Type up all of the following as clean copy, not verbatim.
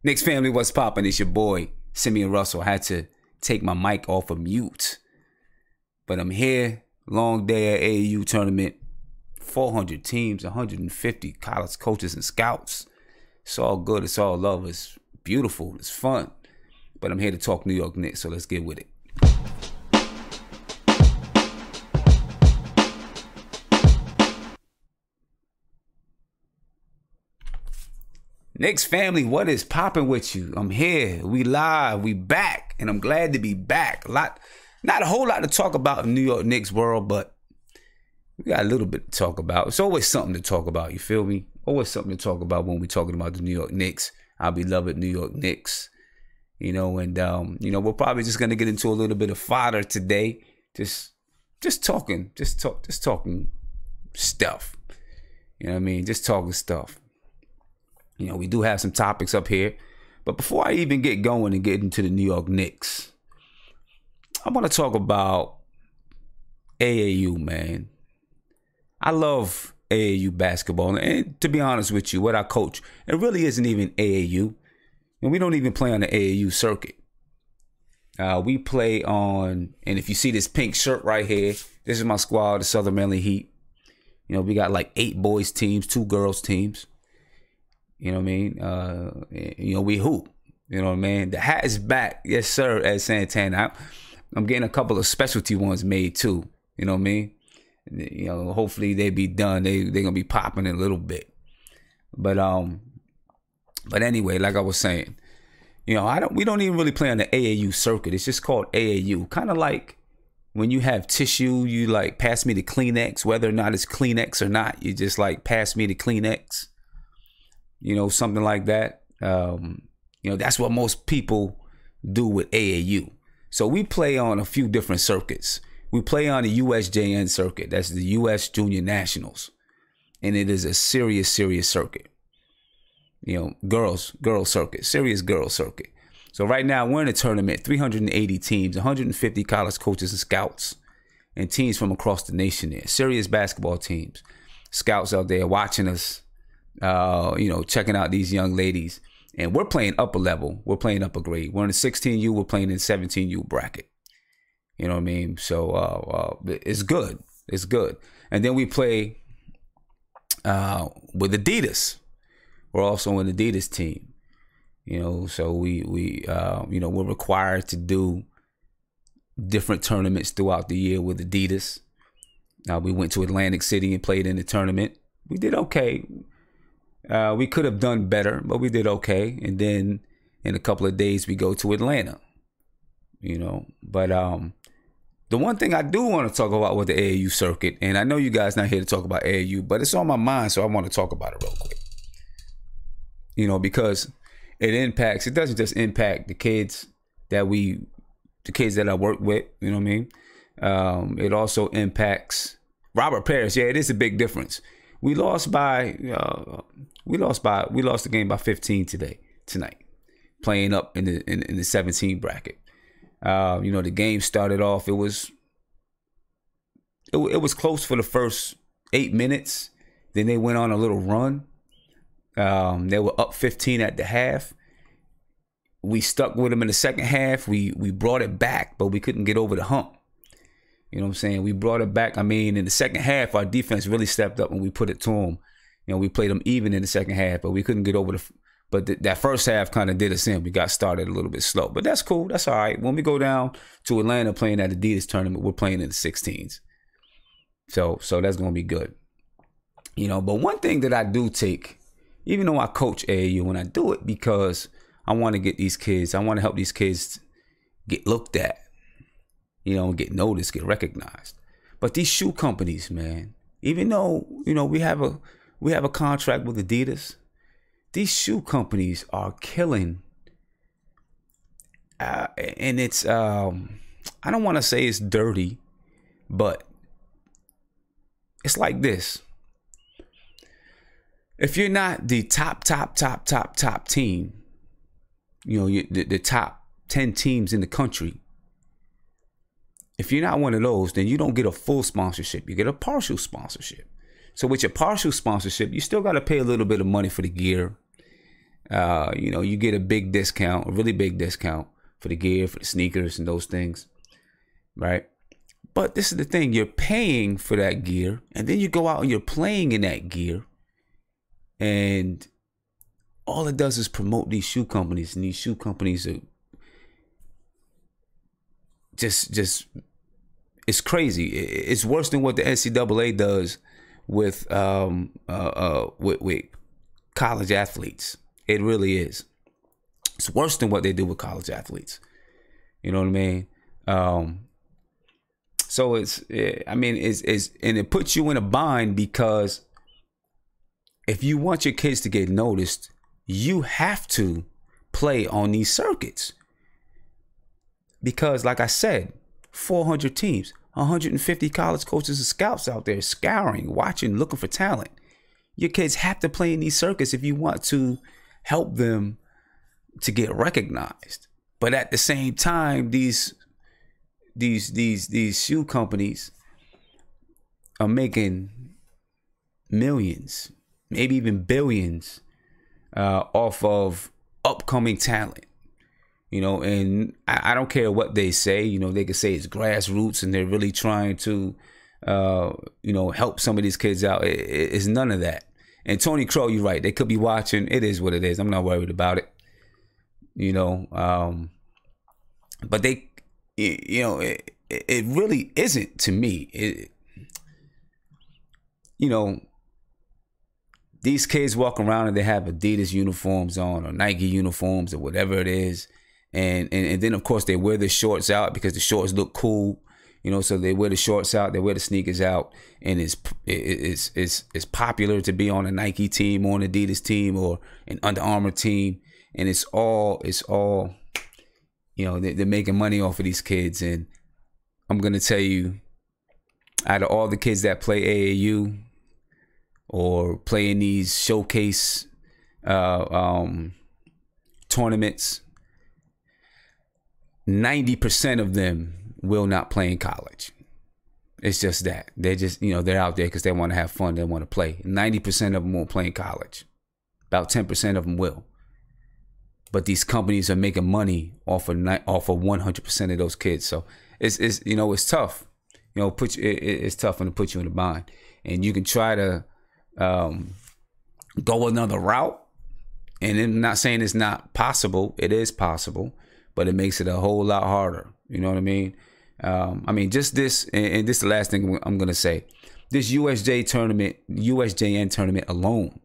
Knicks family, what's poppin'? It's your boy, Simeon Russell. I had to take my mic off of mute. But I'm here. Long day at AAU tournament. 400 teams, 150 college coaches and scouts. It's all good. It's all love. It's beautiful. It's fun. But I'm here to talk New York Knicks, so let's get with it. Knicks family, what is popping with you? I'm here. We live. We back. And I'm glad to be back. Not a whole lot to talk about in New York Knicks world, but we got a little bit to talk about. It's always something to talk about. You feel me? Always something to talk about when we're talking about the New York Knicks. Our beloved New York Knicks. And we're probably just gonna get into a little bit of fodder today. Just talking stuff. You know what I mean? Just talking stuff. We do have some topics up here. But before I even get going and get into the New York Knicks, I want to talk about AAU, man. I love AAU basketball. And to be honest with you, what I coach, it really isn't even AAU. And we don't even play on the AAU circuit. We play on, and if you see this pink shirt right here, this is my squad, the Southern Maryland Heat. We got like 8 boys teams, 2 girls teams. You know what I mean? We hoop. You know what I mean? The hat is back. Yes, sir, at Santana. I'm getting a couple of specialty ones made too. You know what I mean? Hopefully they be done. They're gonna be popping in a little bit. But anyway, like I was saying, we don't even really play on the AAU circuit. It's just called AAU. Kind of like when you have tissue, you like pass me the Kleenex, whether or not it's Kleenex or not. You just like pass me the Kleenex. Something like that. That's what most people do with AAU. So we play on a few different circuits. We play on the USJN circuit. That's the US Junior Nationals. And it is a serious circuit. Girls circuit, serious girls circuit. So right now we're in a tournament, 380 teams, 150 college coaches and scouts, and teams from across the nation there. Serious basketball teams. Scouts out there watching us. Checking out these young ladies, and we're playing upper level. We're playing upper grade. We're in the 16U. We're playing in 17U bracket. You know what I mean? So it's good. It's good. And then we play with Adidas. We're also an Adidas team. So we're required to do different tournaments throughout the year with Adidas. We went to Atlantic City and played in the tournament. We did okay. We could have done better, but we did okay. And then in a couple of days, we go to Atlanta, But the one thing I do want to talk about with the AAU circuit, and I know you guys not here to talk about AAU, but it's on my mind, so I want to talk about it real quick. Because it doesn't just impact the kids that I work with, you know what I mean? It also impacts Robert Parrish. Yeah, it is a big difference. We lost the game by 15 tonight, playing up in the 17 bracket. The game started off. It was close for the first 8 minutes. Then they went on a little run. They were up 15 at the half. We stuck with them in the second half. We brought it back, but we couldn't get over the hump. You know what I'm saying? We brought it back. I mean, in the second half, our defense really stepped up when we put it to them. We played them even in the second half, but we couldn't get over that first half kind of did us in. We got started a little bit slow, but that's cool. That's all right. When we go down to Atlanta playing at Adidas tournament, we're playing in the 16s. So that's going to be good. But one thing that I do take, even though I coach AAU, and I do it because I want to get these kids, I want to help these kids get looked at. Get noticed, get recognized. But these shoe companies, man, even though, we have a contract with Adidas, these shoe companies are killing. And it's, I don't want to say it's dirty, but it's like this. If you're not the top team, the top 10 teams in the country, if you're not one of those, then you don't get a full sponsorship. You get a partial sponsorship. So with your partial sponsorship, you still got to pay a little bit of money for the gear. You know, you get a big discount, a really big discount for the gear, for the sneakers and those things, right? But this is the thing, you're paying for that gear, and then you go out and you're playing in that gear, and all it does is promote these shoe companies, and these shoe companies are just it's crazy. It's worse than what the NCAA does with college athletes. It really is. It's worse than what they do with college athletes. You know what I mean? So it's and it puts you in a bind, because if you want your kids to get noticed, you have to play on these circuits. Because like I said, 400 teams, 150 college coaches and scouts out there scouring, watching, looking for talent. Your kids have to play in these circuits if you want to help them to get recognized. But at the same time, these shoe companies are making millions, maybe even billions, off of upcoming talent. You know, and I don't care what they say. You know, they could say it's grassroots and they're really trying to, you know, help some of these kids out. It's none of that. And Tony Crow, you're right. They could be watching. It is what it is. I'm not worried about it. You know, but they, you know, it really isn't to me. You know, these kids walk around and they have Adidas uniforms on or Nike uniforms or whatever it is. And then, of course, they wear the shorts out because the shorts look cool, you know. So they wear the shorts out, they wear the sneakers out, and it's popular to be on a Nike team or an Adidas team or an Under Armour team, and it's all, you know, they're making money off of these kids. And I'm gonna tell you, out of all the kids that play AAU or play in these showcase tournaments, 90% of them will not play in college. It's just that. They're just, you know, they're out there because they want to have fun. They want to play. 90% of them won't play in college. About 10% of them will. But these companies are making money off of 100% of those kids. So it's you know, it's tough. You know, it's tough to put you in a bind. And you can try to go another route. And I'm not saying it's not possible. It is possible. But it makes it a whole lot harder. You know what I mean? Just this, and this is the last thing I'm going to say. This USJN tournament alone,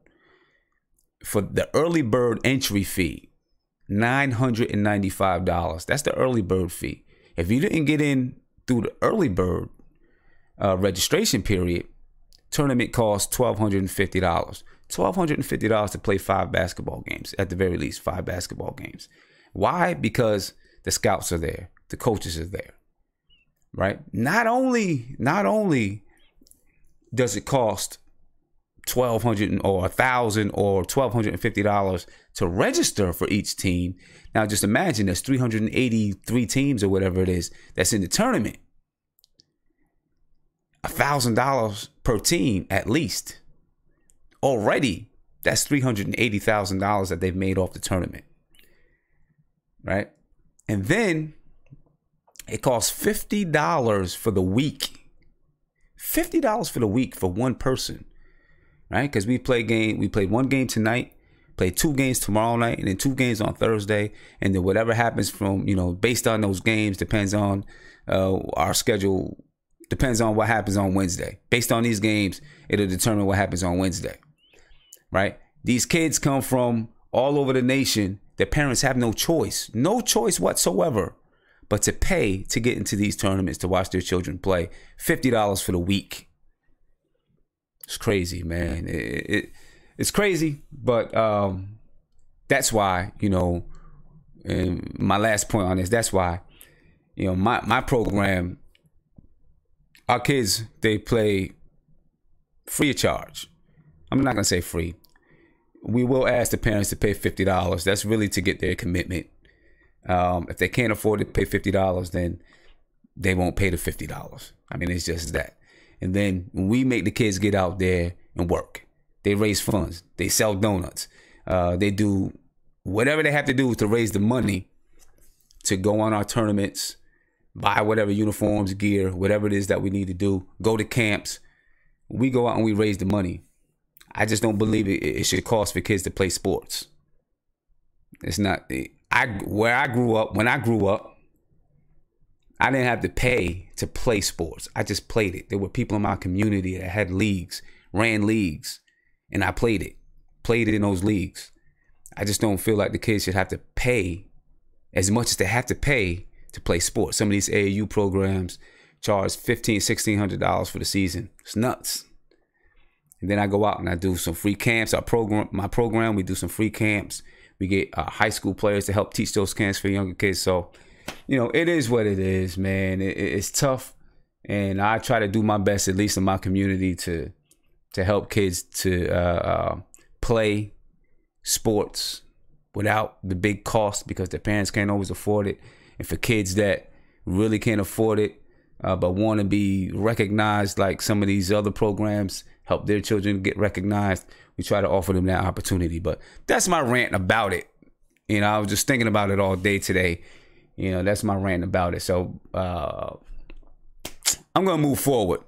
for the early bird entry fee, $995. That's the early bird fee. If you didn't get in through the early bird registration period, tournament costs $1,250. $1,250 to play 5 basketball games, at the very least, 5 basketball games. Why? Because the scouts are there, the coaches are there, right? Not only does it cost $1,200 or $1,000 or $1,250 to register for each team. Now just imagine there's 383 teams or whatever it is that's in the tournament. $1,000 per team at least. Already, that's $380,000 that they've made off the tournament. Right? And then it costs $50 for the week. $50 for the week for one person. Right? Because we played one game tonight, played 2 games tomorrow night, and then 2 games on Thursday. And then whatever happens from, you know, based on those games depends on our schedule, depends on what happens on Wednesday. Based on these games, it'll determine what happens on Wednesday. Right? These kids come from all over the nation. Their parents have no choice whatsoever but to pay to get into these tournaments to watch their children play. $50 for the week. It's crazy, man. It's crazy, but that's why, you know, and my last point on this, that's why, you know, my program, our kids, they play free of charge. I'm not going to say free. We will ask the parents to pay $50. That's really to get their commitment. If they can't afford to pay $50, then they won't pay the $50. I mean, it's just that. And then when we make the kids get out there and work, they raise funds, they sell donuts, they do whatever they have to do to raise the money to go on our tournaments, buy whatever uniforms, gear, whatever it is that we need to do, go to camps. We go out and we raise the money. I just don't believe it should cost for kids to play sports. It's not. Where I grew up, when I grew up, I didn't have to pay to play sports. I just played it. There were people in my community that had leagues, ran leagues, and I played it in those leagues. I just don't feel like the kids should have to pay as much as they have to pay to play sports. Some of these AAU programs charge $1,500, $1,600 for the season. It's nuts. And then I go out and I do some free camps. My program, we do some free camps. We get high school players to help teach those camps for younger kids. So, it is what it is, man. It's tough. And I try to do my best, at least in my community, to help kids to play sports without the big cost, because their parents can't always afford it. And for kids that really can't afford it, but want to be recognized like some of these other programs, help their children get recognized, we try to offer them that opportunity. But that's my rant about it. I was just thinking about it all day today. That's my rant about it. So I'm going to move forward,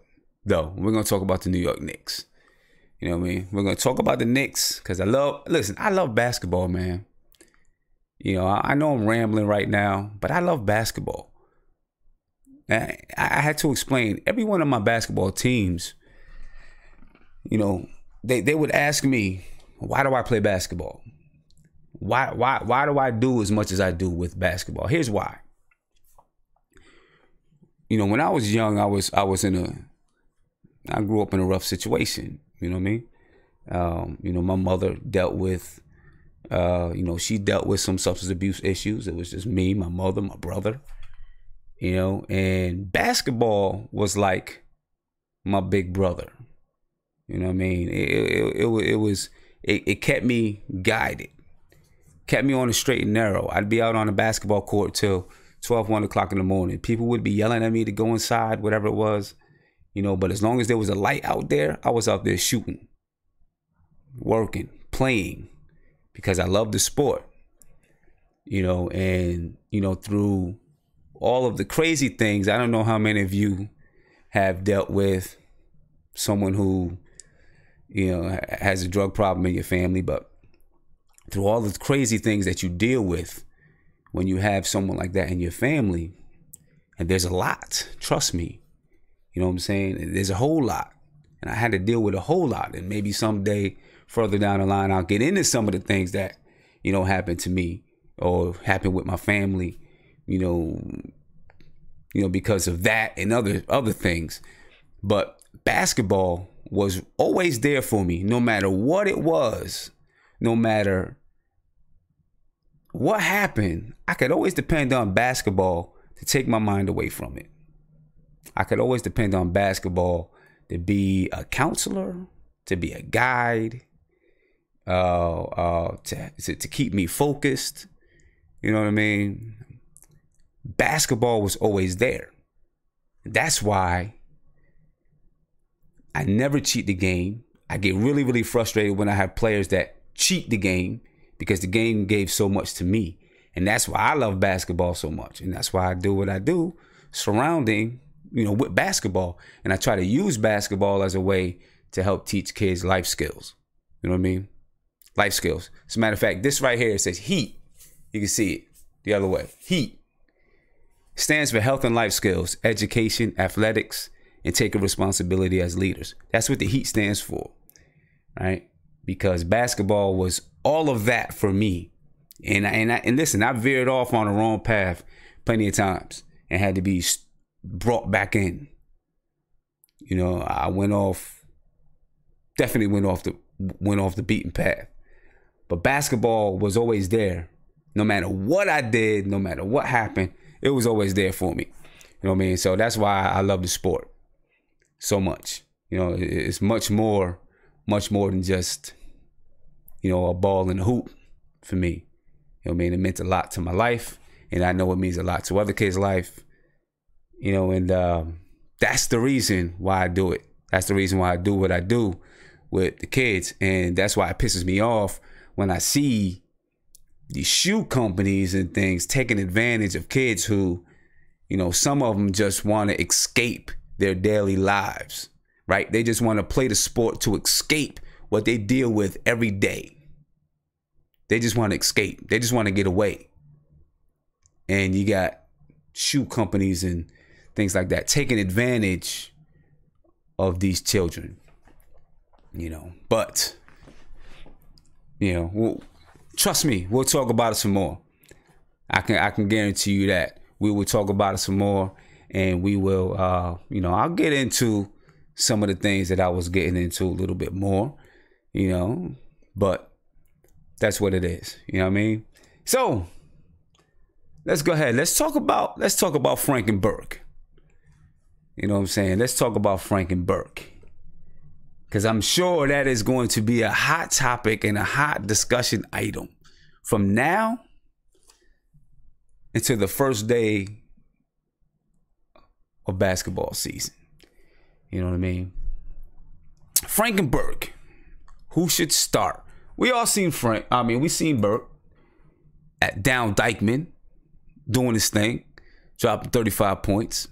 though. We're going to talk about the New York Knicks. You know what I mean? We're going to talk about the Knicks because I love basketball, man. I know I'm rambling right now, but I love basketball. I had to explain every one of my basketball teams. They would ask me, why do I play basketball? Why do I do as much as I do with basketball? Here's why. When I was young, I grew up in a rough situation. You know what I mean? My mother dealt with, she dealt with some substance abuse issues. It was just me, my mother, my brother, and basketball was like my big brother. You know what I mean? It kept me guided, kept me on the straight and narrow. I'd be out on the basketball court till 12, 1 o'clock in the morning. People would be yelling at me to go inside, whatever it was, but as long as there was a light out there, I was out there shooting, working, playing, because I love the sport, and, through all of the crazy things. I don't know how many of you have dealt with someone who, has a drug problem in your family, but through all the crazy things that you deal with when you have someone like that in your family, and there's a lot, trust me, you know what I'm saying? There's a whole lot, and I had to deal with a whole lot, and maybe someday further down the line, I'll get into some of the things that, happened to me or happened with my family, because of that and other things. But basketball was always there for me, no matter what it was, no matter what happened. I could always depend on basketball to take my mind away from it. I could always depend on basketball to be a counselor, to be a guide, to keep me focused. You know what I mean? Basketball was always there. That's why I never cheat the game. I get really, really frustrated when I have players that cheat the game, because the game gave so much to me. And that's why I love basketball so much. And that's why I do what I do surrounding, with basketball. And I try to use basketball as a way to help teach kids life skills. You know what I mean? Life skills. As a matter of fact, this right here, it says HEAT. You can see it the other way. HEAT stands for Health and Life Skills, Education, Athletics, and Taking Responsibility as Leaders. That's what the HEAT stands for, right? Because basketball was all of that for me. And listen, I veered off on the wrong path plenty of times and had to be brought back in. I definitely went off the beaten path. But basketball was always there. No matter what I did, no matter what happened, it was always there for me. You know what I mean? So that's why I love the sport so much. It's much more than just, a ball and a hoop for me. You know what I mean? It meant a lot to my life, and I know it means a lot to other kids' life. And that's the reason why I do it. That's the reason why I do what I do with the kids. And that's why it pisses me off when I see, these shoe companies and things taking advantage of kids who, you know, some of them just want to escape their daily lives, right? They just want to play the sport to escape what they deal with every day. They just want to escape. They just want to get away. And you got shoe companies and things like that taking advantage of these children, you know. But, you know, trust me, we'll talk about it some more. I can guarantee you that we will talk about it some more, and we will, you know, I'll get into some of the things that I was getting into a little bit more, you know, but that's what it is. You know what I mean? So let's go ahead. Let's talk about Frank and Burke. You know what I'm saying? Let's talk about Frank and Burke, because I'm sure that is going to be a hot topic and a hot discussion item from now until the first day of basketball season. You know what I mean? Frank and Burke, who should start? We all seen Frank. I mean, we seen Burke at down Dykeman doing his thing, dropping 35 points.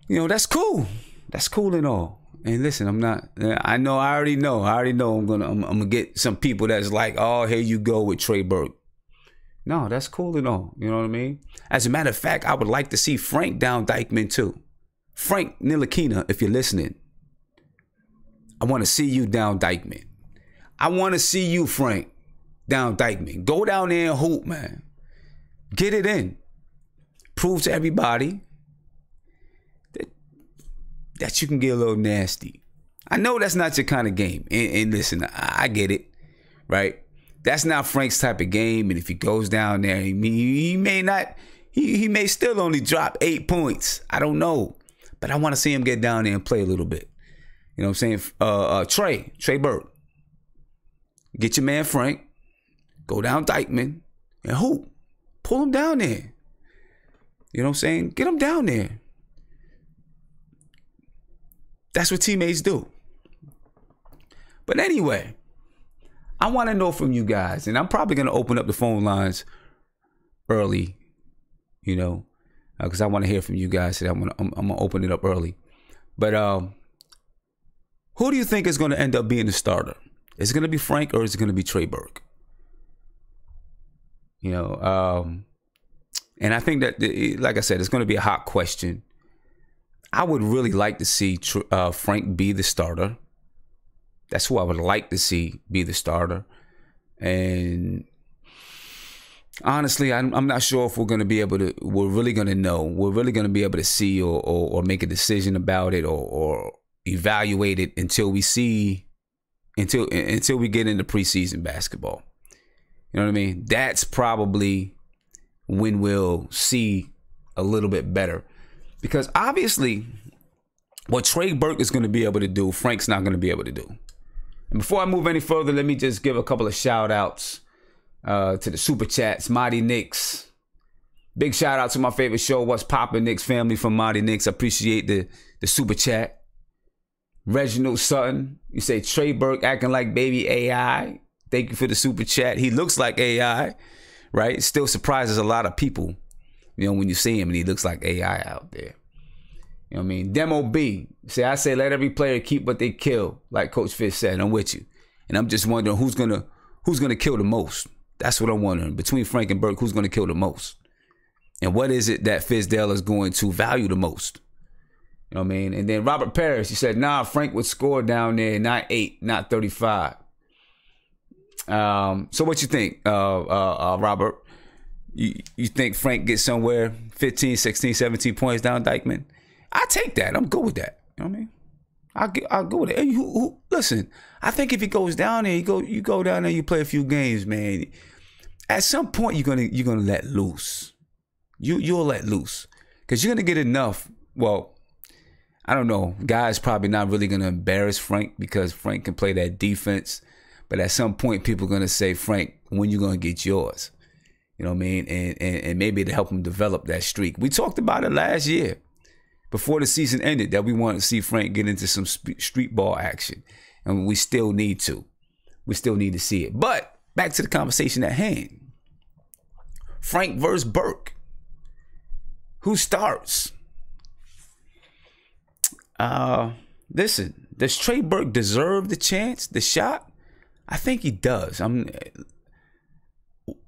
You know, that's cool. That's cool and all. And listen, I already know I'm gonna get some people that's like, oh, here you go with Trey Burke. No, that's cool and all. You know what I mean? As a matter of fact, I would like to see Frank down Dykeman too. Frank Ntilikina, if you're listening, I want to see you down Dykeman. I want to see you, Frank, down Dykeman. Go down there and hoop, man. Get it in. Prove to everybody that you can get a little nasty. I know that's not your kind of game. And listen, I get it, right? That's not Frank's type of game. And if he goes down there, he may still only drop 8 points. I don't know. But I want to see him get down there and play a little bit. You know what I'm saying? Trey Burke. Get your man Frank. Go down Dykeman and hoop. Pull him down there. You know what I'm saying? Get him down there. That's what teammates do. But anyway, I want to know from you guys, and I'm probably going to open up the phone lines early, you know, because I want to hear from you guys. So I'm going to open it up early. But who do you think is going to end up being the starter? Is it going to be Frank or is it going to be Trey Burke? You know, and I think that, like I said, it's going to be a hot question. I would really like to see Frank be the starter. That's who I would like to see be the starter. And honestly, I'm not sure if we're going to be able to, we're really going to know. We're really going to be able to see or make a decision about it or evaluate it until we see, until we get into preseason basketball. You know what I mean? That's probably when we'll see a little bit better. Because obviously, what Trey Burke is going to be able to do, Frank's not going to be able to do. And before I move any further, let me just give a couple of shout outs to the super chats. Mighty Knicks. Big shout out to my favorite show, What's Poppin' Knicks family from Mighty Knicks. I appreciate the super chat. Reginald Sutton, you say Trey Burke acting like baby AI. Thank you for the super chat. He looks like AI, right? Still surprises a lot of people, you know, when you see him and he looks like AI out there. You know what I mean? Demo B. I say let every player keep what they kill, like Coach Fish said. I'm with you. And I'm just wondering who's gonna kill the most. That's what I'm wondering. Between Frank and Burke, who's gonna kill the most? And what is it that Fizdale is going to value the most? You know what I mean? And then Robert Parrish, he said, nah, Frank would score down there, not 8, not 35. So what you think, Robert? You think Frank gets somewhere 15, 16, 17 points down Dykeman? I take that. I'm good with that. You know what I mean? I'll go with it. And listen, I think if he goes down there, you go down there, you play a few games, man. At some point, you're gonna let loose. You'll let loose because you're gonna get enough. Well, I don't know. Guys probably not really gonna embarrass Frank because Frank can play that defense. But at some point, people are gonna say, Frank, when you gonna get yours? You know what I mean? And maybe to help him develop that streak. We talked about it last year before the season ended that we wanted to see Frank get into some street ball action. And we still need to. We still need to see it. But back to the conversation at hand. Frank versus Burke. Who starts? Listen, does Trey Burke deserve the chance, the shot? I think he does.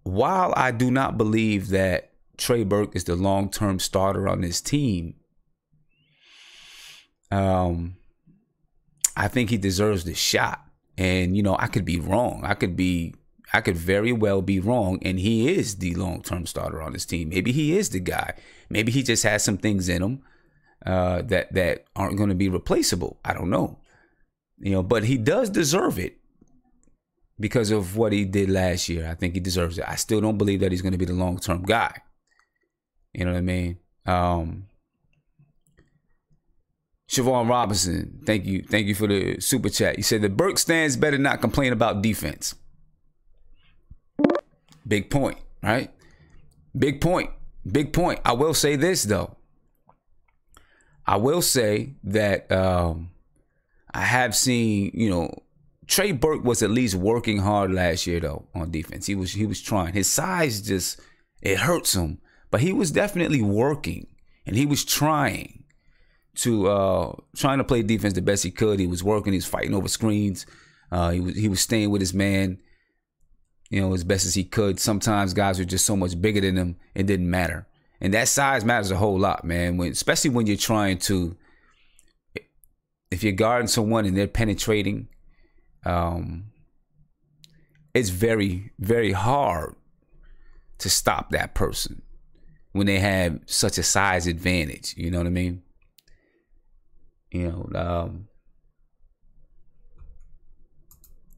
While I do not believe that Trey Burke is the long-term starter on this team, I think he deserves the shot. And, you know, I could be wrong. I could very well be wrong, and he is the long-term starter on this team. Maybe he is the guy. Maybe he just has some things in him that aren't going to be replaceable. I don't know. You know, but he does deserve it because of what he did last year. I think he deserves it. I still don't believe that he's going to be the long-term guy. You know what I mean? Siobhan Robinson, thank you for the super chat. You said the Burke stands better not complain about defense. Big point, right? Big point. I will say this though. I will say that I have seen, you know, Trey Burke was at least working hard last year though on defense. He was trying. His size just, it hurts him, but he was definitely working and he was trying to play defense the best he could. He was working. He was fighting over screens. He was staying with his man, you know, as best as he could. Sometimes guys were just so much bigger than him, it didn't matter. And that size matters a whole lot, man. Especially when you're trying to, if you're guarding someone and they're penetrating, it's very, very hard to stop that person when they have such a size advantage. You know what I mean? You know,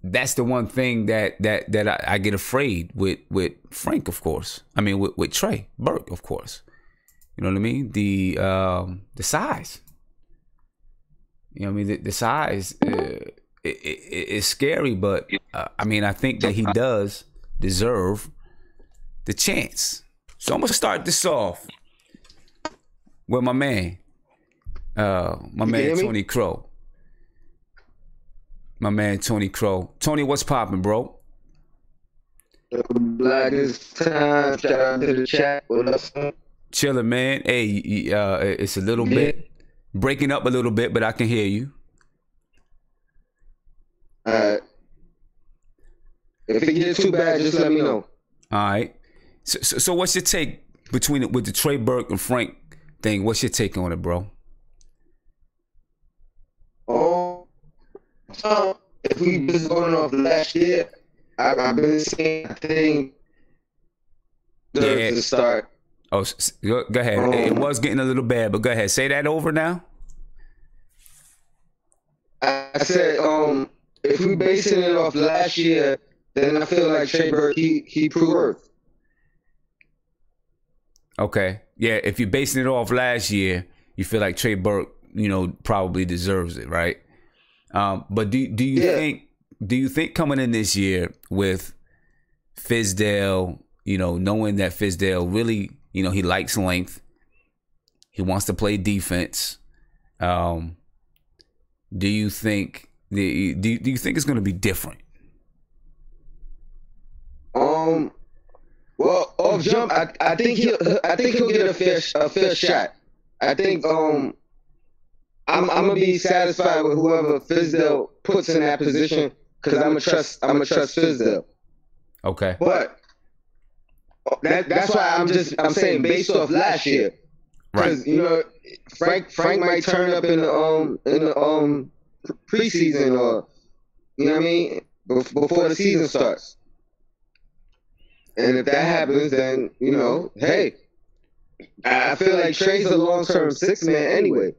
that's the one thing that I get afraid with Frank, of course. I mean, with Trey Burke, of course. You know what I mean? The size. You know what I mean? The size is scary, but I mean, I think that he does deserve the chance. So I'm gonna start this off with my man Tony Crow. My man Tony Crow. Tony, what's popping, bro? Blackest time. Shout out to the chat. What up, son? Chilling, man. Hey, it's a little bit breaking up a little bit, but I can hear you. If it gets too bad, just let me know. All right. So what's your take with the Trey Burke and Frank thing? What's your take on it, bro? So if we just going off last year, I've been seeing a thing to start. Oh, go ahead. It was getting a little bad, but go ahead. Say that over now. I said, if we basing it off last year, then I feel like Trey Burke, he proved worth. Okay. Yeah, if you're basing it off last year, you feel like Trey Burke, you know, probably deserves it, right? But do you think coming in this year with Fizdale, you know, knowing that Fizdale really, you know, he likes length, he wants to play defense. Do you think it's going to be different? Well, off jump, I think he'll get a fair shot. I think I'm gonna be satisfied with whoever Fizdale puts in that position because I'm gonna trust Fizdale. Okay. But that's why I'm saying based off last year, because you know Frank might turn up in the preseason or you know what I mean before the season starts. And if that happens, then, you know, hey, I feel like Trey's a long-term six-man anyway.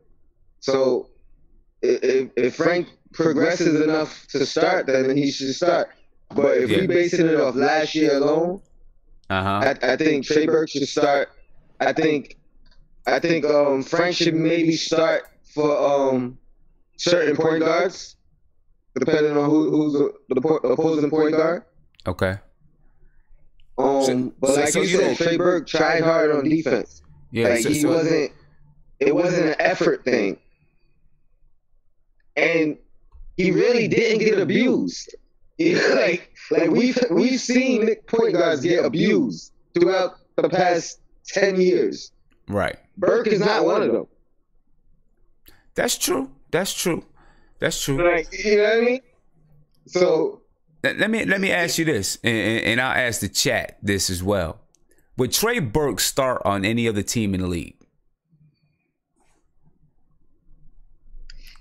So if Frank progresses enough to start, then he should start. But if we basing it off last year alone, I think Trey Burke should start. I think Frank should maybe start for certain point guards, depending on who's the opposing point guard. Okay. But like you said, Trey Burke tried hard on defense. Yeah, like it wasn't an effort thing. And he really didn't get abused. Like we've seen point guards get abused throughout the past 10 years. Right. Burke is not one of them. That's true. That's true. That's true. Like, you know what I mean? So let me ask you this, and I'll ask the chat this as well. Would Trey Burke start on any other team in the league?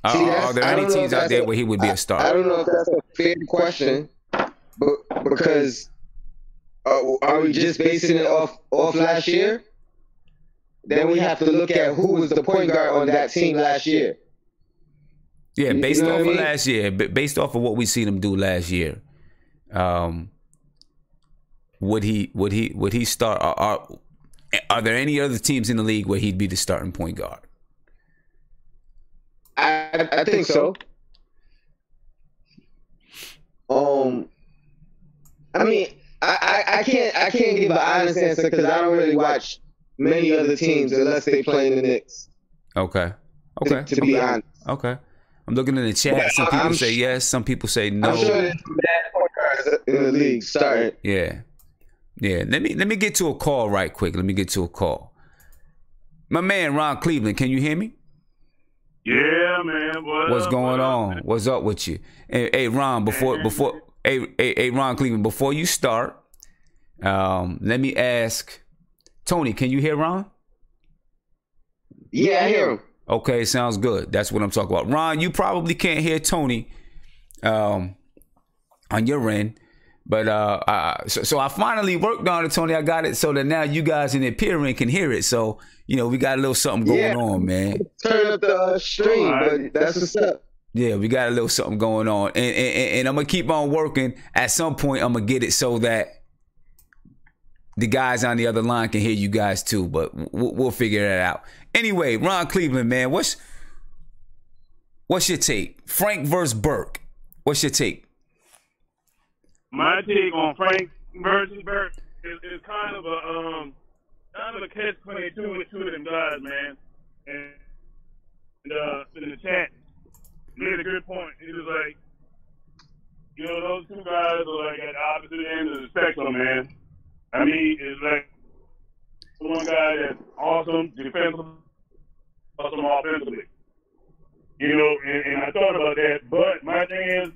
Are there any teams out there where he would be a starter? I don't know if that's a fair question, but because are we just basing it off last year? Then we have to look at who was the point guard on that team last year. Yeah, based off of last year, based off of what we seen him do last year, would he start? Are there any other teams in the league where he'd be the starting point guard? I think so. I mean, I can't give an honest answer because I don't really watch many other teams unless they play in the Knicks. Okay. To be honest. Okay. I'm looking in the chat. Some people say yes. Some people say no. I'm sure there's bad point guards in the league starting. Yeah. Let me get to a call right quick. Let me get to a call. My man Ron Cleveland, can you hear me? Yeah, man. What's going on? Man? What's up with you? Hey Ron, Ron Cleveland, before you start, let me ask Tony, can you hear Ron? Yeah, I hear him. Okay, sounds good. That's what I'm talking about. Ron, you probably can't hear Tony on your end. But so I finally worked on it, Tony. I got it so that now you guys in the peering can hear it. So, we got a little something going on, man. Turn up the stream, but that's what's up. Yeah, we got a little something going on. And I'm going to keep on working. At some point, I'm going to get it so that the guys on the other line can hear you guys too. But we'll figure that out. Anyway, Ron Cleveland, man, what's your take? Frank versus Burke. What's your take? My take on Frank versus Burke is kind of a catch-22 with two of them guys, man. And in the chat, made a good point. He was like, those two guys are like at the opposite end of the spectrum, man. I mean, it's like one guy that's awesome defensively, awesome offensively. And I thought about that, but my thing is,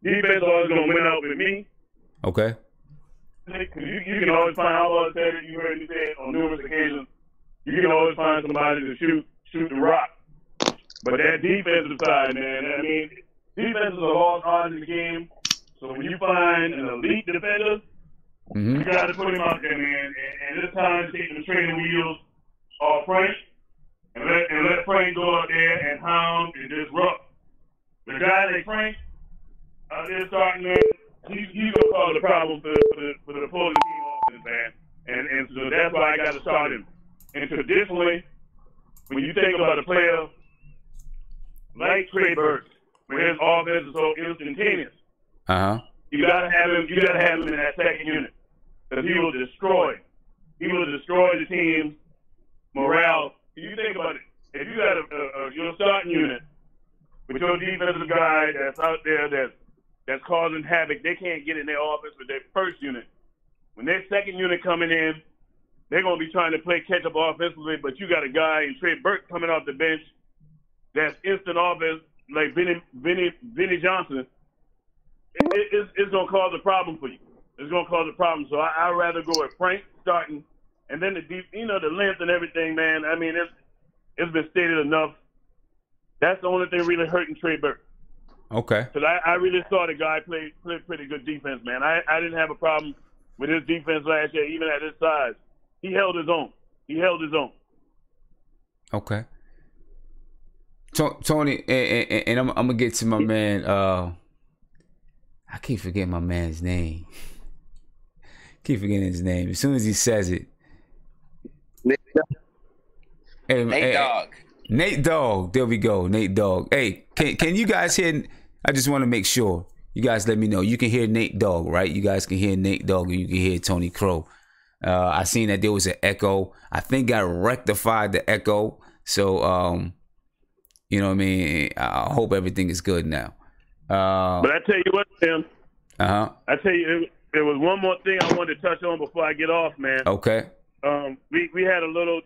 defense always going to win out with me. Okay. Because you can always find, I always said it, you heard me say it on numerous occasions, you can always find somebody to shoot the rock. But that defensive side, man, I mean, defense is a lost art in the game. So when you find an elite defender, you got to put him out there, man. And it's time to take the training wheels off Frank and let Frank go out there and hound and disrupt. The guy like Frank, they're starting to, he's going to cause a problem for the opposing team offense, man. And so that's why I got to start him. And traditionally, when you think about a player like Trey Burke, where his offense is so instantaneous, you gotta have him in that second unit. Because he will destroy the team's morale. You think about it. If you got your starting unit with your defensive guy that's out there that's causing havoc, they can't get in their offense with their first unit. When their second unit coming in, they're going to be trying to play catch-up offensively, but you got a guy in Trey Burke coming off the bench that's instant offense, like Vinny Johnson. It's going to cause a problem for you. It's going to cause a problem. So I'd rather go with Frank starting, and then the length and everything, man. I mean, it's been stated enough. That's the only thing really hurting Trey Burke. Okay. Because I really saw the guy play pretty good defense, man. I didn't have a problem with his defense last year, even at his size. He held his own. Okay. Tony, and I'm going to get to my man. I keep forgetting my man's name. Keep forgetting his name. As soon as he says it. Nate Dogg. Nate Dogg. There we go. Nate Dogg. Hey, can you guys hear? I just want to make sure. You guys let me know. You can hear Nate Dogg, right? You guys can hear Nate Dogg and you can hear Tony Crow. I seen that there was an echo. I think I rectified the echo. So, you know what I mean? I hope everything is good now. But I tell you what, Tim, I tell you, there was one more thing I wanted to touch on before I get off, man. Okay. We had a little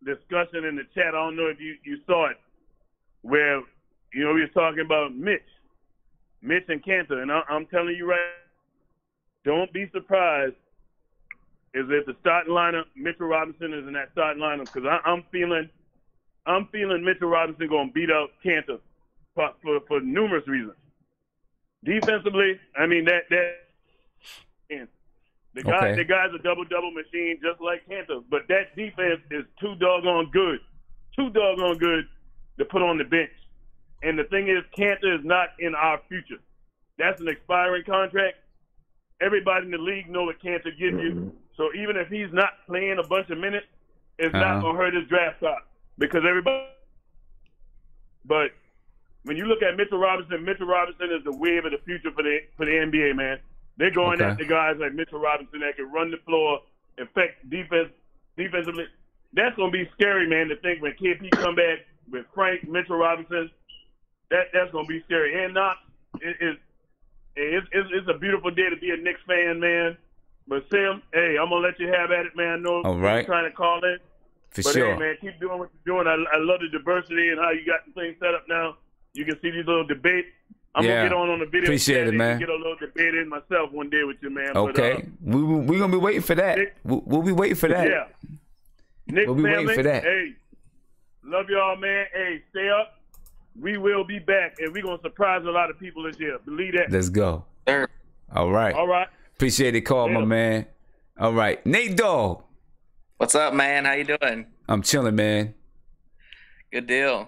discussion in the chat. I don't know if you saw it, where we was talking about Mitch and Kanter, and I'm telling you right, don't be surprised if the starting lineup, Mitchell Robinson is in that starting lineup, because I'm feeling Mitchell Robinson going to beat out Kanter for numerous reasons. Defensively, I mean the guy's a double machine just like Kanter, but that defense is too doggone good to put on the bench. And the thing is, Kanter is not in our future. That's an expiring contract. Everybody in the league know what Kanter gives you. So even if he's not playing a bunch of minutes, it's not going to hurt his draft stock because everybody. But when you look at Mitchell Robinson is the wave of the future for the NBA, man. They're going after guys like Mitchell Robinson that can run the floor, affect defensively. That's going to be scary, man, to think when KP come back with Frank, Mitchell Robinson. That's going to be scary. And it's a beautiful day to be a Knicks fan, man. But Sim, hey, I'm gonna let you have at it, man. I know you're trying to call in. But sure. Hey, man, keep doing what you're doing. I love the diversity and how you got the thing set up now. You can see these little debates. I'm gonna get on the video. Appreciate it, man. Get a little debate in myself one day with you, man. Okay, but, we're gonna be waiting for that. We'll be waiting for that. Yeah. Knicks we'll be family, waiting for that. Hey, love y'all, man. Hey, stay up. We will be back, and we're gonna surprise a lot of people this year. Believe that. Let's go. Sure. All right. Appreciate the call, my man. All right, Nate Dogg. What's up, man? How you doing? I'm chilling, man. Good deal.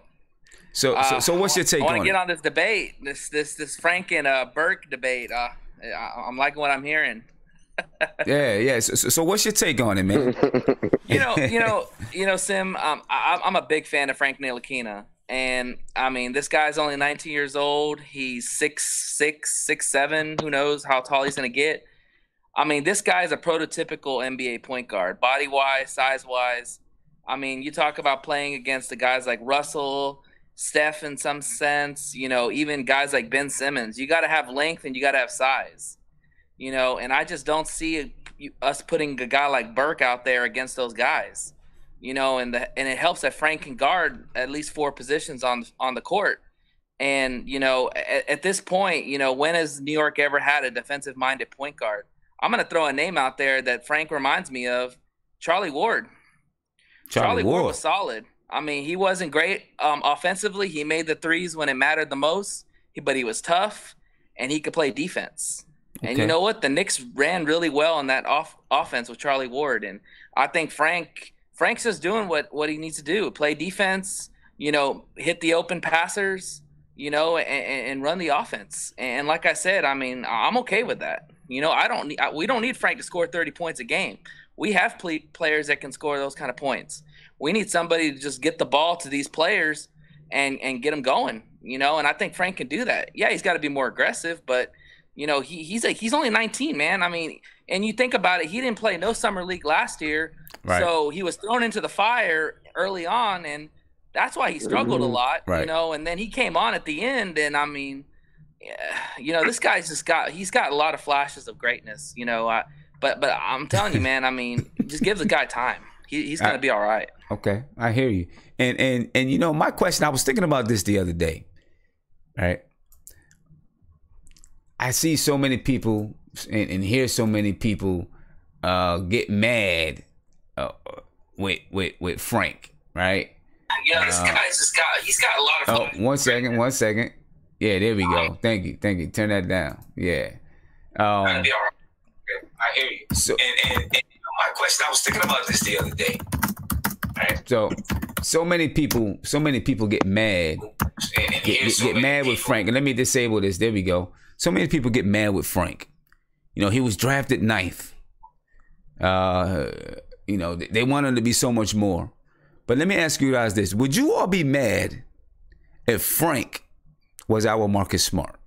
So what's your take on it? I want to get on this debate, this Frank and Burke debate. I'm liking what I'm hearing. yeah. So what's your take on it, man? Sim. I'm a big fan of Frank Ntilikina, and I mean, this guy's only 19 years old. He's 6'6", 6'7". Who knows how tall he's gonna get? I mean, this guy is a prototypical NBA point guard, body-wise, size-wise. I mean, you talk about playing against the guys like Russell, Steph in some sense, even guys like Ben Simmons. You got to have length and you got to have size, and I just don't see us putting a guy like Burke out there against those guys, and it helps that Frank can guard at least 4 positions on the court. And, at this point, when has New York ever had a defensive-minded point guard? I'm going to throw a name out there that Frank reminds me of, Charlie Ward. Charlie Ward was solid. I mean, he wasn't great offensively. He made the threes when it mattered the most, but he was tough, and he could play defense. Okay. And you know what? The Knicks ran really well in that offense with Charlie Ward. And I think Frank's just doing what he needs to do, play defense, hit the open passers, and run the offense. And like I said, I mean, I'm okay with that. We don't need Frank to score 30 points a game. We have players that can score those kind of points. We need somebody to just get the ball to these players and get them going, and I think Frank can do that. Yeah, he's got to be more aggressive, but he's only 19, man. I mean, and you think about it, he didn't play no summer league last year, so he was thrown into the fire early on, and that's why he struggled a lot, and then he came on at the end, and I mean, this guy's he's got a lot of flashes of greatness, but I'm telling you, man, I mean, just give the guy time. He's going to be all right. Okay, I hear you. And my question, I was thinking about this the other day, right? I see so many people and hear so many people get mad with Frank, right? This guy's he's got a lot of fun. One second. Yeah, there we go. Thank you. Turn that down. Yeah. That'll be all right. Okay. I hear you. So, and my question, I was thinking about this the other day. Right? So many people get mad. Get mad with Frank. And let me disable this. There we go. So many people get mad with Frank. He was drafted 9th. They want him to be so much more. But let me ask you guys this. Would you all be mad if Frank was our Marcus Smart?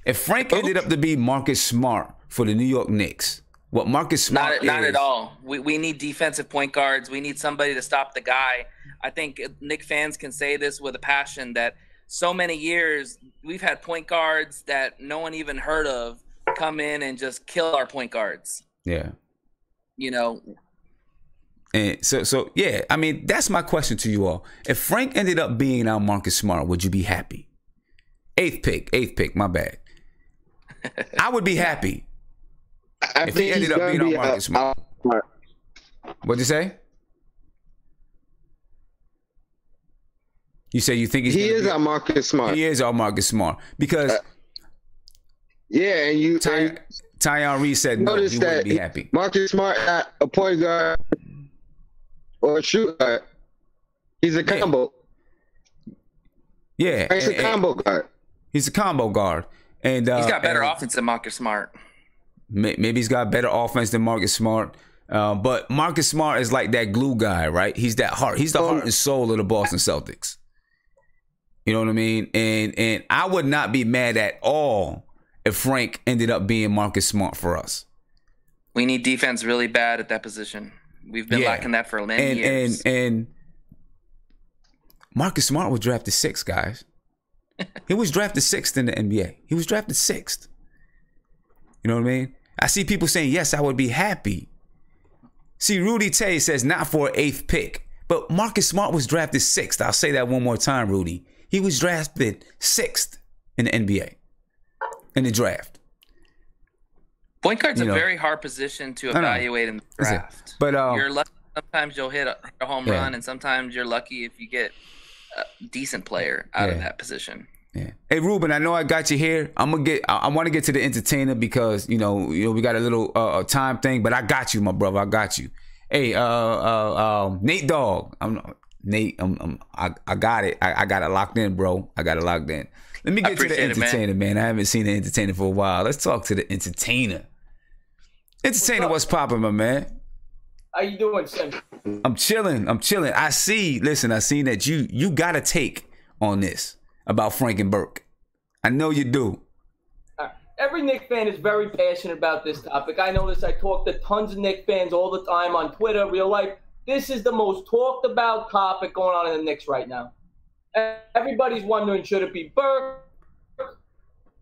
If Frank ended up to be Marcus Smart for the New York Knicks, what Marcus Smart not at all. We need defensive point guards. We need somebody to stop the guy. I think Knicks fans can say this with a passion that so many years, we've had point guards that no one even heard of come in and just kill our point guards. Yeah. You know. And so yeah, I mean, that's my question to you all. If Frank ended up being our Marcus Smart, would you be happy? Eighth pick, my bad. I would be happy if he ended up being our Marcus Smart. What'd you say? You say you think he is our Marcus Smart. He is our Marcus Smart because yeah, and you Tyon Reed said no, he wouldn't be happy. Marcus Smart, not a point guard or a shooter guard. He's a combo. Yeah, he's a combo guard. He's a combo guard, and he's got better offense than Marcus Smart. Maybe he's got better offense than Marcus Smart. But Marcus Smart is like that glue guy, right? He's that heart. He's the heart and soul of the Boston Celtics. You know what I mean? And I would not be mad at all if Frank ended up being Marcus Smart for us. We need defense really bad at that position. We've been lacking that for many years. And Marcus Smart was drafted 6th, guys. He was drafted 6th in the NBA. He was drafted 6th. You know what I mean? I see people saying, yes, I would be happy. See, Rudy Tay says not for an 8th pick. But Marcus Smart was drafted 6th. I'll say that one more time, Rudy. He was drafted 6th in the NBA. In the draft. Point guard's a very hard position to evaluate in the draft. But you're lucky. Sometimes you'll hit a home run, and sometimes you're lucky if you get a decent player out of that position. Yeah. Hey Ruben, I know I got you here. I want to get to the entertainer because you know we got a little time thing, but I got you, my brother. I got you. Hey, Nate Dogg. Nate. I got it. I got it locked in, bro. I got it locked in. Let me get to the entertainer, man. I haven't seen the entertainer for a while. Let's talk to the entertainer. Entertainer, what's poppin', my man? How you doing, Sim? I'm chilling. I seen that you got a take on this about Frank and Burke. I know you do. Every Knicks fan is very passionate about this topic. I know this. I talk to tons of Knicks fans all the time on Twitter, real life. This is the most talked about topic going on in the Knicks right now. Everybody's wondering, should it be Burke,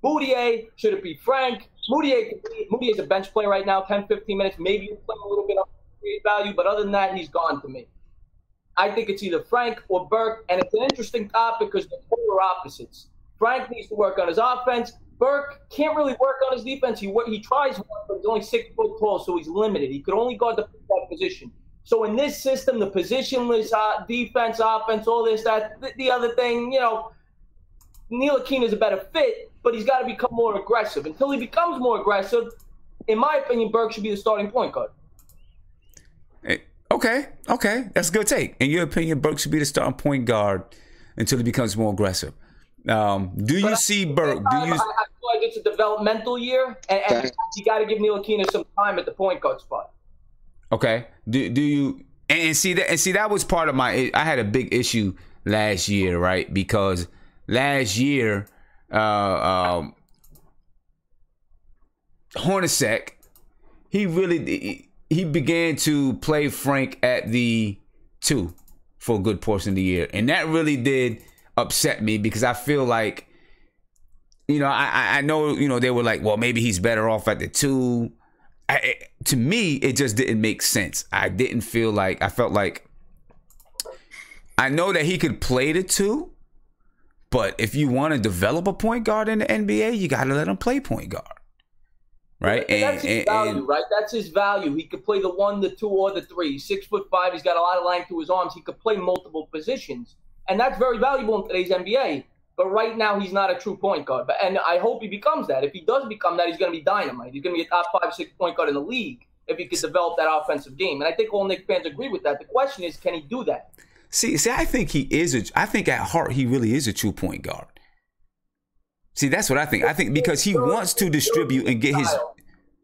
Mudiay, should it be Frank? Mudiy's a bench player right now, 10, 15 minutes. Maybe he's playing a little bit of value, but other than that, he's gone to me. I think it's either Frank or Burke, and it's an interesting topic because they're polar opposites. Frank needs to work on his offense. Burke can't really work on his defense. He tries hard, but he's only 6 foot tall, so he's limited. He could only guard the position. So in this system, the positionless defense, offense, all this, that, the other thing, Ntilikina is a better fit, but he's got to become more aggressive. Until he becomes more aggressive, in my opinion, Burke should be the starting point guard. Okay. That's a good take. In your opinion, Burke should be the starting point guard until he becomes more aggressive. Do you see Burke? I feel like it's a developmental year, and you got to give Ntilikina some time at the point guard spot. Okay. Do you and see that was part of I had a big issue last year, right? Because last year, Hornacek, he began to play Frank at the 2 for a good portion of the year, and that really did upset me because I feel like, I know, they were like, well, maybe he's better off at the 2. To me, it just didn't make sense. I felt like I know that he could play the 2, but if you want to develop a point guard in the NBA, you got to let him play point guard. Right? That's his value, right? That's his value. He could play the 1, the 2, or the 3. He's 6'5". He's got a lot of length to his arms. He could play multiple positions. And that's very valuable in today's NBA. But right now, he's not a true point guard. And I hope he becomes that. If he does become that, he's going to be dynamite. He's going to be a top 5, 6 point guard in the league if he could develop that offensive game. And I think all Knicks fans agree with that. The question is, can he do that? See, I think I think at heart, he really is a true point guard. See, that's what I think. I think because he wants to distribute and get his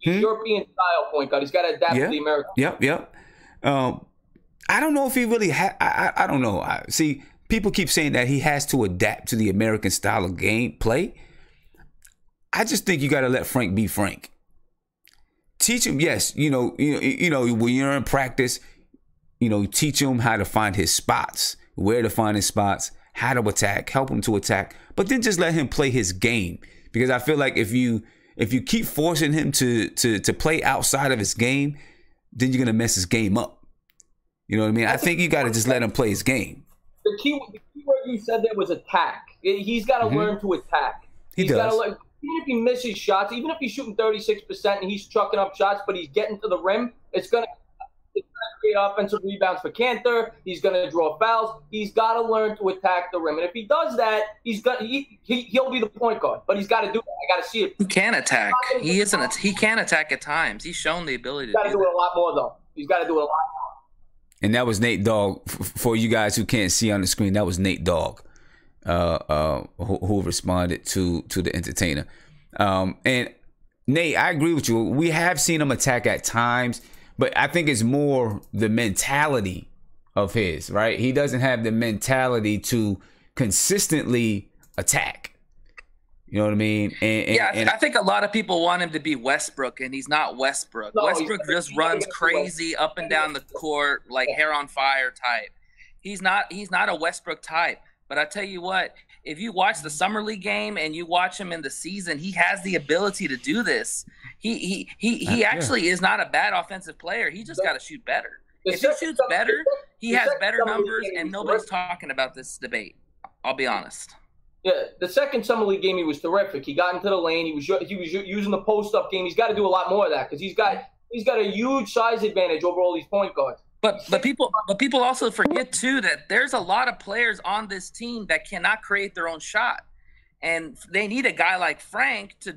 European style point guard. He's got to adapt to the American. Yep. I don't know if he really I don't know. See, people keep saying that he has to adapt to the American style of game play. I just think you got to let Frank be Frank. Teach him, yes, when you're in practice, teach him how to find his spots, where to find his spots, how to attack, help him to attack, but then just let him play his game. Because I feel like if you keep forcing him to play outside of his game, then you're gonna mess his game up. You know what I mean? I think you got to just let him play his game. The key word you said there was attack. He's got to learn to attack. He's got to learn. Even if he misses shots, even if he's shooting 36% and he's chucking up shots, but he's getting to the rim, it's gonna create offensive rebounds for Cantor. He's gonna draw fouls. He's got to learn to attack the rim, and if he does that, he'll be the point guard. But he's got to do that. I got to see it. He can attack. He can attack at times. He's shown the ability to do it a lot more though. He's got to do it a lot more. And that was Nate Dogg. For you guys who can't see on the screen, that was Nate Dogg, who responded to the entertainer. And Nate, I agree with you. We have seen him attack at times, but I think it's more the mentality of his, right? He doesn't have the mentality to consistently attack. You know what I mean? I think a lot of people want him to be Westbrook, and he's not Westbrook. No, Westbrook just runs crazy up and down the court like hair on fire type. He's not a Westbrook type. But I tell you what, if you watch the Summer League game and you watch him in the season, he has the ability to do this. He actually is not a bad offensive player. He just got to shoot better. If he shoots better, he has better numbers, and nobody's talking about this debate. I'll be honest. Yeah, the second Summer League game, he was terrific. He got into the lane. He was using the post-up game. He's got to do a lot more of that because he's got a huge size advantage over all these point guards. But people also forget too that there's a lot of players on this team that cannot create their own shot, and they need a guy like Frank to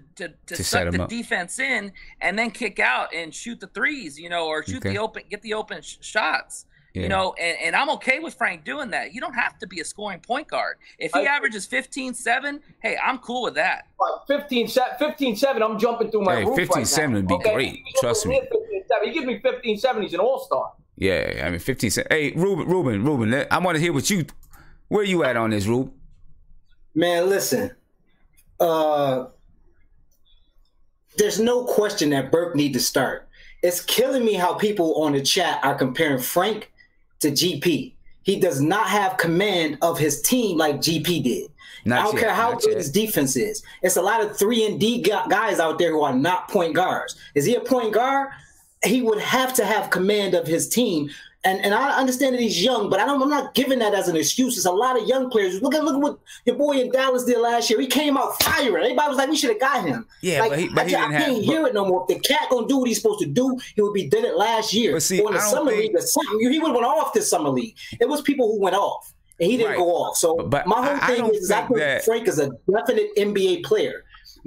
suck the defense in and then kick out and shoot the threes, or shoot get the open shots. Yeah. And I'm okay with Frank doing that. You don't have to be a scoring point guard. If he averages 15-7, hey, I'm cool with that. 15-7, I'm jumping through my roof 15-7 right would be great. Trust me. He gives me 15-7, he's an all-star. Yeah, I mean 15-7. Hey, Ruben, I want to hear what you. Where you at on this, Rube? Man, listen. There's no question that Burke need to start. It's killing me how people on the chat are comparing Frank to GP. He does not have command of his team like GP did. I don't care how good his defense is. It's a lot of 3-and-D guys out there who are not point guards. Is he a point guard? He would have to have command of his team. And I understand that he's young, but I'm not giving that as an excuse. There's a lot of young players. Look at what your boy in Dallas did last year. He came out firing. Everybody was like, we should have got him. Yeah, like, but he didn't have. I can't hear it no more. If the cat gonna do what he's supposed to do, he would be did it last year. But see, or in the summer league, he would have went off this summer league. It was people who went off, and he didn't go off. So my whole thing is I put Frank as a definite NBA player.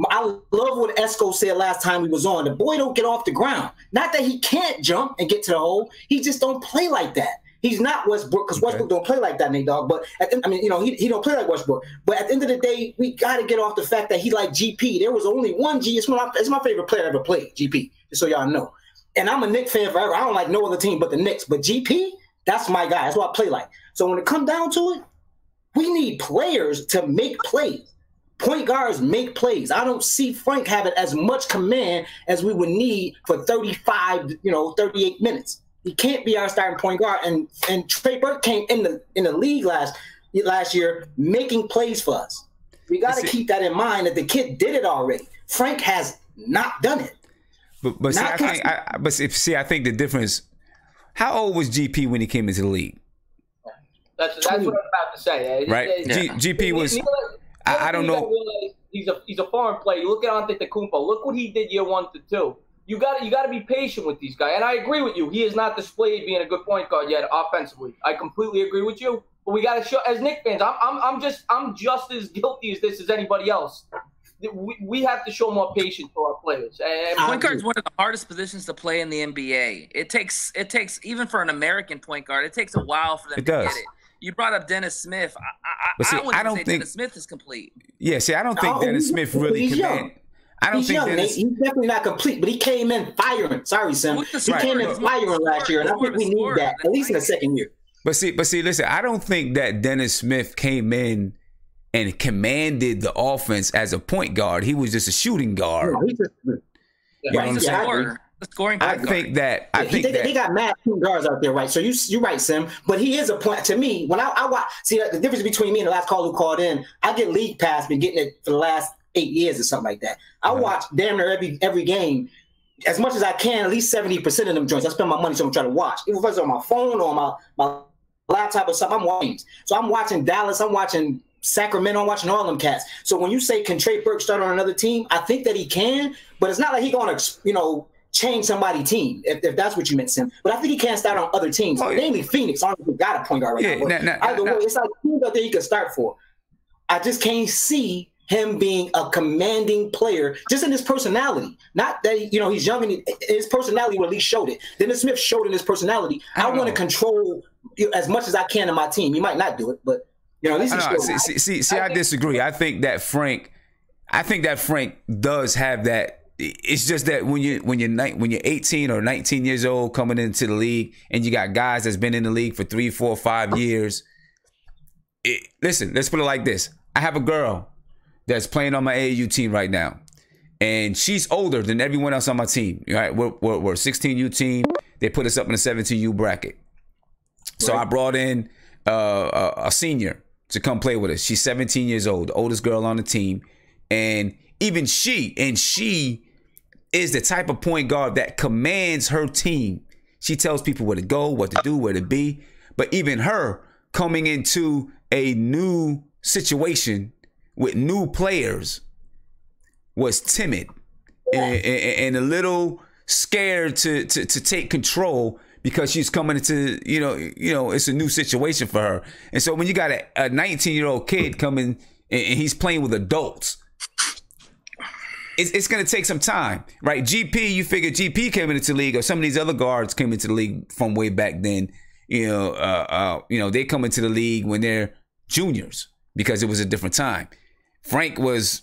I love what Esco said last time he was on. The boy don't get off the ground. Not that he can't jump and get to the hole. He just don't play like that. He's not Westbrook because Westbrook don't play like that, Nate Dogg. But he don't play like Westbrook. But at the end of the day, we got to get off the fact that he like GP. There was only one G. It's my favorite player ever played, GP. Just so y'all know. And I'm a Knicks fan forever. I don't like no other team but the Knicks. But GP, that's my guy. That's what I play like. So when it comes down to it, we need players to make plays. Point guards make plays. I don't see Frank having as much command as we would need for 38 minutes. He can't be our starting point guard. And Trey Burke came in the league last year making plays for us. We got to keep that in mind that the kid did it already. Frank has not done it. But I think the difference. How old was GP when he came into the league? That's what I'm about to say. Right, GP was. I don't know. He's a foreign player. You look at Ntilikina. Look what he did year 1 to 2. You got to be patient with these guys. And I agree with you. He has not displayed being a good point guard yet offensively. I completely agree with you. But we got to show as Knicks fans. I'm just as guilty as this as anybody else. We have to show more patience to our players. And point guard is one of the hardest positions to play in the NBA. It takes even for an American point guard, it takes a while for them to get it. You brought up Dennis Smith. I don't think Dennis Smith is complete. Yeah, see, I don't think Dennis Smith really command. He's definitely not complete, but he came in firing. Sorry, Sam. He came in firing last year, and I think we need that at least in the second year. But see, listen, I don't think that Dennis Smith came in and commanded the offense as a point guard. He was just a shooting guard. No, scoring point guard. I think they got mad point guards out there, right? So you're right, Sim. But he is a point to me. When I watch, see the difference between me and the last caller who called in. I get league pass, been getting it for the last 8 years or something like that. I watch damn near every game as much as I can. At least 70% of them joints. I spend my money, so I'm trying to watch. Even if it's on my phone or on my laptop or something, I'm watching. So I'm watching Dallas. I'm watching Sacramento. I'm watching all them cats. So when you say can Trey Burke start on another team, I think that he can, but it's not like he going to change somebody's team, if that's what you meant, Sim. But I think he can start on other teams, mainly Phoenix. I don't think got a point guard right now. Either way, it's like teams out there he could start for. I just can't see him being a commanding player just in his personality. Not that he's young and his personality will at least showed it. Dennis Smith showed in his personality. I want to control as much as I can in my team. He might not do it, but at least he showed. I disagree. I think that Frank does have that. It's just that when you're 18 or 19 years old coming into the league and you got guys that's been in the league for 3, 4, 5 years. Listen, let's put it like this. I have a girl that's playing on my AAU team right now, and she's older than everyone else on my team. Right? We're a 16U team. They put us up in the 17U bracket. So I brought in a senior to come play with us. She's 17 years old, the oldest girl on the team, and even she is the type of point guard that commands her team. She tells people where to go, what to do, where to be. But even her coming into a new situation with new players was timid and a little scared to take control because she's coming into, it's a new situation for her. And so when you got a 19-year-old kid coming and he's playing with adults, it's going to take some time, right? GP, you figure GP came into the league, or some of these other guards came into the league from way back then. They come into the league when they're juniors because it was a different time. Frank was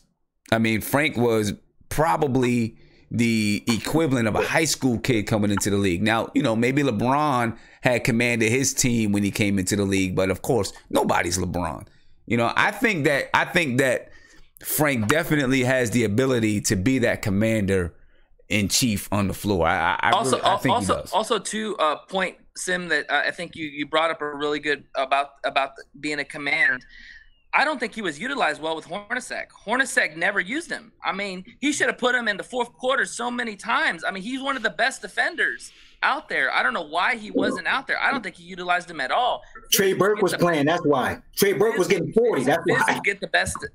probably the equivalent of a high school kid coming into the league. Now, maybe LeBron had commanded his team when he came into the league, but of course, nobody's LeBron. I think that Frank definitely has the ability to be that commander in chief on the floor. I think he does. Also, to point, Sim, that I think you brought up a really good about being a command. I don't think he was utilized well with Hornacek. Hornacek never used him. I mean, he should have put him in the fourth quarter so many times. I mean, he's one of the best defenders out there. I don't know why he wasn't out there. I don't think he utilized him at all. Trey Burke was playing. That's why. Trey Burke was getting 40. That's why.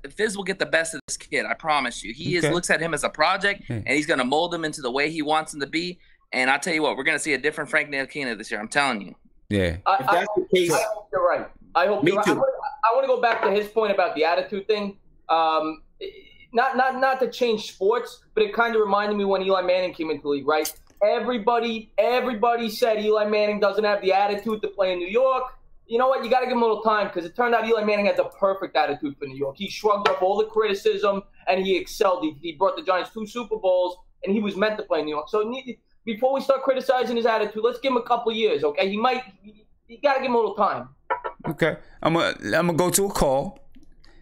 Fizz will get the best of this kid. I promise you. He looks at him as a project, and he's going to mold him into the way he wants him to be. And I'll tell you what, we're going to see a different Frank Ntilikina this year. I'm telling you. Yeah. If that's the case, I hope you're right. I hope you're right. I want to go back to his point about the attitude thing. Not to change sports, but it kind of reminded me when Eli Manning came into the league, right? Everybody said Eli Manning doesn't have the attitude to play in New York. You know what? You got to give him a little time because it turned out Eli Manning has a perfect attitude for New York. He shrugged off all the criticism and he excelled. He brought the Giants 2 Super Bowls and he was meant to play in New York. So before we start criticizing his attitude, let's give him a couple years, okay? You got to give him a little time. Okay. I'm gonna go to a call,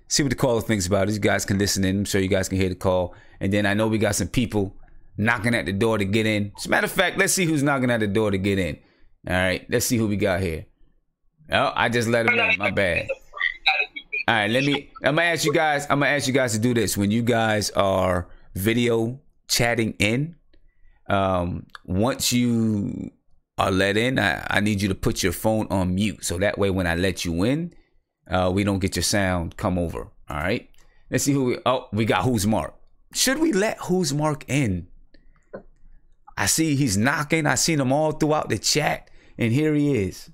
see what the caller thinks about it. You guys can listen in. I'm sure you guys can hear the call. And then I know we got some people knocking at the door to get in. As a matter of fact, let's see who's knocking at the door to get in. All right, let's see who we got here. Oh, I just let him in. My bad. All right, I'm gonna ask you guys to do this. When you guys are video chatting in, once you are let in, I need you to put your phone on mute. So that way when I let you in, we don't get your sound come over. All right. Let's see who we got. Who's Mark? Should we let Who's Mark in? I see he's knocking. I seen him all throughout the chat. And here he is.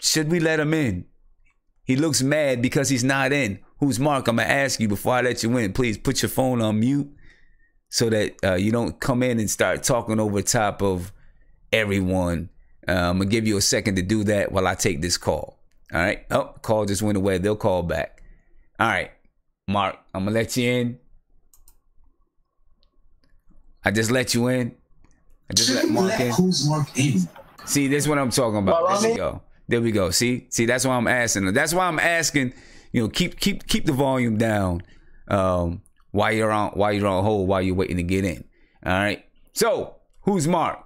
Should we let him in? He looks mad because he's not in. Who's Mark? I'm going to ask you before I let you in. Please put your phone on mute so that you don't come in and start talking over top of everyone. I'm going to give you a second to do that while I take this call. All right. Oh, call just went away. They'll call back. All right. Mark, I'm going to let you in. I just let you in. I just let Mark in. Who's Mark in? See, this is what I'm talking about. There we go. There we go. See, that's why I'm asking. That's why I'm asking. Keep the volume down while you're on hold, while you're waiting to get in. All right. So Who's Mark?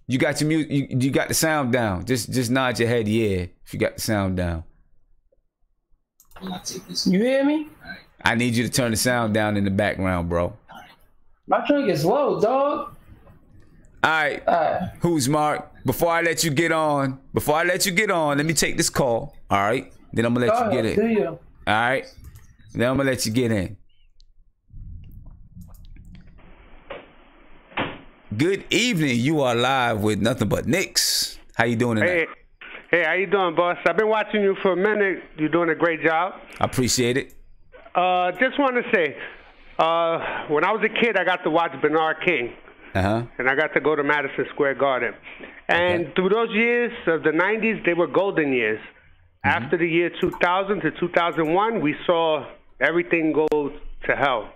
You got your music. You got the sound down. Just nod your head, yeah. If you got the sound down. You hear me? I need you to turn the sound down in the background, bro. My drink is low, dog. All right. Who's Mark? Before I let you get on, let me take this call. All right. Then I'm gonna let you get in. All right. Then I'm gonna let you get in. Good evening. You are live with Nothing But Knicks. How you doing tonight? Hey, how you doing, boss? I've been watching you for a minute. You're doing a great job. I appreciate it. Just want to say, when I was a kid, I got to watch Bernard King. And I got to go to Madison Square Garden. And through those years of the 90s, they were golden years. After the year 2000 to 2001, we saw everything go to hell.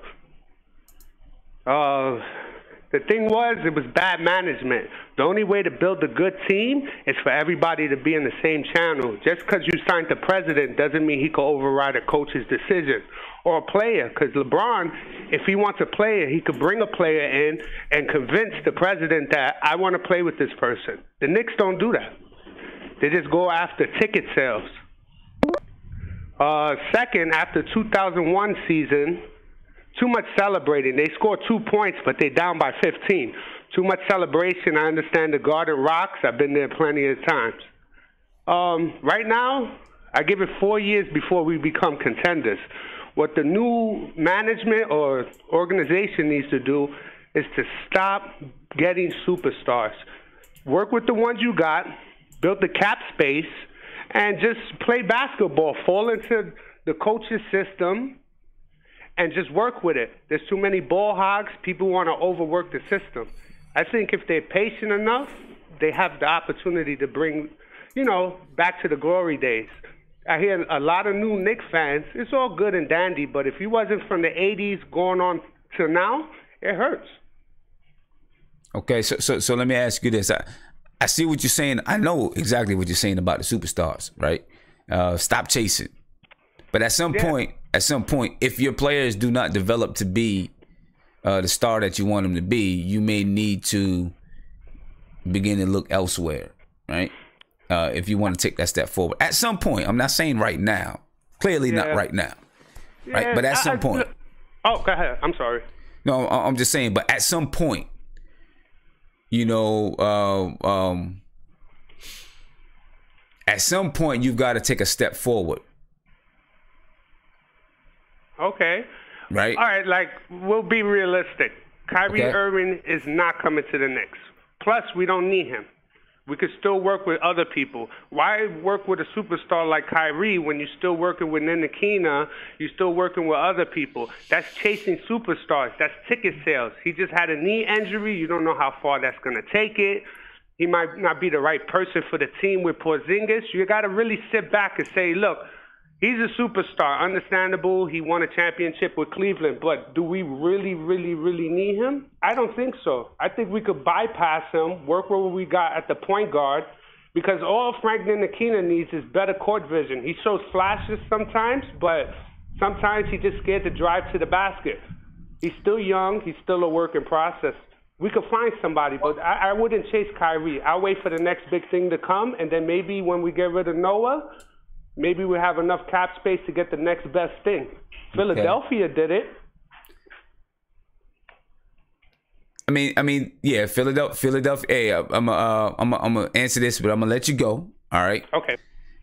The thing was, it was bad management. The only way to build a good team is for everybody to be in the same channel. Just because you signed the president doesn't mean he can override a coach's decision. Or a player, because LeBron, if he wants a player, he could bring a player in and convince the president that I want to play with this person. The Knicks don't do that. They just go after ticket sales. Second, after 2001 season, too much celebrating. They scored 2 points, but they're down by 15. Too much celebration. I understand the Garden rocks. I've been there plenty of times. Right now, I give it 4 years before we become contenders. What the new management or organization needs to do is to stop getting superstars. Work with the ones you got, build the cap space, and just play basketball. Fall into the coach's system and just work with it. There's too many ball hogs. People want to overwork the system. I think if they're patient enough, they have the opportunity to bring, back to the glory days. I hear a lot of new Knicks fans. It's all good and dandy, but if he wasn't from the 80s going on to now, it hurts. Okay, so let me ask you this. I see what you're saying. I know exactly what you're saying about the superstars, right? Stop chasing. But at some point, if your players do not develop to be the star that you want them to be, you may need to begin to look elsewhere, right? If you want to take that step forward. At some point, I'm not saying right now. Clearly not right now. Right? But at some point. Oh, go ahead. I'm sorry. No, I'm just saying, but at some point, at some point, you've got to take a step forward. Okay. Right? All right, we'll be realistic. Kyrie Irving is not coming to the Knicks. Plus, we don't need him. We could still work with other people. Why work with a superstar like Kyrie when you're still working with Ntilikina, you're still working with other people? That's chasing superstars. That's ticket sales. He just had a knee injury. You don't know how far that's going to take it. He might not be the right person for the team with Porzingis. You got to really sit back and say, look, he's a superstar. Understandable. He won a championship with Cleveland. But do we really, really, really need him? I don't think so. I think we could bypass him, work with what we got at the point guard, because all Frank Ntilikina needs is better court vision. He shows flashes sometimes, but sometimes he's just scared to drive to the basket. He's still young. He's still a work in process. We could find somebody, but I wouldn't chase Kyrie. I'll wait for the next big thing to come, and then maybe when we get rid of Noah, maybe we have enough cap space to get the next best thing. Philadelphia did it. I mean, yeah, Philadelphia. Hey, I'm gonna answer this, but I'm gonna let you go. All right. Okay.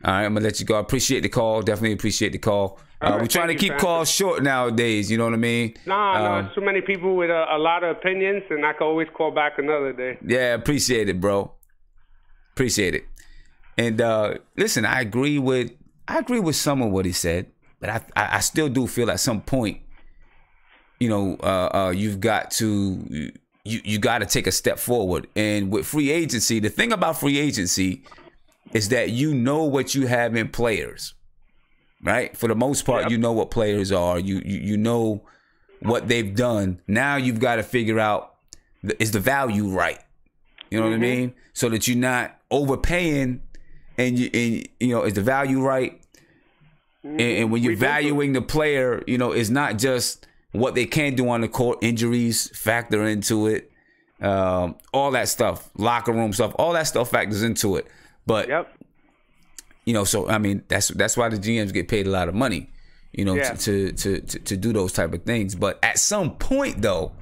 All right, I'm gonna let you go. I appreciate the call. Definitely appreciate the call. Right, we're trying to keep calls short nowadays. You know what I mean? No, too many people with a lot of opinions, and I can always call back another day. Yeah, appreciate it, bro. Appreciate it. And listen, I agree with some of what he said, but I still do feel at some point, you've got to you got to take a step forward. And with free agency, the thing about free agency is that you know what you have in players, right? For the most part, you know what players are. You know what they've done. Now you've got to figure out, is the value right? You know what I mean? So that you're not overpaying, and is the value right? And when you're valuing the player, it's not just what they can do on the court. Injuries factor into it. all that stuff, locker room stuff, all that stuff factors into it. But you know, so I mean, that's why the GMs get paid a lot of money, you know, to do those type of things. But at some point, though,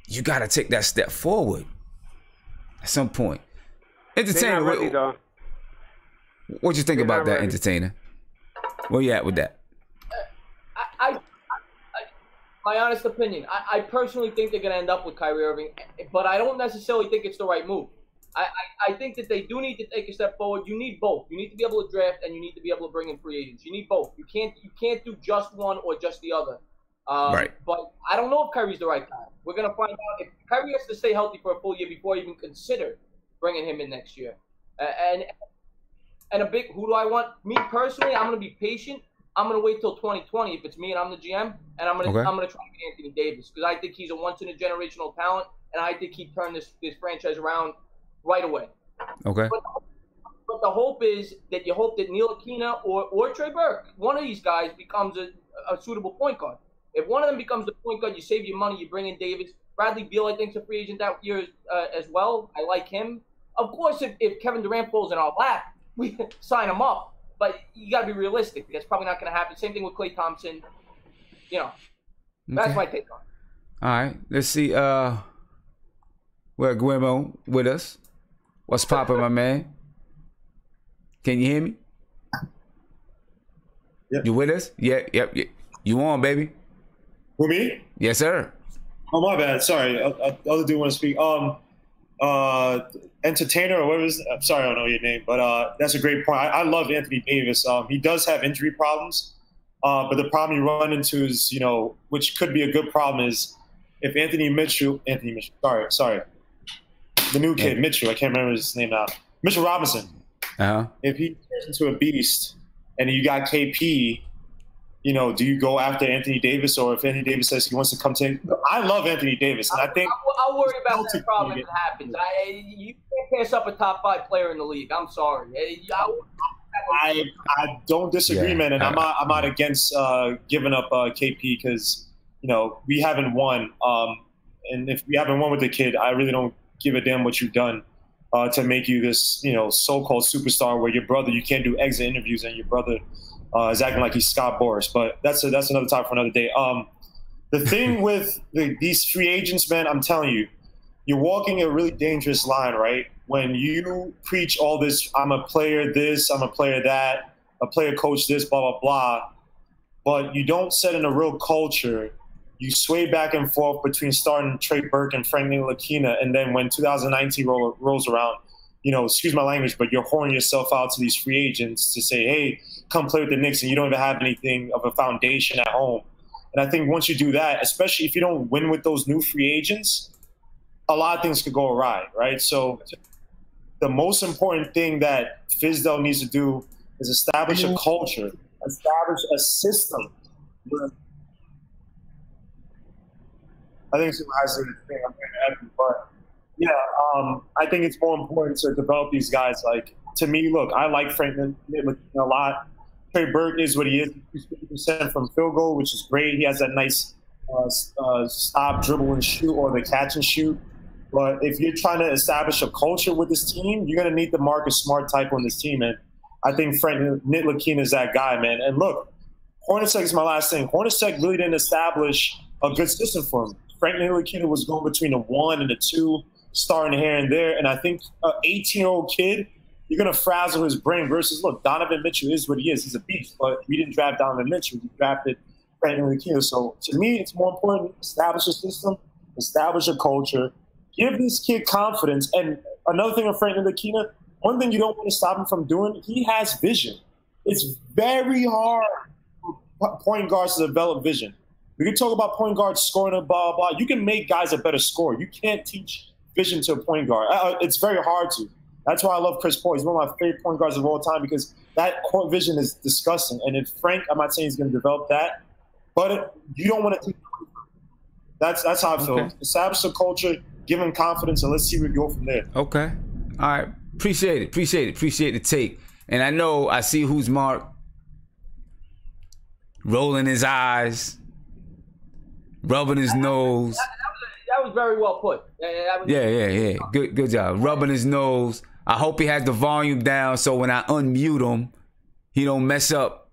you got to take that step forward. At some point, Entertainer, what you think about that, Entertainer? Where you at with that? My honest opinion, I personally think they're going to end up with Kyrie Irving, but I don't necessarily think it's the right move. I think that they do need to take a step forward. You need both. You need to be able to draft, and you need to be able to bring in free agents. You need both. You can't do just one or just the other. Right. But I don't know if Kyrie's the right guy. We're going to find out. If Kyrie has to stay healthy for a full year before I even consider bringing him in next year. And a big, who do I want? Me personally, I'm going to be patient. I'm going to wait till 2020 if it's me and I'm the GM, and I'm going to try to get Anthony Davis because I think he's a once-in-a-generational talent, and I think he'd turn this franchise around right away. Okay. But the hope is that you hope that Ntilikina or Trey Burke, one of these guys, becomes a suitable point guard. If one of them becomes the point guard, you save your money, you bring in Davis. Bradley Beal, I think, is a free agent that year as well. I like him. Of course, if Kevin Durant falls in our lap, we sign him up. But you got to be realistic. That's probably not going to happen. Same thing with Klay Thompson. You know, that's my take on it. All right. Let's see. Where Guillermo with us? What's poppin', my man? Can you hear me? Yep. You with us? Yep. You on, baby? Who, me? Yes, sir. Oh, my bad. Sorry. Other dude want to speak. Entertainer or whatever. I'm sorry, I don't know your name, but that's a great point. I love Anthony Davis. He does have injury problems, but the problem you run into is, you know, which could be a good problem, is if Anthony Mitchell. Sorry, the new kid Mitchell. I can't remember his name now. Mitchell Robinson. If he turns into a beast, and you got KP, you know, do you go after Anthony Davis, or if Anthony Davis says he wants to come to? I love Anthony Davis, and I think I'll worry about that problem if it happens. You can't pass up a top 5 player in the league. I'm sorry. I don't disagree, man, and I'm not against giving up KP because, you know, we haven't won, and if we haven't won with the kid, I really don't give a damn what you've done to make you this, you know, so-called superstar where your brother, you can't do exit interviews and your brother is acting like he's Scott Boras. But that's another topic for another day. The thing with these free agents, man, I'm telling you, you're walking a really dangerous line, right? When you preach all this, I'm a player this, I'm a player that, a player coach this, blah, blah, blah, but you don't set in a real culture. You sway back and forth between starting Trey Burke and Frank Ntilikina, and then when 2019 rolls around, you know, excuse my language, but you're whoring yourself out to these free agents to say, hey, come play with the Knicks, and you don't even have anything of a foundation at home. And I think once you do that, especially if you don't win with those new free agents, a lot of things could go awry, right? So the most important thing that Fizdale needs to do is establish a culture, establish a system. I think supervisor is the thing I'm going to add, but yeah, I think it's more important to develop these guys. Like, to me, look, I like Frank Ntilikina a lot. Trey Burke is what he is. He's 50% from field goal, which is great. He has that nice stop, dribble, and shoot, or the catch and shoot. But if you're trying to establish a culture with this team, you're going to need the Marcus Smart type on this team. And I think Frank Ntilikina is that guy, man. And look, Hornacek is my last thing. Hornacek really didn't establish a good system for him. Frank Ntilikina was going between a 1 and a 2, starting here and there. And I think an 18-year-old kid, you're going to frazzle his brain versus, look, Donovan Mitchell is what he is. He's a beast. But we didn't draft Donovan Mitchell. We drafted Frank Ntilikina. So to me, it's more important to establish a system, establish a culture, give this kid confidence. And another thing with Frank Ntilikina, one thing you don't want to stop him from doing, he has vision. It's very hard for point guards to develop vision. We can talk about point guards scoring and blah, blah, blah. You can make guys a better scorer. You can't teach vision to a point guard. It's very hard to. That's why I love Chris Paul. He's one of my favorite point guards of all time because that court vision is disgusting. And if Frank, I'm not saying he's going to develop that, but you don't want to. That's how I feel. Okay. Establish a culture, give him confidence, and let's see where we go from there. Okay. All right. Appreciate it. Appreciate the take. And I know I see who's Mark rolling his eyes, rubbing his nose. That was very well put. Yeah. Good job. Rubbing his nose. I hope he has the volume down so when I unmute him, he don't mess up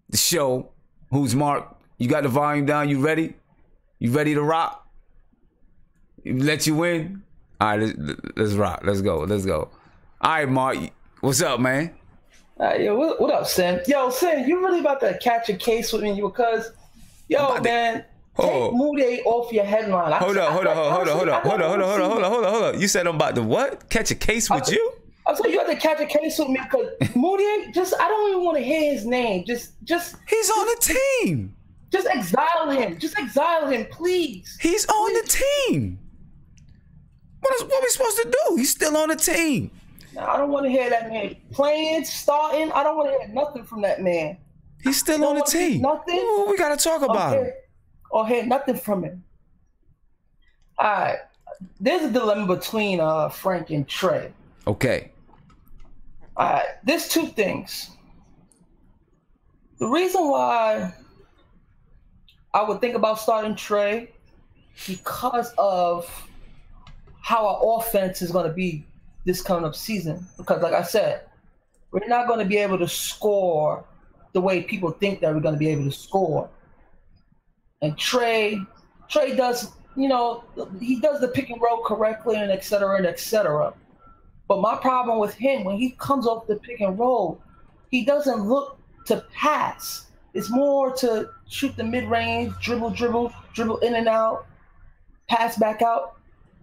the show. Who's Mark? You got the volume down? You ready? You ready to rock? Let you in? All right, let's rock. Let's go. All right, Mark. What's up, man? Yo, what up, Sam? Yo, Sam, you really about to catch a case with me because, man, take Mudiay off your headline. Hold up. You said I'm about to what? Catch a case with you? I said you have to catch a case with me because Mudiay, I don't even want to hear his name. Just he's on the team. Just exile him. Just exile him, please. He's on the team. What are we supposed to do? He's still on the team. No, I don't want to hear that man playing, starting. I don't want to hear nothing from that man. He's still on the team. Nothing. Ooh, we got to talk about him. Or hear nothing from him. All right. There's a dilemma between Frank and Trey. Okay. All right. There's two things. The reason why I would think about starting Trey because of how our offense is going to be this coming up season. Because like I said, we're not going to be able to score the way people think that we're going to be able to score. And Trey does, he does the pick and roll correctly and et cetera and et cetera. But my problem with him, when he comes off the pick and roll, he doesn't look to pass. It's more to shoot the mid-range, dribble in and out, pass back out.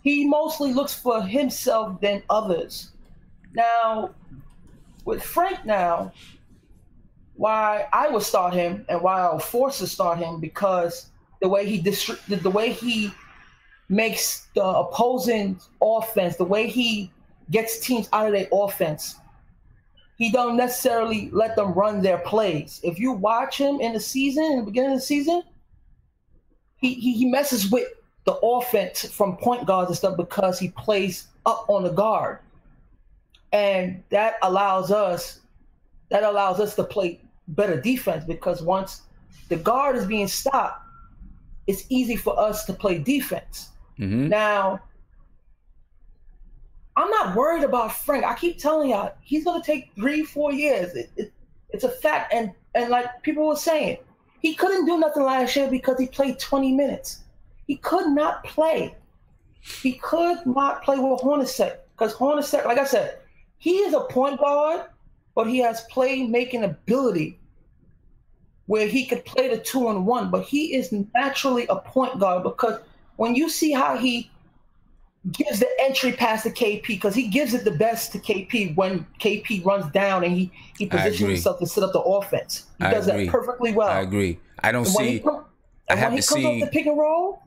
He mostly looks for himself than others. Now, with Frank now, why I would start him and why I will force to start him because the way he makes the opposing offense, the way he gets teams out of their offense, he don't necessarily let them run their plays. If you watch him in the beginning of the season, he messes with the offense from point guards and stuff because he plays up on the guard. And that allows us to play better defense because once the guard is being stopped, it's easy for us to play defense. Mm-hmm. Now, I'm not worried about Frank. I keep telling y'all, he's going to take 3-4 years. It's a fact. And like people were saying, he couldn't do nothing last year because he played 20 minutes. He could not play. He could not play with Hornacek because Hornacek, like I said, he is a point guard, but he has playmaking ability where he could play the 2-on-1, but he is naturally a point guard because when you see how he gives the entry pass to KP, because he gives it the best to KP when KP runs down and he positions himself to set up the offense. He does that perfectly well. I agree. I don't see. When he comes off the pick and roll,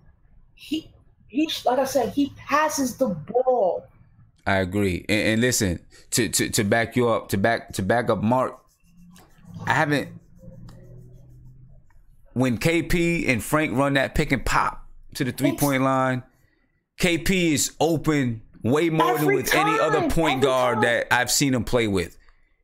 he like I said, he passes the ball. I agree. And listen, to back you up, to back up Mark, I haven't. When KP and Frank run that pick and pop to the 3-point line, KP is open way more than with any other point guard that I've seen him play with.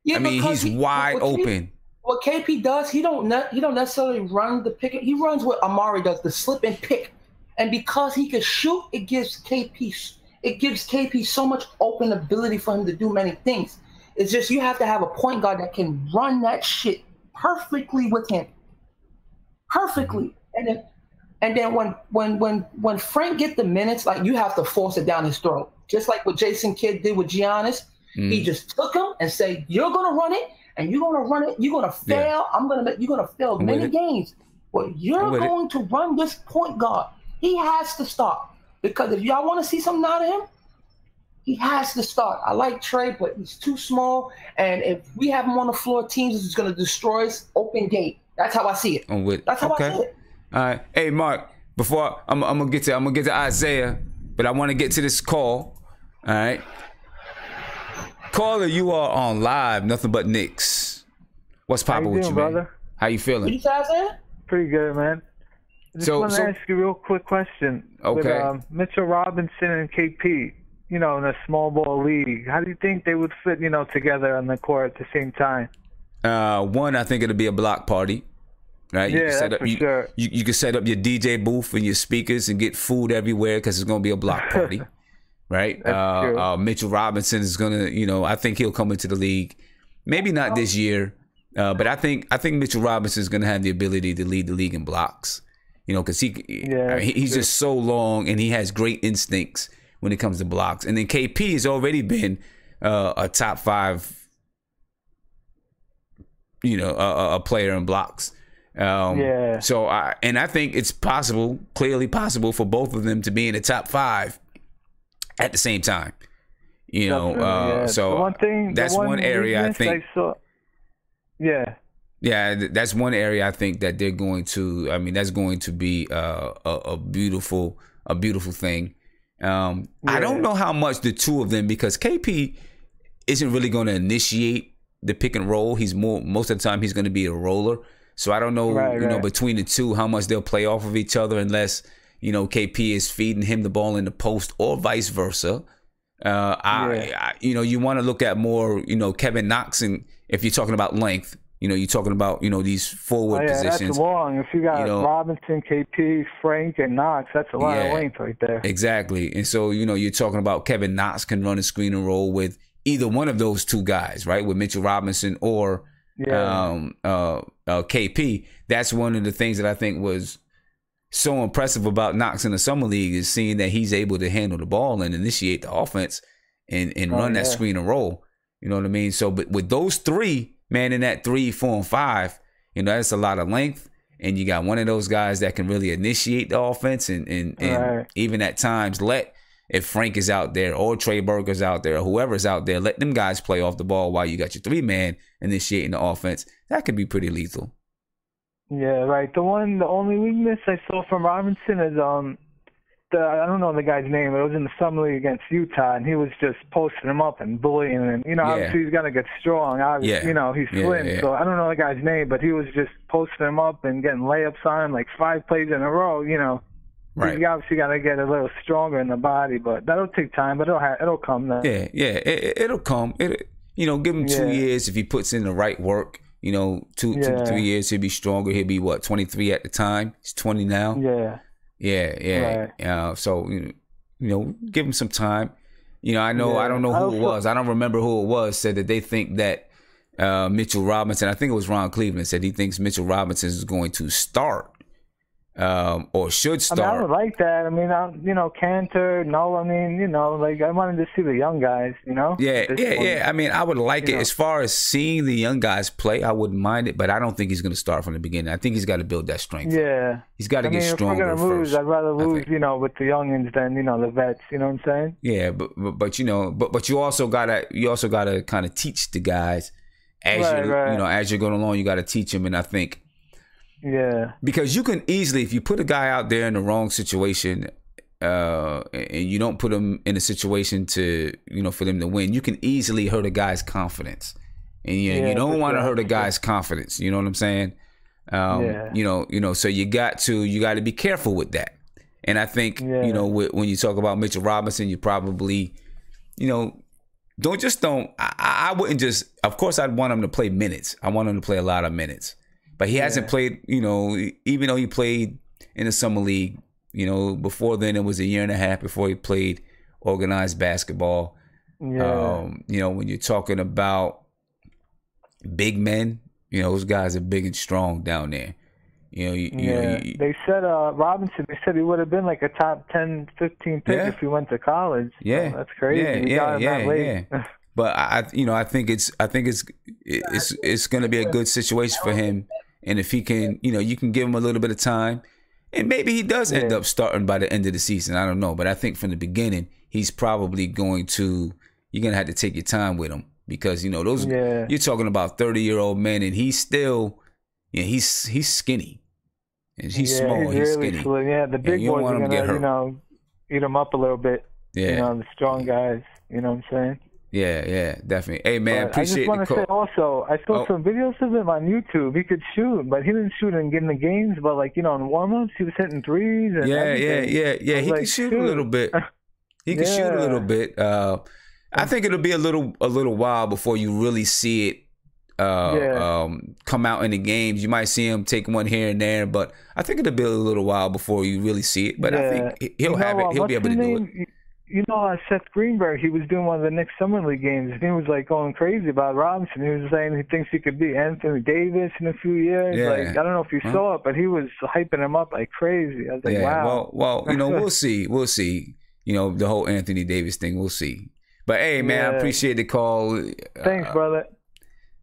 Yeah, I mean, he's wide open. What KP does, he don't necessarily run the pick. He runs what Amari does, the slip and pick. And because he can shoot, it gives KP so much open ability for him to do many things. It's just you have to have a point guard that can run that shit perfectly with him. Perfectly. And then when Frank get the minutes, like you have to force it down his throat. Just like what Jason Kidd did with Giannis. He just took him and said, you're gonna run it and you're gonna run it, you're gonna fail. Yeah. You're gonna fail many games. But you're going to run this point guard. He has to start. Because if y'all want to see something out of him, he has to start. I like Trey, but he's too small. And if we have him on the floor, teams is going to destroy us open gate. That's how I see it. That's how I see it. All right. Hey, Mark, before I'm gonna get to Isaiah, but I want to get to this call. All right. Caller, you are on live, Nothing But Knicks. What's poppin' with you, man? Brother? How you feeling? You say Isaiah? Pretty good, man. I just want to ask you a real quick question. Okay. With Mitchell Robinson and KP, in a small ball league, how do you think they would fit, together on the court at the same time? One, I think it'll be a block party. right? Yeah, that's for sure. You can set up your DJ booth and your speakers and get food everywhere because it's going to be a block party, right? That's true. Mitchell Robinson is going to, I think he'll come into the league. Maybe not this year, but I think Mitchell Robinson is going to have the ability to lead the league in blocks, because he's just so long and he has great instincts when it comes to blocks. And then KP has already been a top 5, a player in blocks. So I think it's clearly possible for both of them to be in the top 5 at the same time. So that's one area I think. That's one area I think that they're going to. I mean, that's going to be a beautiful thing. I don't know how much the two of them, because KP isn't really going to initiate the pick and roll. He's most of the time he's going to be a roller. So I don't know, between the two, how much they'll play off of each other, unless KP is feeding him the ball in the post or vice versa. You want to look at more, Kevin Knox, and if you're talking about length, you're talking about these forward positions. That's long. If you got Robinson, KP, Frank, and Knox, that's a lot of length right there. Exactly. And so you're talking about Kevin Knox can run a screen and roll with either one of those two guys, right? With Mitchell Robinson or KP. That's one of the things that I think was so impressive about Knox in the summer league, is seeing that he's able to handle the ball and initiate the offense and run that screen and roll. You know what I mean? So, but with those three, man, in that 3, 4, and 5, that's a lot of length. And you got one of those guys that can really initiate the offense and even at times if Frank is out there or Trey Burke is out there or whoever's out there, let them guys play off the ball while you got your 3-man initiating the offense. That could be pretty lethal. Yeah, right. The only weakness I saw from Robinson is I don't know the guy's name, but it was in the summer league against Utah, and he was just posting him up and bullying him. And obviously he's gonna get strong. Obviously, he's slim, so I don't know the guy's name, but he was just posting him up and getting layups on him like 5 plays in a row. Right. You obviously got to get a little stronger in the body, but that'll take time. But it'll come. Though. It'll come. Give him 2 years if he puts in the right work. 2 to 3 years, he'll be stronger. He'll be 23 at the time. He's 20 now. Yeah. Right. So give him some time. I know. I don't know who it was. I don't remember who it was. Said that they think that Mitchell Robinson. I think it was Ron Cleveland said he thinks Mitchell Robinson is going to start. Or should start. I would like that. I mean, Cantor, I wanted to see the young guys, Yeah. I mean, I would like it. As far as seeing the young guys play, I wouldn't mind it, but I don't think he's going to start from the beginning. I think he's got to build that strength. Yeah. He's got to get stronger if we're gonna lose, first. I'd rather lose, with the youngins than, the vets, you know what I'm saying? Yeah, but you also gotta kind of teach the guys as as you're going along, you gotta teach them, and I think because you can easily, if you put a guy out there in the wrong situation, and you don't put him in a situation to, for them to win, you can easily hurt a guy's confidence. And you don't want to hurt a guy's confidence. You know what I'm saying? So you got to be careful with that. And I think, when you talk about Mitchell Robinson, you probably, I wouldn't just, of course I'd want him to play minutes. I want him to play a lot of minutes. But he hasn't played, even though he played in the summer league, before then it was a year and a half before he played organized basketball. When you're talking about big men, those guys are big and strong down there. They said Robinson, they said he would have been like a top 10, 15 pick if he went to college. Yeah. So that's crazy. Yeah. But I think it's going to be a good situation for him. And if he can, you can give him a little bit of time, and maybe he does end up starting by the end of the season. I don't know. But I think from the beginning, he's probably you're going to have to take your time with him, because, you're talking about 30-year-old men, and he's still, he's skinny. And he's small. He's really skinny. Slim. Yeah, the big boys are going to, eat him up a little bit. Yeah. The strong guys. You know what I'm saying? Yeah, definitely. Hey, man, appreciate it. I just want to say also, I saw some videos of him on YouTube. He could shoot, but he didn't shoot in the games. But, in warm-ups, he was hitting threes. And yeah. He can shoot a little bit. He can shoot a little bit. I think it'll be a little while before you really see it come out in the games. You might see him take one here and there, but I think it'll be a little while before you really see it. But I think he'll have it. He'll be able to do it. You know, Seth Greenberg, he was doing one of the Knicks Summer League games, and he was like going crazy about Robinson. He was saying he thinks he could be Anthony Davis in a few years. Yeah. Like, I don't know if you saw it, but he was hyping him up like crazy. I was like, wow. Well, you know, we'll see. We'll see. You know, the whole Anthony Davis thing, we'll see. But hey, man, I appreciate the call. Thanks, brother.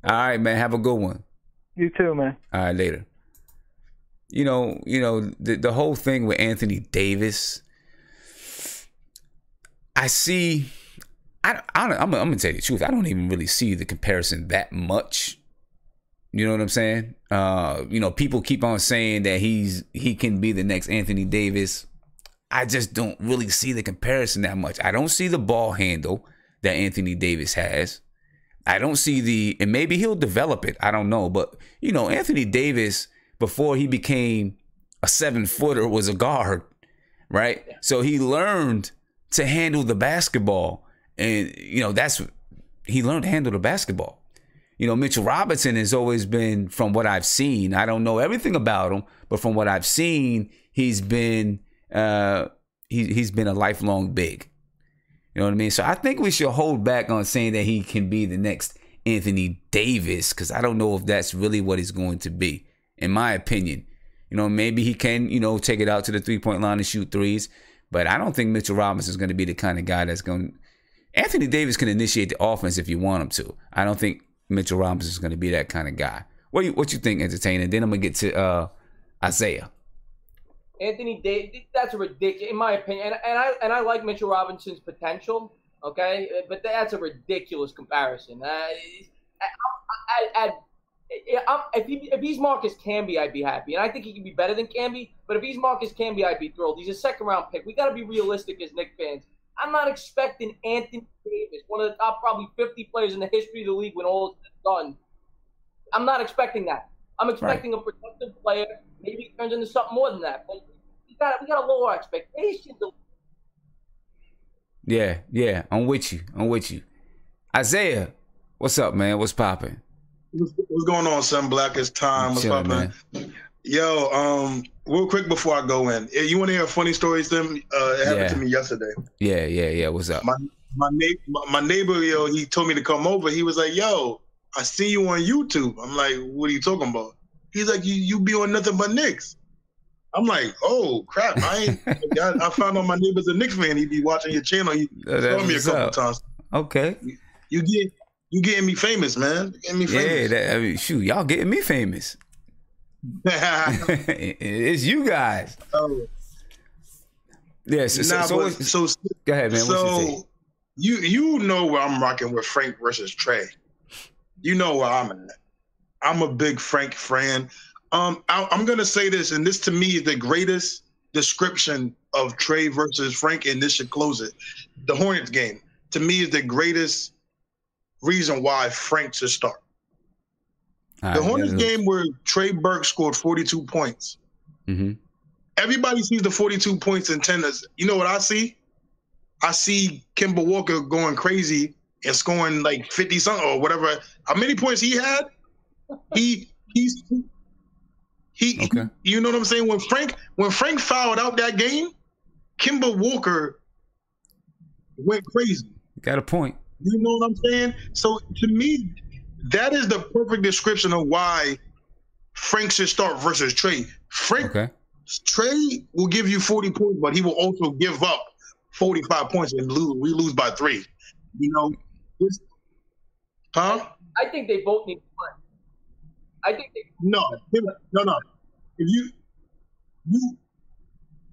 All right, man. Have a good one. You too, man. All right, later. You know, the whole thing with Anthony Davis. I'm gonna tell you the truth. I don't even really see the comparison that much. You know what I'm saying? You know, people keep on saying that he can be the next Anthony Davis. I just don't really see the comparison that much. I don't see the ball handle that Anthony Davis has. I don't see and maybe he'll develop it. I don't know. But, you know, Anthony Davis, before he became a 7-footer, was a guard, right? So he learned to handle the basketball. And, you know, he learned to handle the basketball. You know, Mitchell Robinson has always been, from what I've seen, I don't know everything about him, but from what I've seen, he's been a lifelong big. You know what I mean? So I think we should hold back on saying that he can be the next Anthony Davis, because I don't know if that's really what he's going to be, in my opinion. You know, maybe he can, you know, take it out to the three-point line and shoot threes, but I don't think Mitchell Robinson is going to be the kind of guy that's going. Anthony Davis can initiate the offense if you want him to. I don't think Mitchell Robinson is going to be that kind of guy. What you think, Entertainer? Then I'm going to get to Isaiah. Anthony Davis, that's ridiculous, in my opinion. And I like Mitchell Robinson's potential, okay? But that's a ridiculous comparison. If he's Marcus Camby, I'd be happy. And I think he can be better than Camby. But if he's Marcus Camby, I'd be thrilled. He's a second-round pick. We got to be realistic as Knicks fans. I'm not expecting Anthony Davis, one of the top probably 50 players in the history of the league when all is done. I'm not expecting that. I'm expecting a productive player. Maybe he turns into something more than that. But we got to lower our expectations. Yeah. I'm with you. Isaiah, what's up, man? What's popping? What's going on, son? Black is time. What's popping? Yo, real quick before I go in, you want to hear a funny story? It happened to me yesterday. Yeah. What's up? My neighbor, yo, he told me to come over. He was like, yo, I see you on YouTube. I'm like, what are you talking about? He's like, you be on nothing but Knicks. I'm like, oh crap! I found out my neighbor's a Knicks fan. He be watching your channel. He told me a couple times. Okay. You getting me famous, man. Getting me famous. Yeah, shoot, y'all getting me famous. It's you guys. Yes. Yeah, so go ahead, man. So you know where I'm rocking with Frank versus Trey. You know where I'm at. I'm a big Frank fan. I'm gonna say this, and this to me is the greatest description of Trey versus Frank, and this should close it. The Hornets game to me is the greatest reason why Frank should start. The Hornets game where Trey Burke scored 42 points. Mm-hmm. Everybody sees the 42 points in tennis. You know what I see? I see Kemba Walker going crazy and scoring like 50 something or whatever. How many points he had? He you know what I'm saying? When Frank fouled out that game, Kemba Walker went crazy. Got a point. You know what I'm saying? So to me, that is the perfect description of why Frank should start versus Trey. Trey will give you 40 points, but he will also give up 45 points and we lose by 3. You know? I think they both need to play. No. If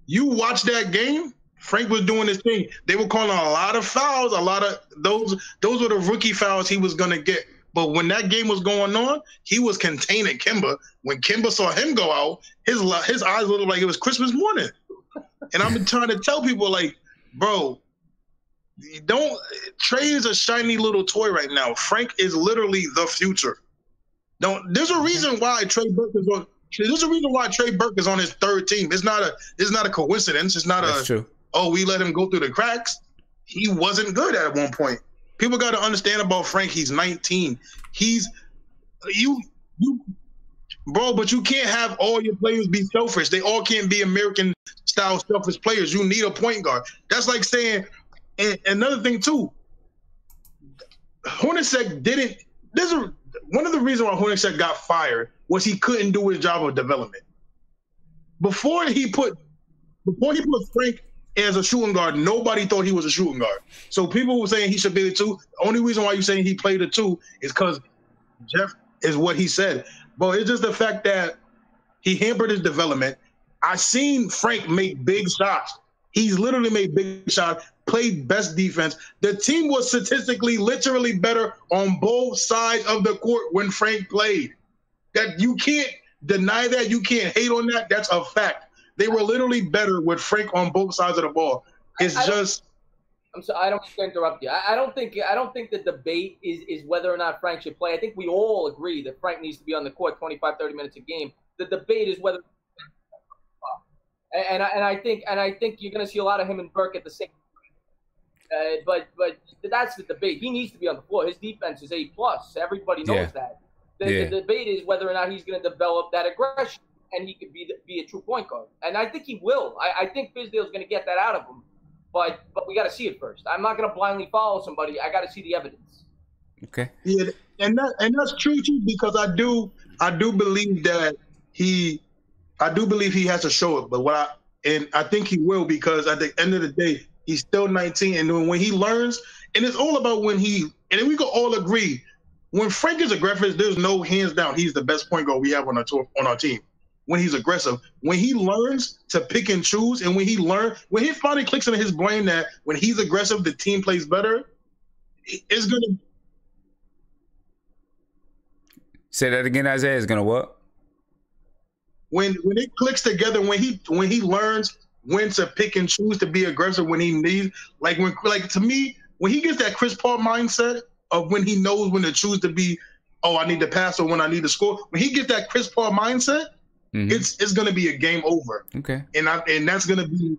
you watch that game, Frank was doing his thing. They were calling a lot of fouls, a lot of those were the rookie fouls he was gonna get. But when that game was going on, he was containing Kemba. When Kemba saw him go out, his eyes looked like it was Christmas morning. And I've been trying to tell people, like, bro, Trey is a shiny little toy right now. Frank is literally the future. There's a reason why Trey Burke is on. There's a reason why Trey Burke is on his third team. It's not a coincidence. It's not true. Oh, we let him go through the cracks. He wasn't good at one point. People got to understand about Frank. He's 19. Bro, but you can't have all your players be selfish. They all can't be American-style selfish players. You need a point guard. That's like saying, and another thing too, Hornacek didn't. One of the reasons why Hornacek got fired was he couldn't do his job of development. Before he put Frank as a shooting guard, nobody thought he was a shooting guard. So people were saying he should be the two. The only reason why you're saying he played the two is because Jeff is what he said. But it's just the fact that he hampered his development. I seen Frank make big shots. He's literally made big shots, played best defense. The team was statistically literally better on both sides of the court when Frank played. That you can't deny that. You can't hate on that. That's a fact. They were literally better with Frank on both sides of the ball. It's just. I'm sorry, I don't mean to interrupt you. I don't think the debate is whether or not Frank should play. I think we all agree that Frank needs to be on the court 25, 30 minutes a game. The debate is whether. And I think you're going to see a lot of him and Burke at the same time. But that's the debate. He needs to be on the floor. His defense is A+. Everybody knows that. The debate is whether or not he's going to develop that aggression and he could be a true point guard. And I think he will. I think Fizdale's going to get that out of him. But we got to see it first. I'm not going to blindly follow somebody. I got to see the evidence. Okay. Yeah, and that's true too, because I do believe that I do believe he has to show it, but I think he will, because at the end of the day, he's still 19, and when he learns, and it's all about and we can all agree, when Frank is aggressive, there's no hands down, he's the best point guard we have on our team. When he's aggressive, when he learns to pick and choose, and when he finally clicks in his brain that when he's aggressive, the team plays better, it's gonna. Say that again, Isaiah. It's gonna what? When it clicks together, when he learns when to pick and choose to be aggressive when he needs, to me, when he gets that Chris Paul mindset of when he knows when to choose to be, I need to pass, or when I need to score. When he gets that Chris Paul mindset, it's gonna be a game over. Okay. And that's gonna be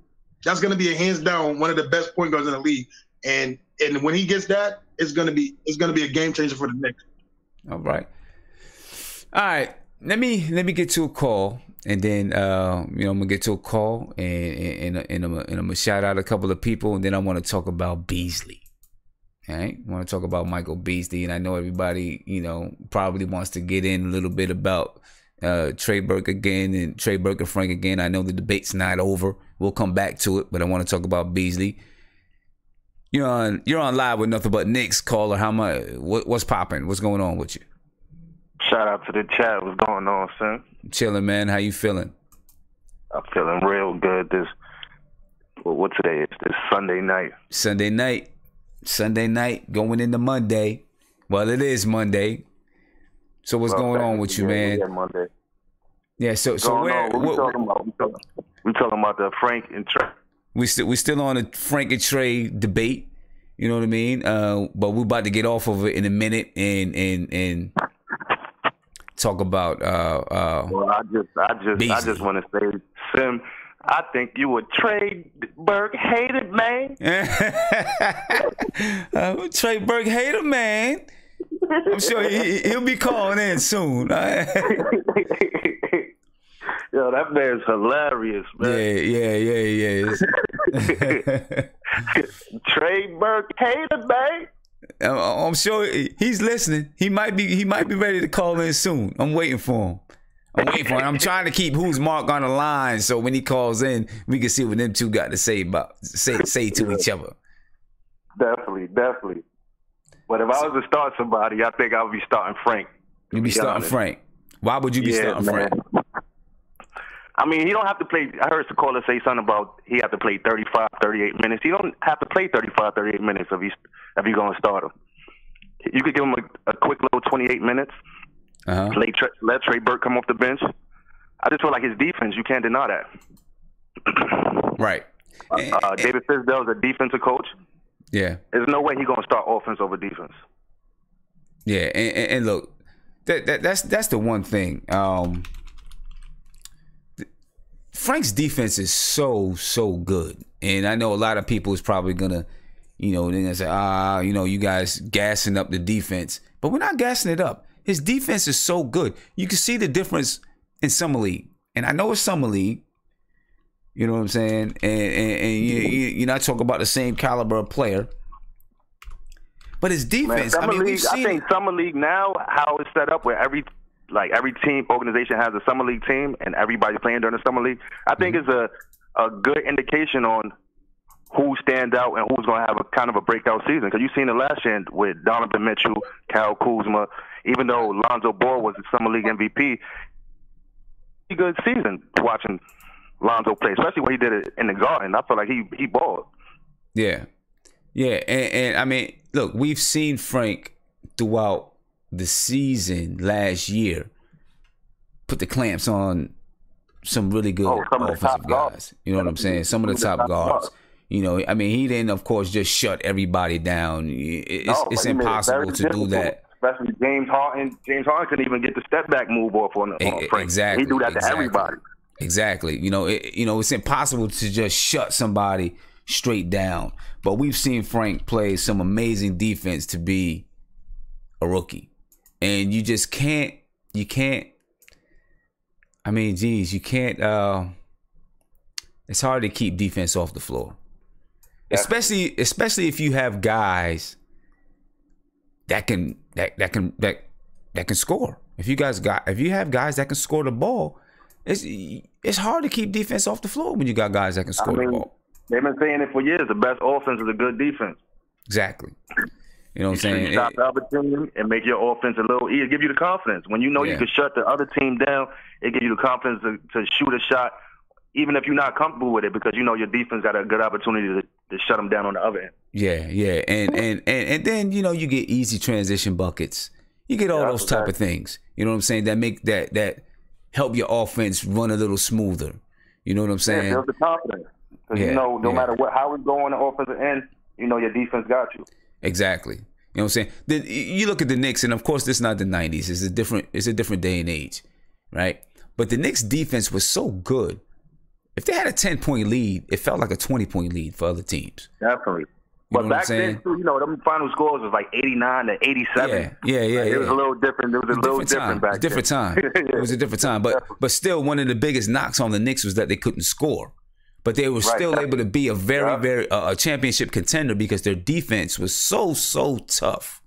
a hands down one of the best point guards in the league. And when he gets that, it's gonna be a game changer for the Knicks. All right. Let me get to a call, and then I'm gonna get to a call, and I'm gonna shout out a couple of people, and then I want to talk about Beasley. All right, I want to talk about Michael Beasley, and I know everybody probably wants to get in a little bit about Trey Burke again, and Trey Burke and Frank again. I know the debate's not over. We'll come back to it, but I want to talk about Beasley. You're on live with Nothing But Knicks. Caller, what's popping? What's going on with you? Shout out to the chat. What's going on, son? Chilling, man. How you feeling? I'm feeling real good. What today is? This Sunday night. Sunday night going into Monday. Well, it is Monday. So what's going on with you, man? Yeah, Monday. Yeah. So where? What we talking about? We talking about the Frank and Trey. We still on the Frank and Trey debate. You know what I mean? But we're about to get off of it in a minute and talk about well, I just want to say, Sim, I think you a Trey Burke hated man. Trey Burke hater, man. I'm sure he'll be calling in soon. Yo, that man's hilarious, man. Yeah. Trey Burke hater, man. I'm sure he's listening. He might be ready to call in soon. I'm waiting for him. I'm trying to keep who's Mark on the line, so when he calls in, we can see what them two got to say to each other. Definitely. But if I was to start somebody, I think I would be starting Frank. You'd be starting Frank. Why would you be starting Frank? I mean, he don't have to play. I heard the caller say something about he have to play 35, 38 minutes. He don't have to play 35, 38 minutes if you're going to start him. You could give him a quick little 28 minutes. Let Trey Burke come off the bench. I just feel like his defense, you can't deny that. Right. David Fizdale is a defensive coach. Yeah. There's no way he's going to start offense over defense. Yeah, and look, that's the one thing. Frank's defense is so good, and I know a lot of people is probably gonna, they're gonna say, you guys gassing up the defense, but we're not gassing it up. His defense is so good. You can see the difference in summer league, and I know it's summer league. You know what I'm saying? And you're not talking about the same caliber of player. But his defense, Man, I think summer league now, how it's set up, where every team organization has a summer league team, and everybody playing during the summer league. I think is a good indication on who stands out and who's going to have a kind of a breakout season. Because you've seen it last year with Donovan Mitchell, Kyle Kuzma. Even though Lonzo Ball was the summer league MVP, a good season watching Lonzo play, especially when he did it in the Garden. I feel like he balled. Yeah. And I mean, look, we've seen Frank throughout the season last year put the clamps on some really good offensive guys. You know what I'm saying? Some of the top guards. You know, I mean, he didn't, of course, just shut everybody down. It's impossible to do that. Especially James Harden. James Harden couldn't even get the step back move off on Frank. Exactly. He do that to everybody. Exactly. You know, it's impossible to just shut somebody straight down. But we've seen Frank play some amazing defense to be a rookie. And you just can't, I mean, geez, you can't, it's hard to keep defense off the floor. Especially if you have guys that can score. If you have guys that can score the ball, it's hard to keep defense off the floor when you got guys that can score the ball. They've been saying it for years. The best offense is a good defense. Exactly. You know what I'm saying? You stop the other team and make your offense a little easier. Give you the confidence. When you know you can shut the other team down, it gives you the confidence to shoot a shot, even if you're not comfortable with it, because you know your defense got a good opportunity to shut them down on the other end. Yeah. And then, you know, you get easy transition buckets. You get all those type of things. You know what I'm saying? That make that help your offense run a little smoother. You know what I'm saying? Yeah, build the confidence. Because you know, no matter how it's going on the offensive end, you know your defense got you. Exactly. You know what I'm saying? You look at the Knicks, and of course, this is not the 90s. It's a different day and age, right? But the Knicks' defense was so good. If they had a 10-point lead, it felt like a 20-point lead for other teams. Definitely. But back then, too, you know, them final scores was like 89 to 87. Yeah. It was a little different. It was a little different back then. Different time. It was a different time. But still, one of the biggest knocks on the Knicks was that they couldn't score. But they were still able to be a very a championship contender because their defense was so tough.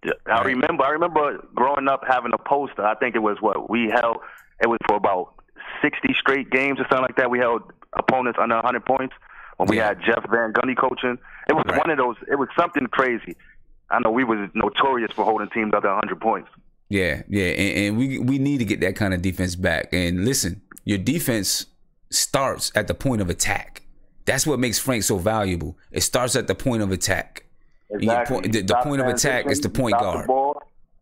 Yeah, I remember growing up having a poster. I think it was we held. It was for about 60 straight games or something like that. We held opponents under 100 points when we had Jeff Van Gundy coaching. It was one of those. It was something crazy. I know we was notorious for holding teams under 100 points. Yeah, and we need to get that kind of defense back. And listen, your defense starts at the point of attack. That's what makes Frank so valuable. It starts at the point of attack. Exactly. The point of attack is the point guard.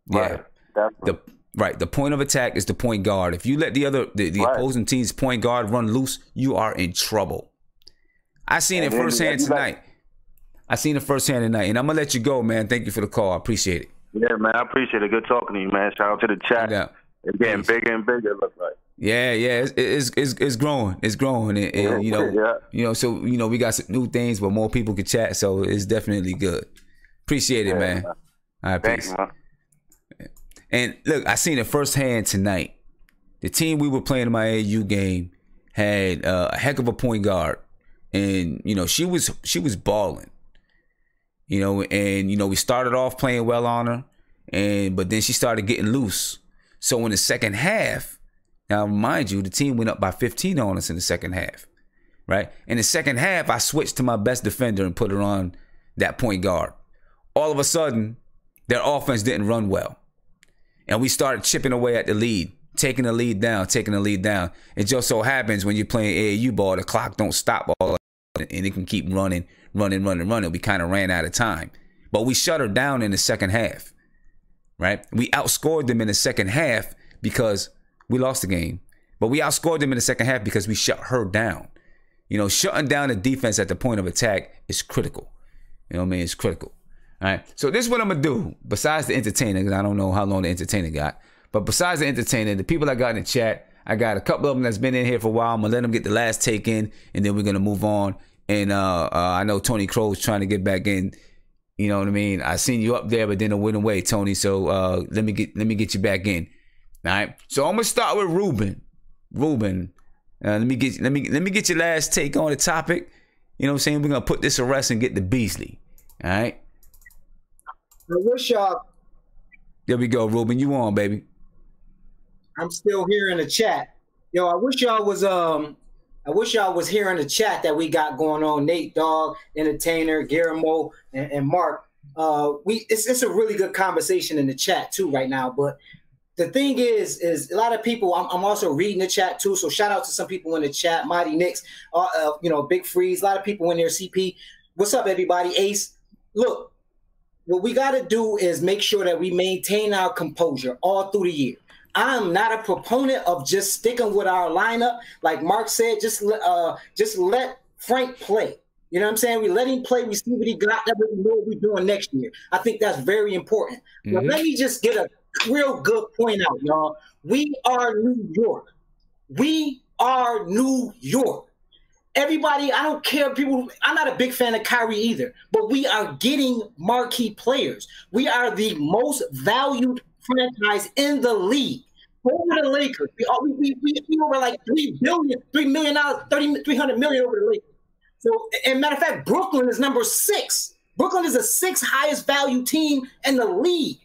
The point of attack is the point guard. If you let the opposing team's point guard run loose, you are in trouble. I seen it firsthand tonight. And I'm gonna let you go, man. Thank you for the call. I appreciate it. Yeah, man, I appreciate it. Good talking to you, man. Shout out to the chat. Yeah. It's getting bigger and bigger, it looks like. Yeah, it's growing. It's growing, and you know, so you know, we got some new things, but more people can chat, so it's definitely good. Appreciate it, man. All right, peace. Thank you, man. And look, I seen it firsthand tonight. The team we were playing in my AAU game had a heck of a point guard, and you know, she was balling. You know, and you know, we started off playing well on her, but then she started getting loose. So in the second half, now mind you, the team went up by 15 on us in the second half, right? In the second half, I switched to my best defender and put her on that point guard. All of a sudden, their offense didn't run well. And we started chipping away at the lead, taking the lead down. It just so happens when you're playing AAU ball, the clock don't stop all and it can keep running. We kind of ran out of time. But we shut her down in the second half, right? We outscored them in the second half because we lost the game. But we outscored them in the second half because we shut her down. You know, shutting down the defense at the point of attack is critical. You know what I mean? It's critical. All right. So this is what I'm going to do. Besides the entertainer, because I don't know how long the entertainer got. But besides the entertainer, the people I got in the chat, I got a couple of them that's been in here for a while. I'm going to let them get the last take in, and then we're going to move on. And I know Tony Crow's trying to get back in. You know what I mean? I seen you up there, but then it went away, Tony. So let me get you back in. All right. So I'm gonna start with Ruben. Ruben, let me get your last take on the topic. You know what I'm saying? We're gonna put this to rest and get to Beasley. All right. I wish y'all. There we go, Ruben. You on, baby? I'm still here in the chat. Yo, I wish y'all was here in the chat that we got going on. Nate, Dog, Entertainer, Guillermo, and Mark. It's a really good conversation in the chat too right now. But the thing is a lot of people. I'm also reading the chat too. So shout out to some people in the chat. Mighty Knicks, Big Freeze. A lot of people in there. CP, what's up, everybody? Ace, look. What we got to do is make sure that we maintain our composure all through the year. I'm not a proponent of just sticking with our lineup. Like Mark said, just let Frank play. You know what I'm saying? We let him play. We see what he got. That we know what we're doing next year. I think that's very important. Mm-hmm. But let me just get a real good point out, y'all. We are New York. We are New York. Everybody, I don't care. People, I'm not a big fan of Kyrie either, but we are getting marquee players. We are the most valued franchise in the league. Over the Lakers, we over like $300 million, $300 million over the Lakers. So, and matter of fact, Brooklyn is number 6. Brooklyn is the 6th highest valued team in the league.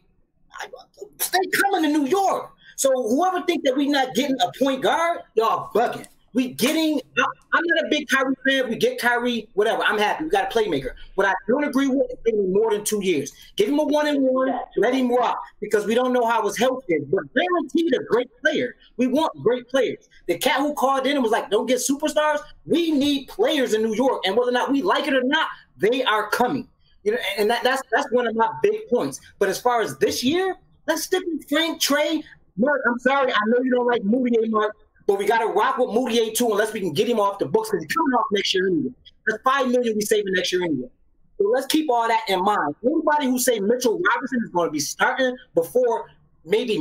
They coming to New York. So whoever think that we not getting a point guard, y'all bugging. I'm not a big Kyrie fan. We get Kyrie, whatever. I'm happy. We got a playmaker. What I don't agree with is giving him more than 2 years. Give him a 1-and-1, let him rock, because we don't know how his health is. But guaranteed a great player. We want great players. The cat who called in and was like, don't get superstars. We need players in New York. And whether or not we like it or not, they are coming. You know, and that's one of my big points. But as far as this year, let's stick with Frank, Trey. Mark, I'm sorry. I know you don't like Mudiay, Mark. But we got to rock with Mudiay too, unless we can get him off the books, because he's coming off next year anyway. That's $5 million we saving next year anyway. So let's keep all that in mind. Anybody who say Mitchell Robinson is going to be starting before maybe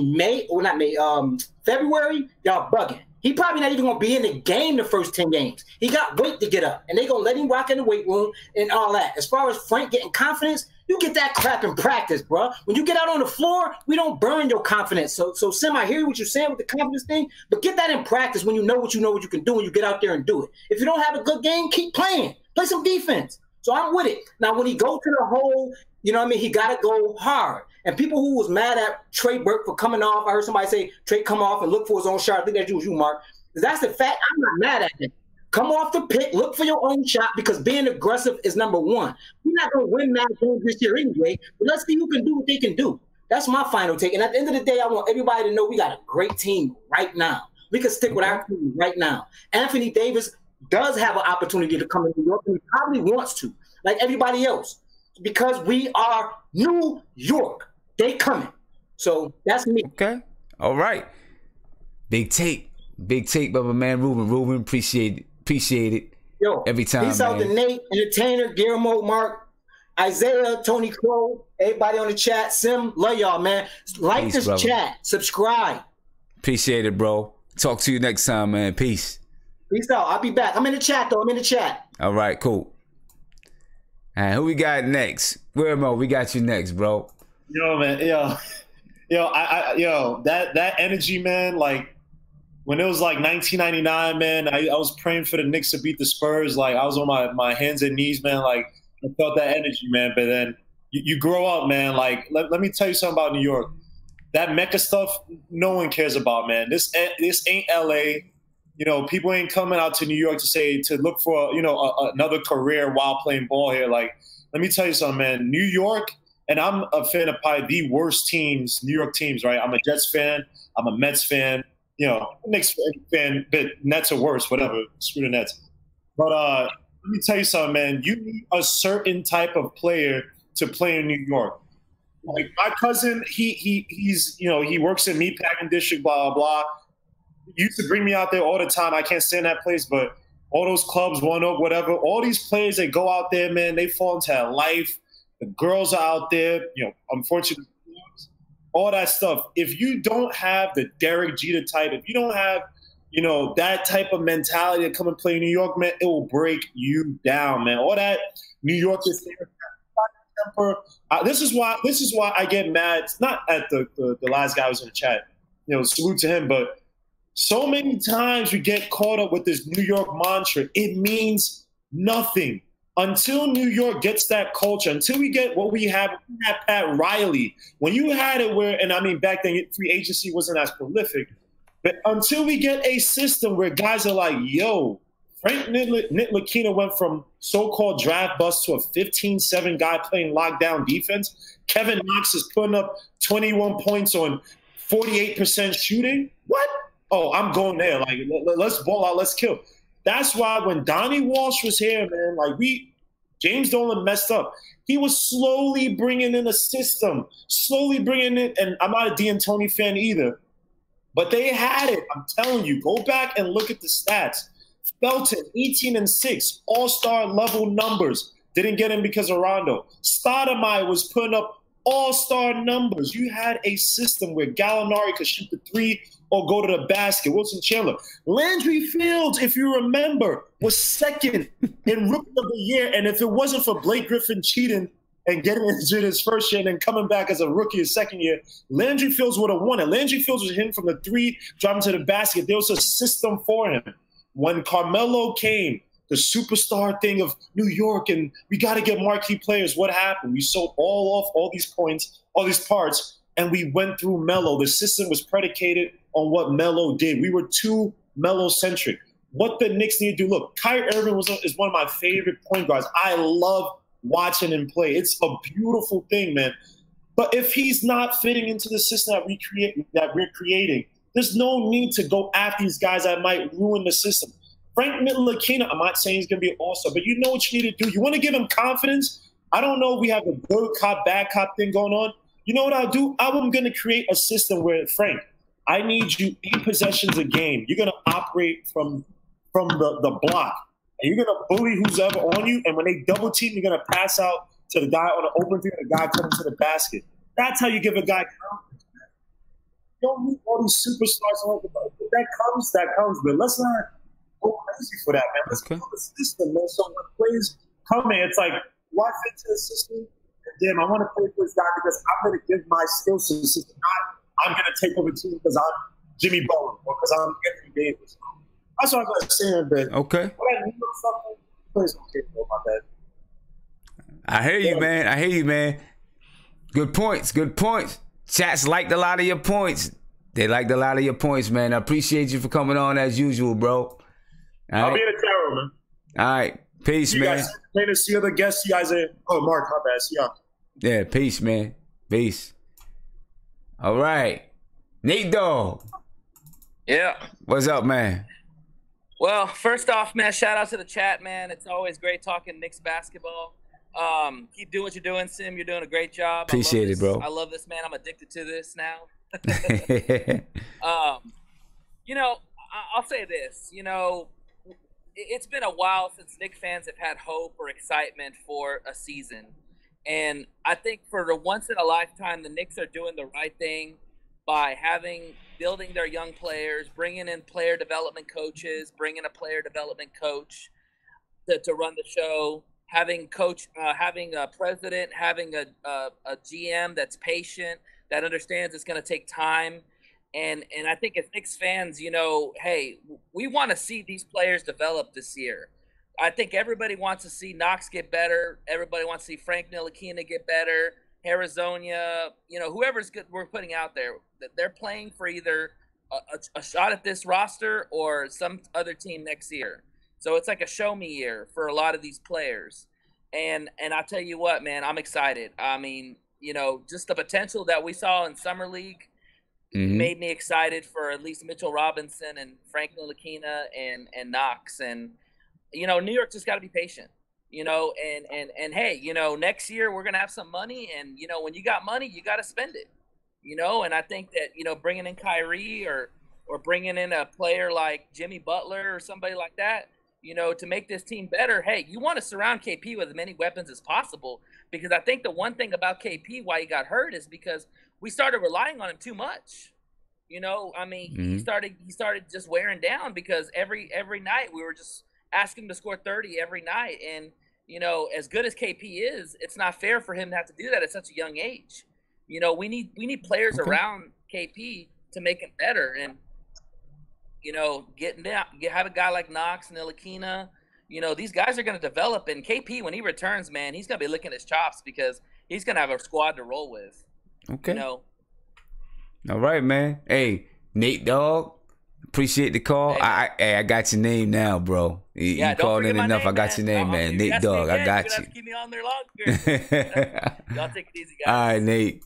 February, y'all bugging. He probably not even going to be in the game the first 10 games. He got weight to get up, and they're going to let him rock in the weight room and all that. As far as Frank getting confidence, you get that crap in practice, bro. When you get out on the floor, we don't burn your confidence. So Sim, I hear what you're saying with the confidence thing, but get that in practice when you know what you can do and you get out there and do it. If you don't have a good game, keep playing. Play some defense. So I'm with it. Now, when he goes to the hole, you know what I mean, he got to go hard. And people who was mad at Trey Burke for coming off, I heard somebody say, Trey come off and look for his own shot. I think that was you, Mark. That's the fact. I'm not mad at him. Come off the pick, look for your own shot, because being aggressive is number one. We're not going to win mad games this year anyway, but let's see who can do what they can do. That's my final take. And at the end of the day, I want everybody to know we got a great team right now. We can stick with our team right now. Anthony Davis does have an opportunity to come in New York, and he probably wants to, like everybody else, because we are New York. They coming. So that's me. Okay. All right. Big take, brother, man. Ruben, appreciate it. Yo, every time. Peace out to Nate, Entertainer, Guillermo, Mark, Isaiah, Tony Crow, everybody on the chat. Sim, love y'all, man. Like Peace, this brother. Chat, subscribe. Appreciate it, bro. Talk to you next time, man. Peace. Peace out. I'll be back. I'm in the chat, though. I'm in the chat. All right, cool. And who we got next? Guillermo, we got you next, bro. Yo, man. Yo, that energy, man, like, when it was like 1999, man, I was praying for the Knicks to beat the Spurs. Like, I was on my hands and knees, man. Like, I felt that energy, man. But then you grow up, man. Like, let me tell you something about New York. That Mecca stuff, no one cares about, man. This ain't LA. You know, people ain't coming out to New York to look for, another career while playing ball here. Like, let me tell you something, man. New York, and I'm a fan of probably the worst teams, New York teams, right? I'm a Jets fan. I'm a Mets fan. Knicks fan, but Nets are worse, whatever. Screw the Nets. But let me tell you something, man. You need a certain type of player to play in New York. Like my cousin, he's he works in meatpacking district, blah, blah, blah. He used to bring me out there all the time. I can't stand that place, but all those clubs, One Oak, whatever, all these players that go out there, man, they fall into that life. The girls are out there, unfortunately. All that stuff. If you don't have the Derek Jeter type, if you don't have, that type of mentality to come and play in New York, man, it will break you down, man. All that New York is temper. This is why I get mad. It's not at the last guy who was in the chat. Salute to him. But so many times we get caught up with this New York mantra. It means nothing. Until New York gets that culture, until we get what we have at Pat Riley, when you had it where, and I mean back then free agency wasn't as prolific, but until we get a system where guys are like, yo, Frank Ntilikina went from so-called draft bust to a 15-7 guy playing lockdown defense. Kevin Knox is putting up 21 points on 48% shooting. What? Oh, I'm going there. Like, let's ball out, let's kill. That's why when Donnie Walsh was here, man, like James Dolan messed up. He was slowly bringing in a system, slowly bringing in, and I'm not a D'Antoni fan either, but they had it. I'm telling you, go back and look at the stats. Felton, 18-6, all-star level numbers. Didn't get him because of Rondo. Stoudemire was putting up all-star numbers. You had a system where Gallinari could shoot the three or go to the basket. Wilson Chandler. Landry Fields, if you remember, was second in Rookie of the Year. And if it wasn't for Blake Griffin cheating and getting injured his first year and then coming back as a rookie his second year, Landry Fields would have won it. Landry Fields was hitting from the three, driving to the basket. There was a system for him. When Carmelo came, the superstar thing of New York, and we got to get marquee players, what happened? We sold all these points, all these parts, and we went through Melo. The system was predicated on what Melo did. We were too Melo-centric. What the Knicks need to do, look, Kyrie Irving is one of my favorite point guards. I love watching him play. It's a beautiful thing, man. But if he's not fitting into the system that we're creating, there's no need to go after these guys that might ruin the system. Frank Ntilikina, I'm not saying he's going to be an all-star, but you know what you need to do. You want to give him confidence? I don't know. We have a good cop, bad cop thing going on. You know what I'll do? I'm going to create a system where, Frank, I need you 8 possessions a game. You're going to operate from the block. And you're going to bully who's ever on you. And when they double team, you're going to pass out to the guy on the open field, the guy coming to the basket. That's how you give a guy confidence, man. You don't need all these superstars. That comes. But let's not go crazy for that, man. Let's build a system, man. So when players come in, it's like, why fit to the system? Damn, I want to play for this guy because I'm going to give my skills to the system. Not I'm going to take over the team because I'm Jimmy Butler or because I'm Anthony Davis. That's what I'm going to say, but okay. When I need something, please don't care about that. I hear you, man. Good points. Chats liked a lot of your points. They liked a lot of your points, man. I appreciate you for coming on as usual, bro. I'll be in the tower, man. All right. Peace, man. See other guests. See Isaiah. Oh, Mark, my bad. See y'all. Yeah, peace, man. Peace. All right. Nate Dogg. Yeah. What's up, man? Well, first off, man, shout out to the chat, man. It's always great talking Knicks basketball. Keep doing what you're doing, Sim. You're doing a great job. Appreciate it, bro. I love this, man. I'm addicted to this now. I'll say this. It's been a while since Knicks fans have had hope or excitement for a season. And I think for the once in a lifetime, the Knicks are doing the right thing by building their young players, bringing in player development coaches, bringing a player development coach to run the show, having a president, having a GM that's patient, that understands it's going to take time. And I think as Knicks fans, hey, we want to see these players develop this year. I think everybody wants to see Knox get better. Everybody wants to see Frank Ntilikina get better. Arizona, whoever's good we're putting out there, that they're playing for either a shot at this roster or some other team next year. So it's like a show me year for a lot of these players. And I'll tell you what, man, I'm excited. I mean, just the potential that we saw in Summer League made me excited for at least Mitchell Robinson and Frank Ntilikina and Knox. And, New York just got to be patient, and hey, next year we're going to have some money. And, when you got money, you got to spend it, and I think that, bringing in Kyrie or bringing in a player like Jimmy Butler or somebody like that, to make this team better, hey, you want to surround KP with as many weapons as possible, because I think the one thing about KP, why he got hurt, is because we started relying on him too much. He started just wearing down because every night we were just asking him to score 30 every night. And you know, as good as KP is, it's not fair for him to have to do that at such a young age. You know, we need players around KP to make him better, and you know, have a guy like Knox, Ntilikina. You know, these guys are going to develop, and KP, when he returns, man, he's going to be licking his chops because he's going to have a squad to roll with. Okay. You know. All right, man. Hey, Nate Dogg, appreciate the call. Hey, I got your name now, bro. You called in enough. I got your name, man. Nate Dogg, I got you. Have to keep me on there longer. Y'all take it easy, guys. All right, Nate.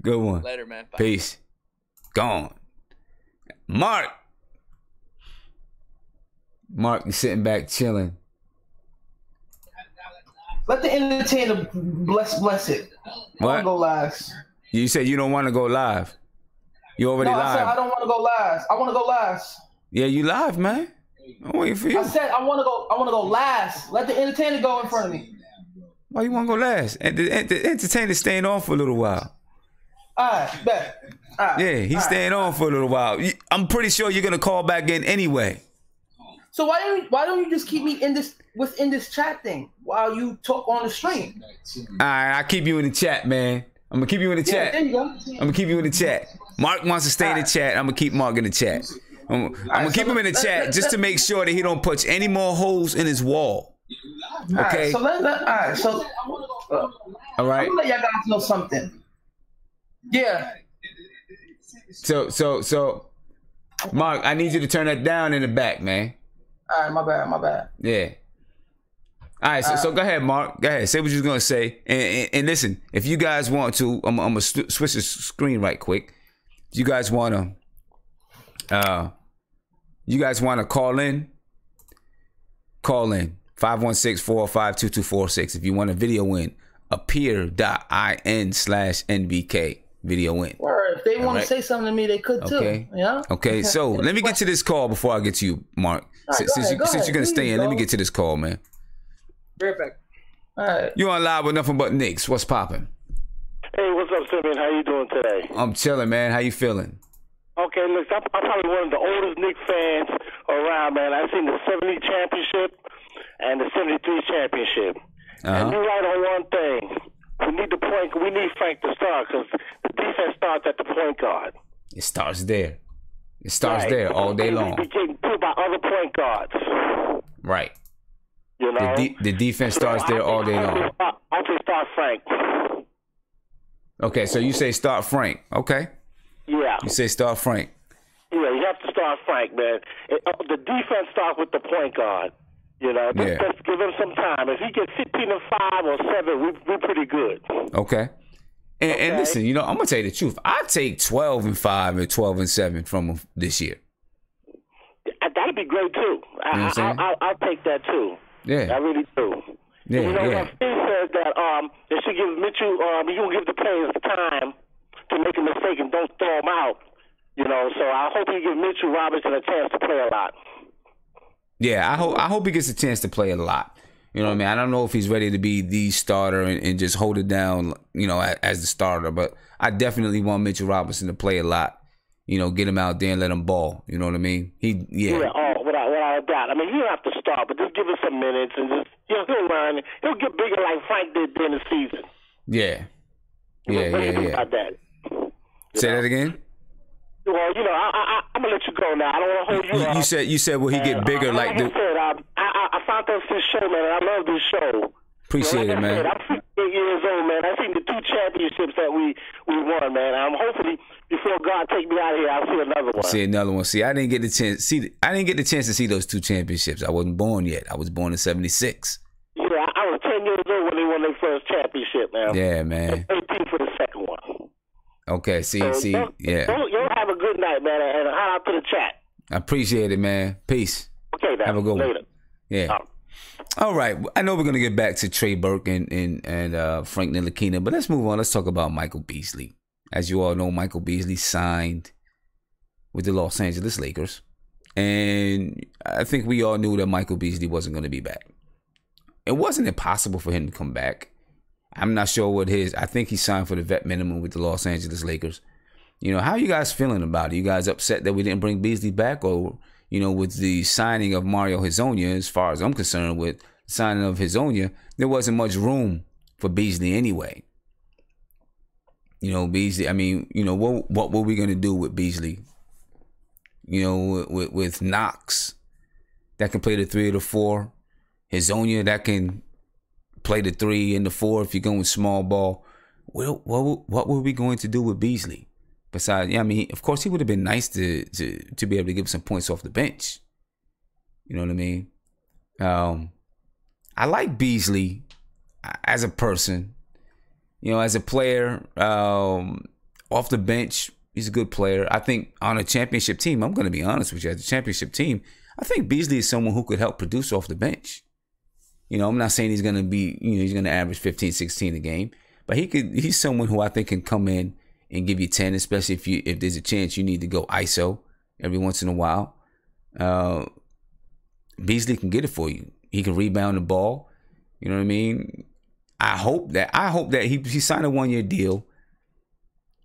Good one. Later, man. Bye. Peace. Gone. Mark, you sitting back chilling. Let the entertainer bless it. I want to go last. You said you don't want to go live. You already live. I said I don't want to go last. I want to go last. Yeah, you live, man. I'm waiting for you. I said I want to go last. Let the entertainer go in front of me. Why you want to go last? And the entertainer's staying on for a little while. All right, bet. All right. Yeah, he's staying on for a little while. I'm pretty sure you're gonna call back in anyway. So why don't you just keep me within this chat thing while you talk on the stream? All right, I'll keep you in the chat, man. I'm gonna keep you in the chat. There you go. I'm gonna keep you in the chat. Mark wants to stay in the chat. I'm gonna keep Mark in the chat. I'm gonna keep him in the chat just to make sure that he don't punch any more holes in his wall. Okay. All right. So all right. I'm gonna let y'all guys know something. Yeah. So, Mark, I need you to turn that down in the back, man. All right, my bad. Yeah. All right, so go ahead, Mark. Go ahead, say what you're gonna say, and listen. If you guys want to, I'm gonna switch the screen right quick. If you guys wanna, call in. Call in 516-405-2246. If you want a video in, appear.in/NBK video in. Or if they want to say something to me, they could too. Okay. Yeah. Okay. So let me get to this call before I get to you, Mark. Right, since you're gonna stay in, let me get to this call, man. Perfect. All right. You on live with Nothing But Knicks. What's popping? Hey, what's up, Simeon? How you doing today? I'm chilling, man. How you feeling? Okay, look, I'm probably one of the oldest Knicks fans around, man. I've seen the 70 championship and the 73 championship. And you're right on one thing. We need Frank to start because the defense starts at the point guard. It starts there. It starts there all day long. We're getting put by other point guards. Right. You know? The defense starts there all day long. I say start Frank. Okay, so you say start Frank. Okay. Yeah. You say start Frank. Yeah, you have to start Frank, man. The defense starts with the point guard. You know, just give him some time. If he gets 15-5 or 7, we're pretty good. Okay. And listen, you know, I'm gonna tell you the truth. I take 12-5 and 12-7 from him this year. That'd be great too. I'll take that too. Yeah, I really do. Yeah, you know, Steve says that they should give Mitchell. You don't give the players time to make a mistake and don't throw them out. You know, so I hope you give Mitchell Robinson a chance to play a lot. Yeah, I hope he gets a chance to play a lot. You know what I mean? I don't know if he's ready to be the starter and just hold it down, you know, as the starter. But I definitely want Mitchell Robinson to play a lot. You know, get him out there and let him ball. You know what I mean? Without a doubt. I mean, you don't have to start, but just give him some minutes and just, you know, he'll learn. He'll get bigger like Frank did during the season. Yeah. About that. Say that again? Well, you know, I'm gonna let you go now. I don't want to hold you up. You said will he get bigger like the? I found out this show, man, and I love this show. Appreciate it, man. I'm 58 years old, man. I've seen the 2 championships that we won, man. Hopefully before God take me out of here, I'll see another one. See another one. See, I didn't get the chance to see those 2 championships. I wasn't born yet. I was born in '76. Yeah, I was 10 years old when they won their first championship, man. Yeah, man. 18 for the second one. Okay, yeah. Y'all have a good night, man, and a shout out to the chat. I appreciate it, man. Peace. Okay, man. Have a good one. Later. Yeah. All right. I know we're gonna get back to Trey Burke and Frank Ntilikina, but let's move on. Let's talk about Michael Beasley. As you all know, Michael Beasley signed with the Los Angeles Lakers, and I think we all knew that Michael Beasley wasn't going to be back. It wasn't impossible for him to come back. I'm not sure what I think he signed for the vet minimum with the Los Angeles Lakers. You know, how are you guys feeling about it? You guys upset that we didn't bring Beasley back, or, you know, with the signing of Mario Hezonja, as far as I'm concerned, with signing of Hezonja, there wasn't much room for Beasley anyway. You know, Beasley, I mean, you know, what were we going to do with Beasley? You know, with Knox, that can play the 3 or the 4. Hezonja, that can play the 3 and the 4 if you're going small ball. Well, what were we going to do with Beasley? Besides, yeah, I mean, of course, he would have been nice to be able to give some points off the bench. You know what I mean? I like Beasley as a person. You know, as a player, off the bench, he's a good player. I think on a championship team, I'm going to be honest with you, as a championship team, I think Beasley is someone who could help produce off the bench. You know, I'm not saying he's going to be, you know, he's going to average 15, 16 a game, but he's someone who I think can come in and give you 10, especially if there's a chance you need to go ISO every once in a while. Beasley can get it for you. He can rebound the ball. You know what I mean? I hope that he signed a 1-year deal.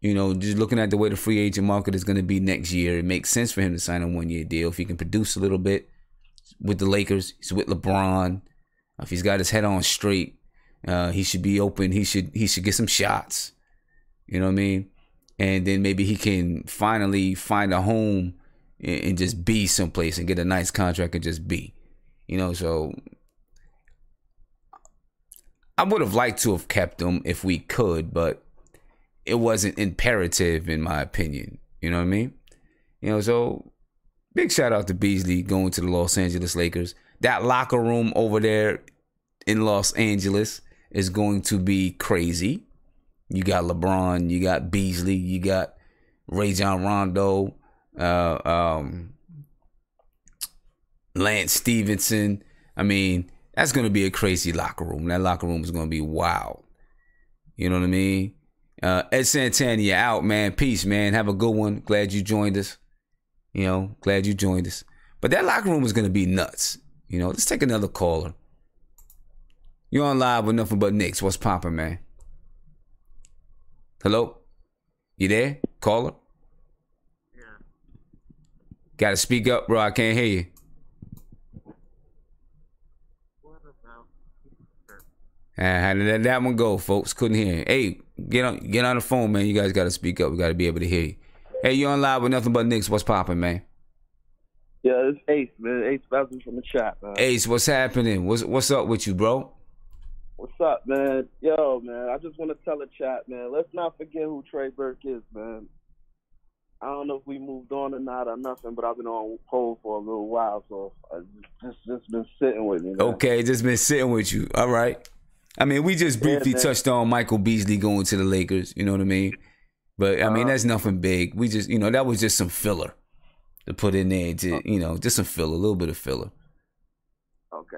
You know, just looking at the way the free agent market is going to be next year, it makes sense for him to sign a 1-year deal. If he can produce a little bit with the Lakers, he's with LeBron. If he's got his head on straight, he should be open. He should get some shots. You know what I mean? And then maybe he can finally find a home and just be someplace and get a nice contract and just be. You know, so I would have liked to have kept him if we could, but it wasn't imperative in my opinion. You know what I mean? You know, so big shout out to Beasley going to the Los Angeles Lakers. That locker room over there in Los Angeles is going to be crazy. You got LeBron, you got Beasley, you got Rajon Rondo, Lance Stevenson. I mean, that's going to be a crazy locker room. That locker room is going to be wild. You know what I mean? Ed Santana, you're out, man. Peace, man. Have a good one. Glad you joined us. You know, glad you joined us. But that locker room is going to be nuts. You know, let's take another caller. You're on live with Nothing But Knicks. What's poppin', man? Hello? You there? Caller? Yeah. Gotta speak up, bro. I can't hear you. How did that one go, folks? Couldn't hear you. Hey, get on the phone, man. You guys gotta speak up. We gotta be able to hear you. Hey, you on live with Nothing But Knicks. What's poppin', man? Yeah, it's Ace, man. Ace Beasley from the chat, man. Ace, what's happening? What's up with you, bro? What's up, man? Yo, man, I just want to tell the chat, man, let's not forget who Trey Burke is, man. I don't know if we moved on or not or nothing, but I've been on hold for a little while, so I just been sitting with me, man. Okay, just been sitting with you. All right. I mean, we just briefly touched on Michael Beasley going to the Lakers, you know what I mean? But, I mean, that's nothing big. We just, you know, that was just some filler to put in there, to, you know, just some filler, a little bit of filler. Okay.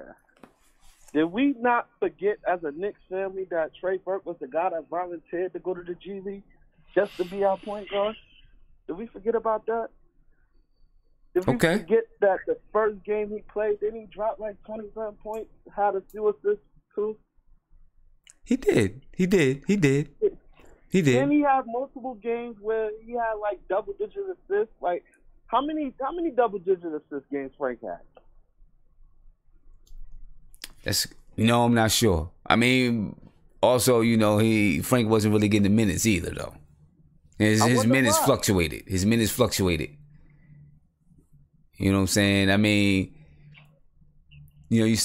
Did we not forget as a Knicks family that Trey Burke was the guy that volunteered to go to the G League just to be our point guard? Did we forget about that? Did we forget that the first game he played, didn't he drop like 27 points, had a few assists too? He did. Didn't he have multiple games where he had like double-digit assists? Like, how many double-digit assist games Frank had? That's, you know, I'm not sure. I mean, also, you know, Frank wasn't really getting the minutes either, though. His minutes fluctuated. You know what I'm saying? I mean, you know,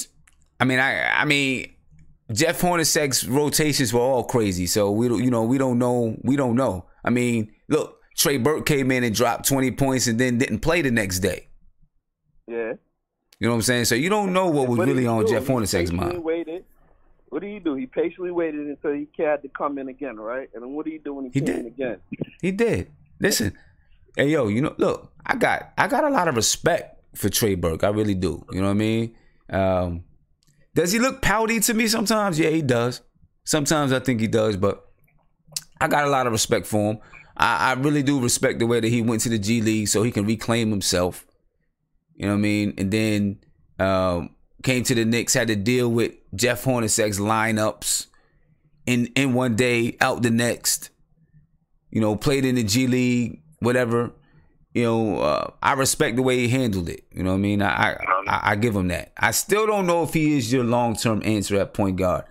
I mean, Jeff Hornacek's rotations were all crazy, so we don't know. I mean, look, Trey Burke came in and dropped 20 points and then didn't play the next day. Yeah. You know what I'm saying? So you don't know what was really on Jeff Hornacek's mind. What did he do? He patiently waited until he had to come in again, right? And then what did he do when he came in again? He did. Listen, hey, yo, you know, look, I got a lot of respect for Trey Burke. I really do. You know what I mean? Does he look pouty to me sometimes? Yeah, he does. Sometimes I think he does, but I got a lot of respect for him. I really do respect the way that he went to the G League so he can reclaim himself. You know what I mean? And then came to the Knicks, had to deal with Jeff Hornacek's lineups in one day, out the next. You know, played in the G League, whatever. I respect the way he handled it. You know what I mean? I give him that. I still don't know if he is your long-term answer at point guard.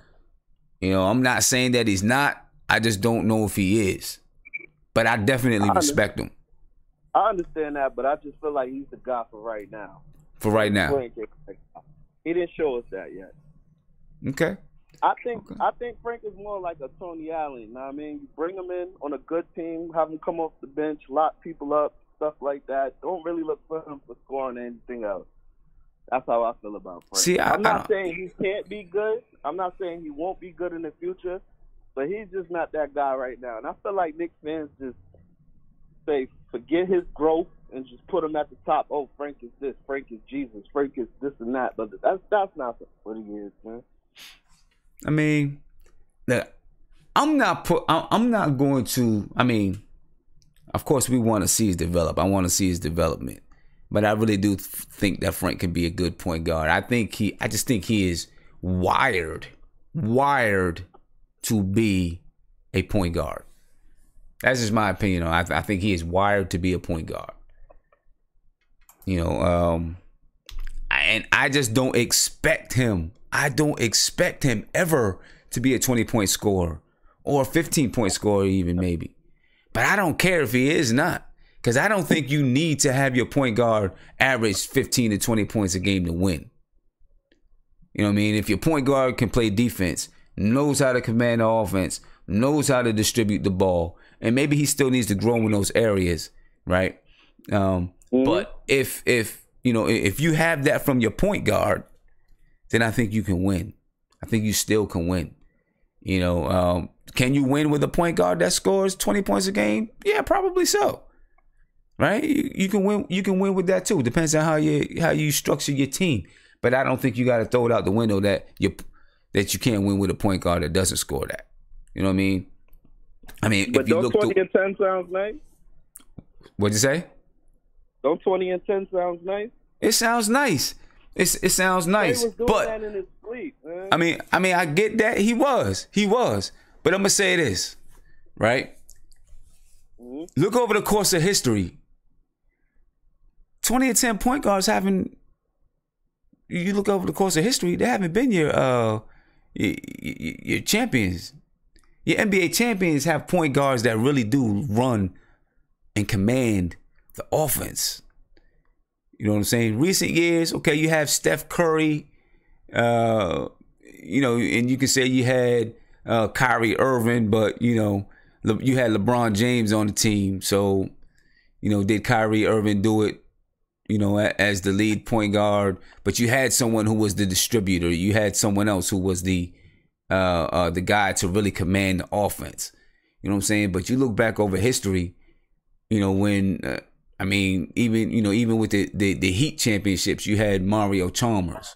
I'm not saying that he's not. I just don't know if he is. But I definitely respect him. I understand that, but I just feel like he's the guy for right now. For right now. He didn't show us that yet. Okay. I think Frank is more like a Tony Allen. You know what I mean? You bring him in on a good team, have him come off the bench, lock people up, stuff like that. Don't really look for him for scoring or anything else. That's how I feel about Frank. See, I'm not saying he can't be good. I'm not saying he won't be good in the future, but he's just not that guy right now. And I feel like Knicks fans just say, forget his growth and just put him at the top. Oh, Frank is this. Frank is Jesus. Frank is this and that. But that's not what he is, man. I mean, I'm not going to. I mean, of course, we want to see his develop. I want to see his development, but I really do think that Frank can be a good point guard. I just think he is wired to be a point guard. That's just my opinion. I think he is wired to be a point guard. And I just don't expect him. I don't expect him ever to be a 20-point scorer or a 15-point scorer even maybe. But I don't care if he is not, because I don't think you need to have your point guard average 15 to 20 points a game to win. You know what I mean? If your point guard can play defense, knows how to command the offense, knows how to distribute the ball, and maybe he still needs to grow in those areas, right? But if you have that from your point guard, then I think you can win. I think you still can win. Can you win with a point guard that scores 20 points a game? Yeah, probably so. Right? You can win. You can win with that too. Depends on how you structure your team. But I don't think you got to throw it out the window that you can't win with a point guard that doesn't score that. You know what I mean? But if you look 20 and 10 sounds nice. What'd you say? Don't 20 and 10 sounds nice? It sounds nice. It sounds nice. He was doing that in his sleep, man. I mean, I get that he was, but I'm gonna say this, right? Look over the course of history. 20 and 10 point guards haven't. You look over the course of history, they haven't been your champions. Your NBA champions have point guards that really do run and command the offense. You know what I'm saying? Recent years, okay, you have Steph Curry, and you can say you had Kyrie Irving, but you had LeBron James on the team. So, did Kyrie Irving do it, as the lead point guard? But you had someone who was the distributor. You had someone else who was the guy to really command the offense. You know what I'm saying? But you look back over history, when even with the Heat championships, you had Mario Chalmers.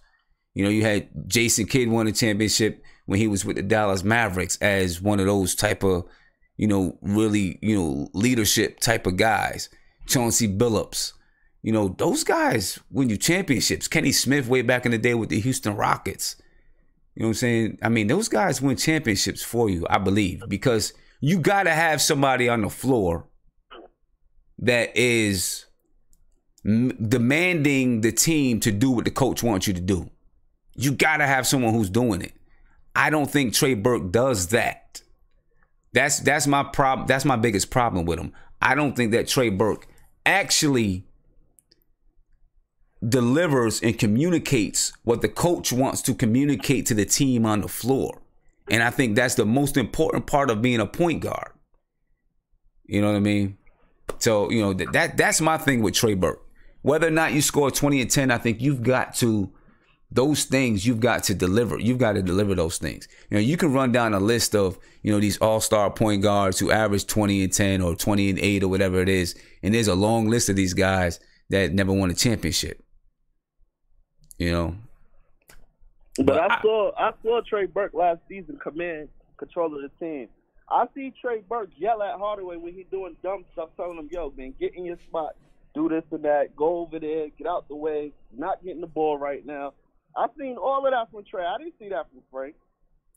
You had Jason Kidd won a championship when he was with the Dallas Mavericks as one of those type of, really, leadership type of guys. Chauncey Billups. Those guys win you championships. Kenny Smith way back in the day with the Houston Rockets. You know what I'm saying? Those guys win championships for you, I believe, because you got to have somebody on the floor that is demanding the team to do what the coach wants you to do. You got to have someone who's doing it. I don't think Trey Burke does that. That's my problem. That's my biggest problem with him. I don't think that Trey Burke actually delivers and communicates what the coach wants to communicate to the team on the floor. And I think that's the most important part of being a point guard. You know what I mean? So, that's my thing with Trey Burke. Whether or not you score 20 and 10, I think you've got to deliver. You've got to deliver those things. You can run down a list of, these all-star point guards who average 20 and 10 or 20 and 8 or whatever it is. And there's a long list of these guys that never won a championship. But I saw Trey Burke last season command control of the team. I see Trey Burke yell at Hardaway when he's doing dumb stuff, telling him, yo, man, get in your spot, do this and that, go over there, get out the way, not getting the ball right now. I've seen all of that from Trey. I didn't see that from Frank.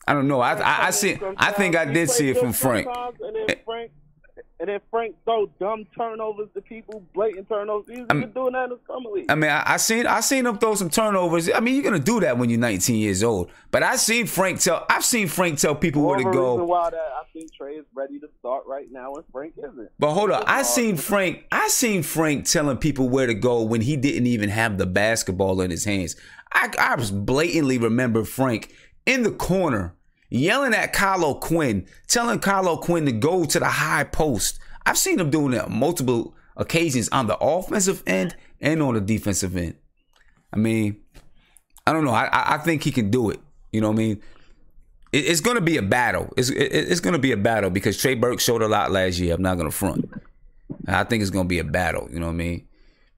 I don't know. I think I did see it from Frank. And then Frank And then Frank throw dumb turnovers to people, blatant turnovers. He's been doing that in the summer league. I mean, I seen him throw some turnovers. I mean, you're gonna do that when you're 19 years old. But I've seen Frank tell people where to go. Reason why that I think Trey is ready to start right now, and Frank isn't. But hold on, I seen Frank telling people where to go when he didn't even have the basketball in his hands. I blatantly remember Frank in the corner yelling at Kylo Quinn, telling Kylo Quinn to go to the high post. I've seen him doing that on multiple occasions on the offensive end and on the defensive end. I mean, I don't know. I think he can do it. You know what I mean? It's going to be a battle. It's going to be a battle because Trey Burke showed a lot last year. I'm not going to front. I think it's going to be a battle. You know what I mean?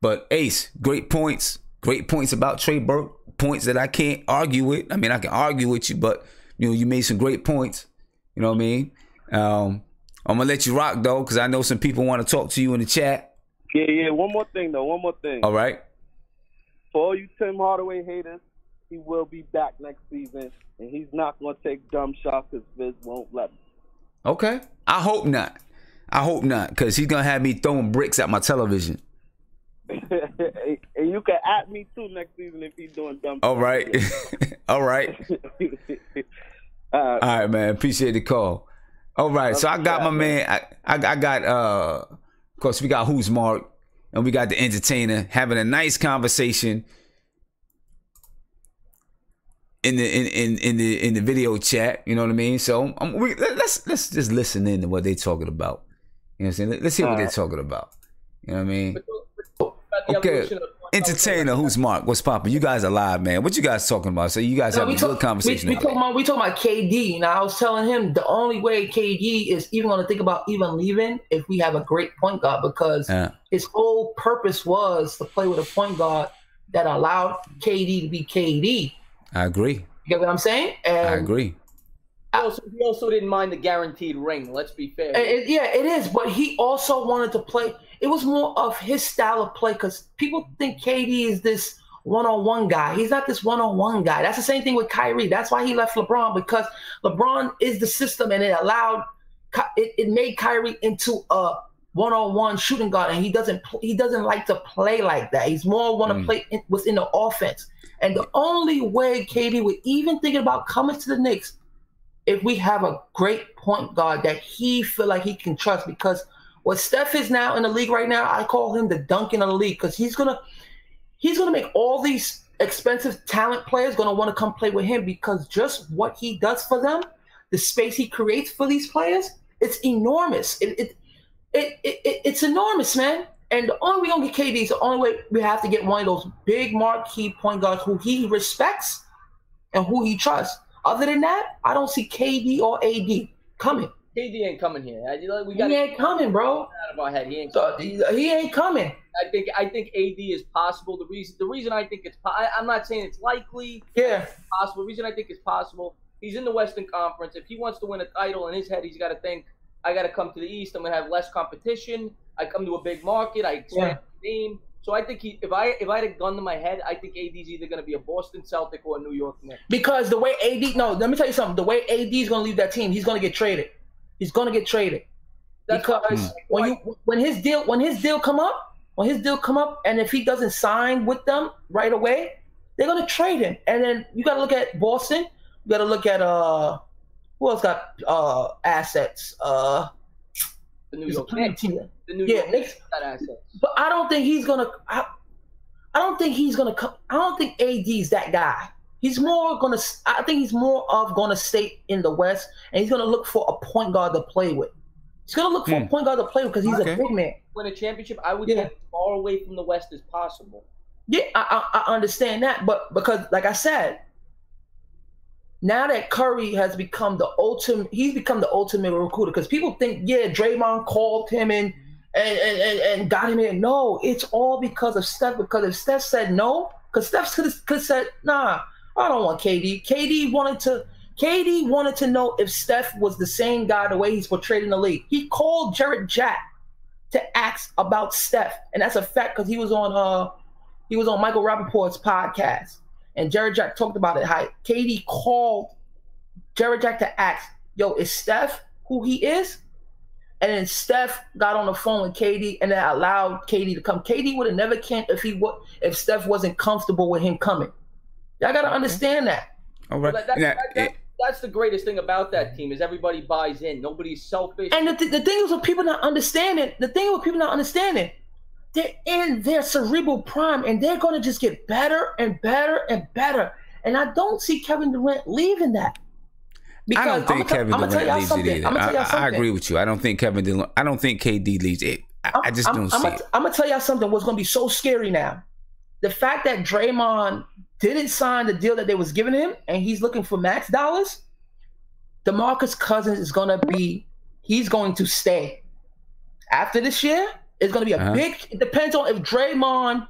But Ace, great points. Great points about Trey Burke. Points that I can't argue with. I mean, I can argue with you, but you made some great points. You know what I mean? I'm gonna let you rock though, because I know some people want to talk to you in the chat. Yeah. One more thing. All right. For all you Tim Hardaway haters, he will be back next season, and he's not gonna take dumb shots because Viz won't let him. Okay. I hope not, because he's gonna have me throwing bricks at my television. And you can at me too next season if he's doing dumb. All right. All right. All right, man. Appreciate the call. All right. So I got my man. I got of course we got Who's Mark and we got the entertainer having a nice conversation in the video chat. You know what I mean? So let's just listen in to what they're talking about. You know what I'm saying? Let's hear what they're talking about. You know what I mean? Okay, entertainer, Who's Mark? What's poppin'? You guys are live, man. What you guys talking about? So you guys have a good conversation. We talking about KD. Now I was telling him the only way KD is even going to think about even leaving if we have a great point guard, because his whole purpose was to play with a point guard that allowed KD to be KD. I agree. You get what I'm saying? And I agree. He also didn't mind the guaranteed ring. Let's be fair. It is, but he also wanted to play. It was more of his style of play because people think KD is this one-on-one guy. He's not this one-on-one guy. That's the same thing with Kyrie. That's why he left LeBron, because LeBron is the system, and it made Kyrie into a one-on-one shooting guard, and he doesn't like to play like that. He's more want to play within the offense. And the only way KD would even thinking about coming to the Knicks if we have a great point guard that he feel like he can trust, because what Steph is now in the league right now, I call him the Duncan of the league, because he's gonna make all these expensive talent players gonna want to come play with him, because just what he does for them, the space he creates for these players, it's enormous. It's enormous, man. And the only way we're gonna get KD is the only way we have to get one of those big marquee point guards who he respects and who he trusts. Other than that, I don't see KD or AD coming. KD ain't coming here. He ain't coming, bro. Out of our head, he ain't coming. He ain't coming. I think AD is possible. The reason I think I'm not saying it's likely. Yeah. It's possible. The reason I think it's possible. He's in the Western Conference. If he wants to win a title in his head, he's got to think, I got to come to the East. I'm gonna have less competition. I come to a big market. I expand the team. So I think if I had a gun to my head, I think AD's either going to be a Boston Celtic or a New York Knicks. Because the way let me tell you something. The way AD is going to leave that team, he's going to get traded. He's going to get traded. Because when his deal come up, and if he doesn't sign with them right away, they're going to trade him. And then you got to look at Boston. You got to look at who else got assets? The New York Knicks. The New York Knicks got assets. But I don't think he's gonna. I don't think he's gonna come. I don't think AD's that guy. He's more gonna. I think he's more of gonna stay in the West, and he's gonna look for a point guard to play with. He's gonna look for a point guard to play with because he's a big man. Win a championship, I would get as far away from the West as possible. Yeah, I understand that, but because, like I said, now that Curry has become the ultimate, he's become the ultimate recruiter. Because people think, Draymond called him and got him in. No, it's all because of Steph. Because if Steph said no, because Steph could have said, nah, I don't want KD. KD wanted to know if Steph was the same guy the way he's portrayed in the league. He called Jared Jack to ask about Steph, and that's a fact because he was on Michael Rappaport's podcast. And Jared Jack talked about it, how KD called Jared Jack to ask, yo, is Steph who he is? And then Steph got on the phone with KD and then allowed KD to come. KD would have never came if Steph wasn't comfortable with him coming. Y'all got to understand that. All right. That's the greatest thing about that team is everybody buys in. Nobody's selfish. And the thing is, what people not understanding, they're in their cerebral prime, and they're going to just get better and better and better. And I don't see Kevin Durant leaving that. I don't think Kevin Durant leaves it either. I agree with you. I don't think KD leaves it. I just don't see it. I'm going to tell y'all something. What's going to be so scary now. The fact that Draymond didn't sign the deal that they was giving him, and he's looking for max dollars, DeMarcus Cousins is going to stay. After this year, it's going to be a big, it depends on if Draymond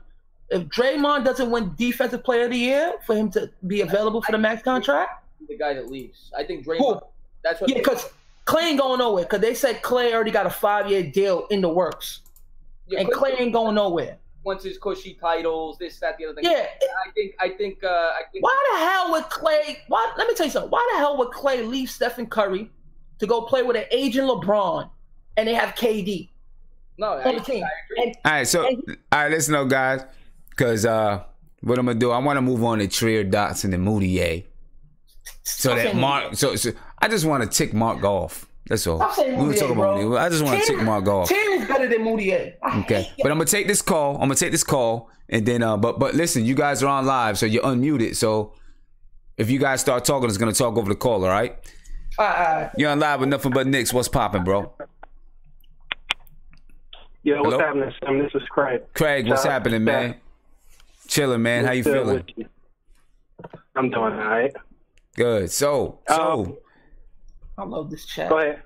doesn't win Defensive Player of the Year for him to be available for the max contract. The guy that leaves. I think Draymond. That's what. Yeah, because Clay ain't going nowhere. Because they said Clay already got a 5-year deal in the works, and Clay ain't going nowhere. Once his cushy titles, this, that, the other thing. Yeah, I think. Why the hell would Clay? Let me tell you something. Why the hell would Clay leave Stephen Curry to go play with an aging LeBron, and they have KD? No, I agree. All right, listen up, guys, because what I'm gonna do, I want to move on to Trey, Dotson, and Mudiay. So that Mark, so I just want to tick Mark off. That's all. We were talking about Mudiay. I just want to tick Mark off. Tim is better than Mudiay. Okay, but I'm gonna take this call. And then but listen, you guys are on live, so you're unmuted. So if you guys start talking, it's gonna talk over the call. All right. You're on live with Nothing But Knicks. What's popping, bro? Yo, what's happening, Sam? This is Craig. Craig, what's happening, man? Chilling, man. How you feeling? I'm doing all right. Good. So I love this chat. Go ahead.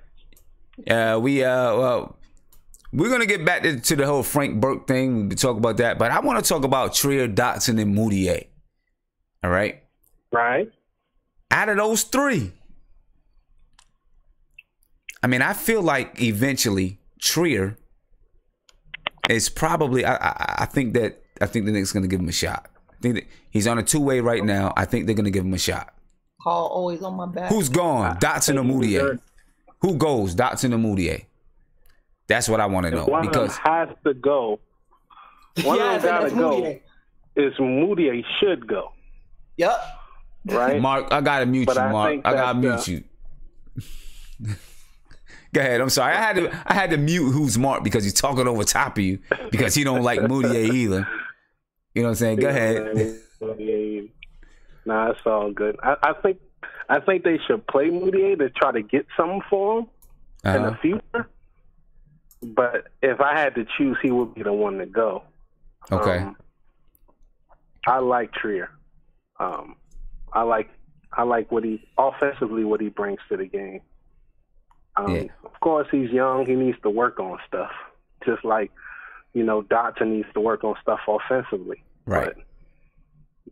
We're gonna get back to the whole Frank Burke thing. We talk about that, but I want to talk about Trey, Dotson, and Mudiay. All right. Right. Out of those three, I mean, I feel like eventually Trey is probably. I think the Knicks gonna give him a shot. I think that he's on a 2-way right now. I think they're gonna give him a shot. Paul always on my back. Who's gone? Dotson or Mudiay? Who goes? Dotson or Mudiay? That's what I want to know. One because of them has to go. One of them gotta go. Is Mudiay should go. Yep. Right. Mark, I gotta mute you, Mark. I gotta mute you. Go ahead. I'm sorry. I had to mute who's Mark because he's talking over top of you because he don't like Mudiay either. You know what I'm saying? Go ahead. Nah, it's all good. I think they should play Mudiay to try to get something for him in the future. But if I had to choose, he would be the one to go. Okay. I like Trier. I like what he brings to the game. Of course, he's young. He needs to work on stuff, just like Dotson needs to work on stuff offensively. Right.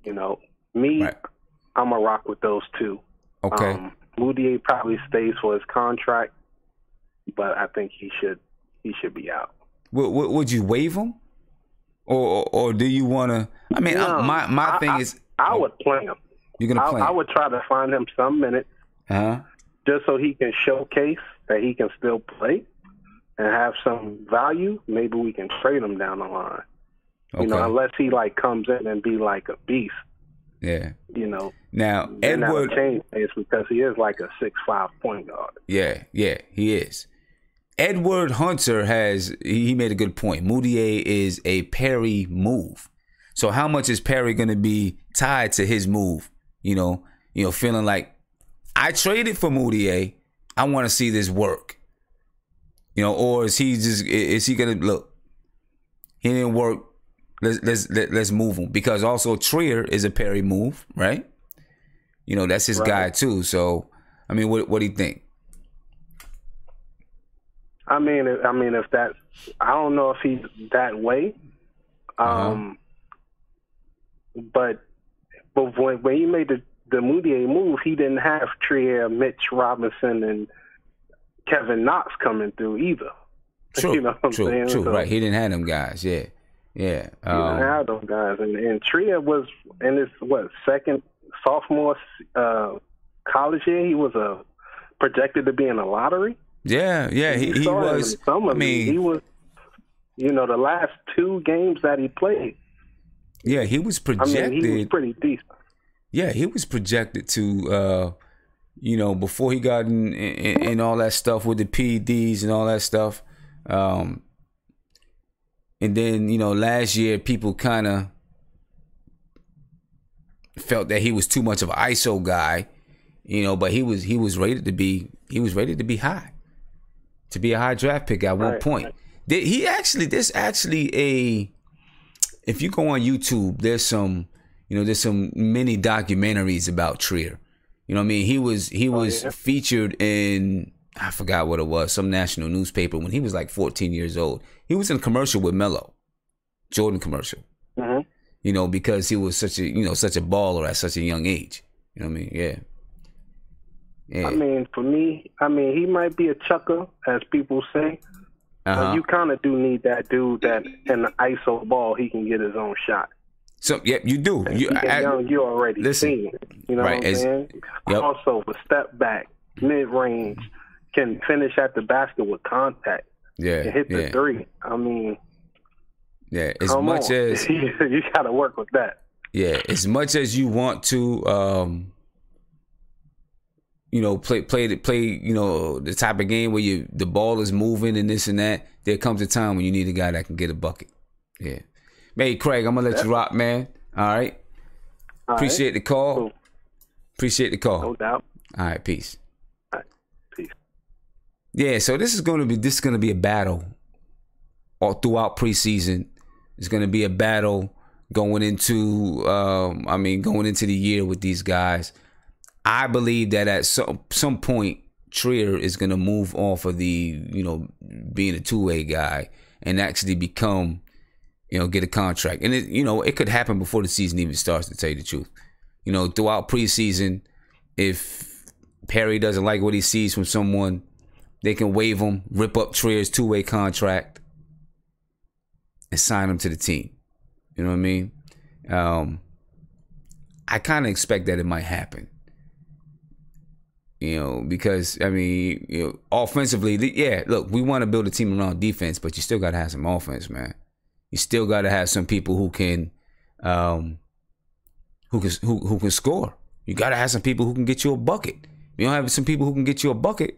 But, I'm a rock with those two. Okay. Mudiay probably stays for his contract, but I think he should be out. Would you waive him, or do you want to? I mean, no, my thing is, I would play him. You're gonna play him? I would try to find him some minutes, just so he can showcase that he can still play and have some value. Maybe we can trade him down the line. Okay. Unless he comes in and be like a beast. Yeah. Now Edward change is because he is like a 6'5" point guard. Yeah, he is. Edward Hunter he made a good point. Mudiay is a Perry move. So how much is Perry gonna be tied to his move? Feeling like I traded for Mudiay. I want to see this work. Or is he gonna look? He didn't work. Let's move him, because also Trier is a Perry move, right? That's his guy too. So, I mean, what do you think? I mean, if that, I don't know if he's that way. But when he made the Mudiay move, he didn't have Trier, Mitch Robinson, and Kevin Knox coming through either. True, you know what I'm saying? True, right. He didn't have them guys, yeah. He didn't have those guys. And Trier was in his, sophomore college year, he was projected to be in the lottery. Yeah, he was. I mean, he was. You know, the last 2 games that he played. Yeah, he was projected. I mean, he was pretty decent. Yeah, he was projected to, you know, before he got in all that stuff with the PEDs and all that stuff. And then, you know, last year people kind of felt that he was too much of an ISO guy, you know, but he was rated to be high, to be a high draft pick at one point. There's actually if you go on YouTube, there's some mini documentaries about Trier. You know what I mean? He was featured in, I forgot what it was, some national newspaper when he was like 14 years old. He was in a commercial with Melo, Jordan commercial. Mm-hmm. You know, because he was such a baller at such a young age. You know what I mean? Yeah. I mean, for me, he might be a chucker, as people say. But you kind of do need that dude that in the ISO ball, he can get his own shot. So, yeah, you do. You already seen it. You know what I'm saying? Yep. Also, a step back, mid-range, can finish at the basket with contact. Yeah. And hit the 3. I mean, yeah, as much as you got to work with that. Yeah, as much as you want to, you know, play, you know, the type of game where the ball is moving and this and that, there comes a time when you need a guy that can get a bucket. Yeah. Hey, Craig, I'm going to let you rock, man. All right. Appreciate the call. Cool. Appreciate the call. No doubt. All right, peace. All right, peace. Yeah, so this is going to be a battle all throughout preseason. It's going to be a battle going into the year with these guys. I believe that at some point, Trier is going to move off of the, you know, being a two-way guy and actually become, you know, get a contract. And, it could happen before the season even starts, to tell you the truth. You know, throughout preseason, if Perry doesn't like what he sees from someone, they can waive him, rip up Trier's two-way contract, and sign him to the team. You know what I mean? I kind of expect that it might happen. You know, because, I mean, you know, offensively, yeah, look, we want to build a team around defense, but you still got to have some offense, man. You still got to have some people who can score. You got to have some people who can get you a bucket. If you don't have some people who can get you a bucket,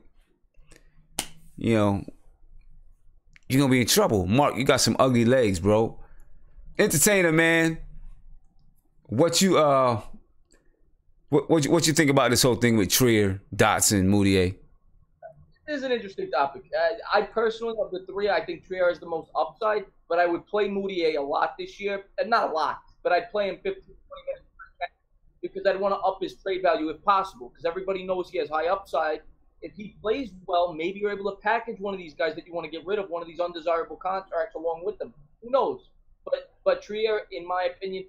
you know, you're going to be in trouble. Mark, you got some ugly legs, bro. Entertainer, man. What you think about this whole thing with Trier, Dotson, Mudiay? This is an interesting topic. I personally, of the 3, I think Trier is the most upside, but I would play Mudiay a lot this year. Not a lot, but I'd play him 15, 20 minutes because I'd want to up his trade value if possible, because everybody knows he has high upside. If he plays well, maybe you're able to package one of these guys that you want to get rid of, one of these undesirable contracts along with them. Who knows? But Trier, in my opinion,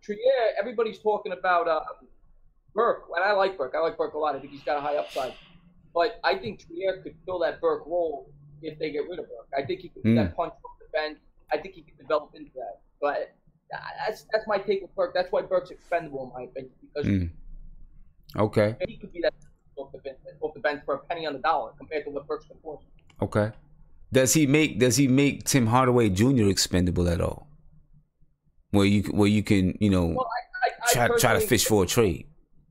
Trier, everybody's talking about Burke, and I like Burke. I like Burke a lot. I think he's got a high upside. But I think Trier could fill that Burke role if they get rid of Burke. I think he could be that punch off the bench. I think he could develop into that. But that's my take with Burke. That's why Burke's expendable, in my opinion. Because okay, he could be that off the bench for a penny on the dollar compared to what Burke's been forcing. Okay. Does he make Tim Hardaway Jr. expendable at all? Where you can, you know, try to fish for a trade.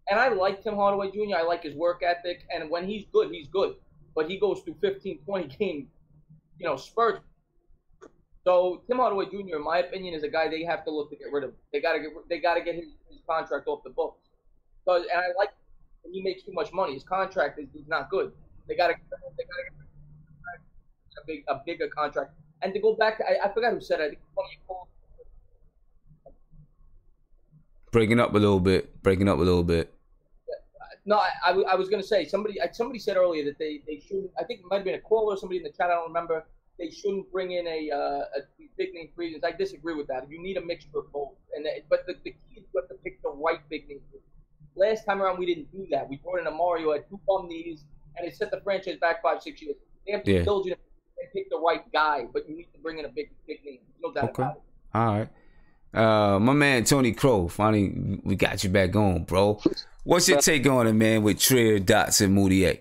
And I like Tim Hardaway Jr. I like his work ethic. And when he's good, he's good. But he goes through 15, 20 game, you know, spurts. So Tim Hardaway Jr., in my opinion, is a guy they have to look to get rid of. They got to get his contract off the books. And I like when he makes too much money. His contract is not good. They got to get a bigger contract. And to go back to, I forgot who said it. I think one of you called. Breaking up a little bit. No, I was going to say, somebody said earlier that they shouldn't, I think it might have been a caller or somebody in the chat, I don't remember, they shouldn't bring in a big name free agents. I disagree with that. You need a mixture of both. But the key is you have to pick the right big name free agent. Last time around, we didn't do that. We brought in a Mario at 2 bum knees, and it set the franchise back 5-6 years. They have to be diligent and pick the right guy, but you need to bring in a big name. No doubt about it. All right. My man Tony Crow, finally we got you back on, bro. What's your take on it, man, with Trier, Dotson, Mudiay?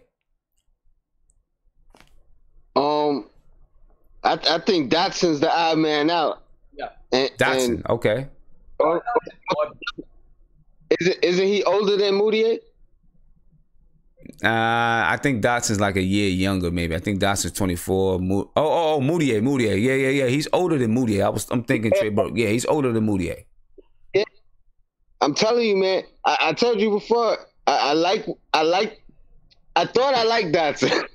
I think Dotson's the odd man out. Yeah. Dotson, okay. Isn't he older than Mudiay? I think Dotson's like a year younger, maybe. I think Dotson's 24. Mudiay. Yeah. He's older than Mudiay. I'm thinking Trey Burke. Yeah, he's older than Mudiay. Yeah. I'm telling you, man. I told you before. I thought I liked Dotson,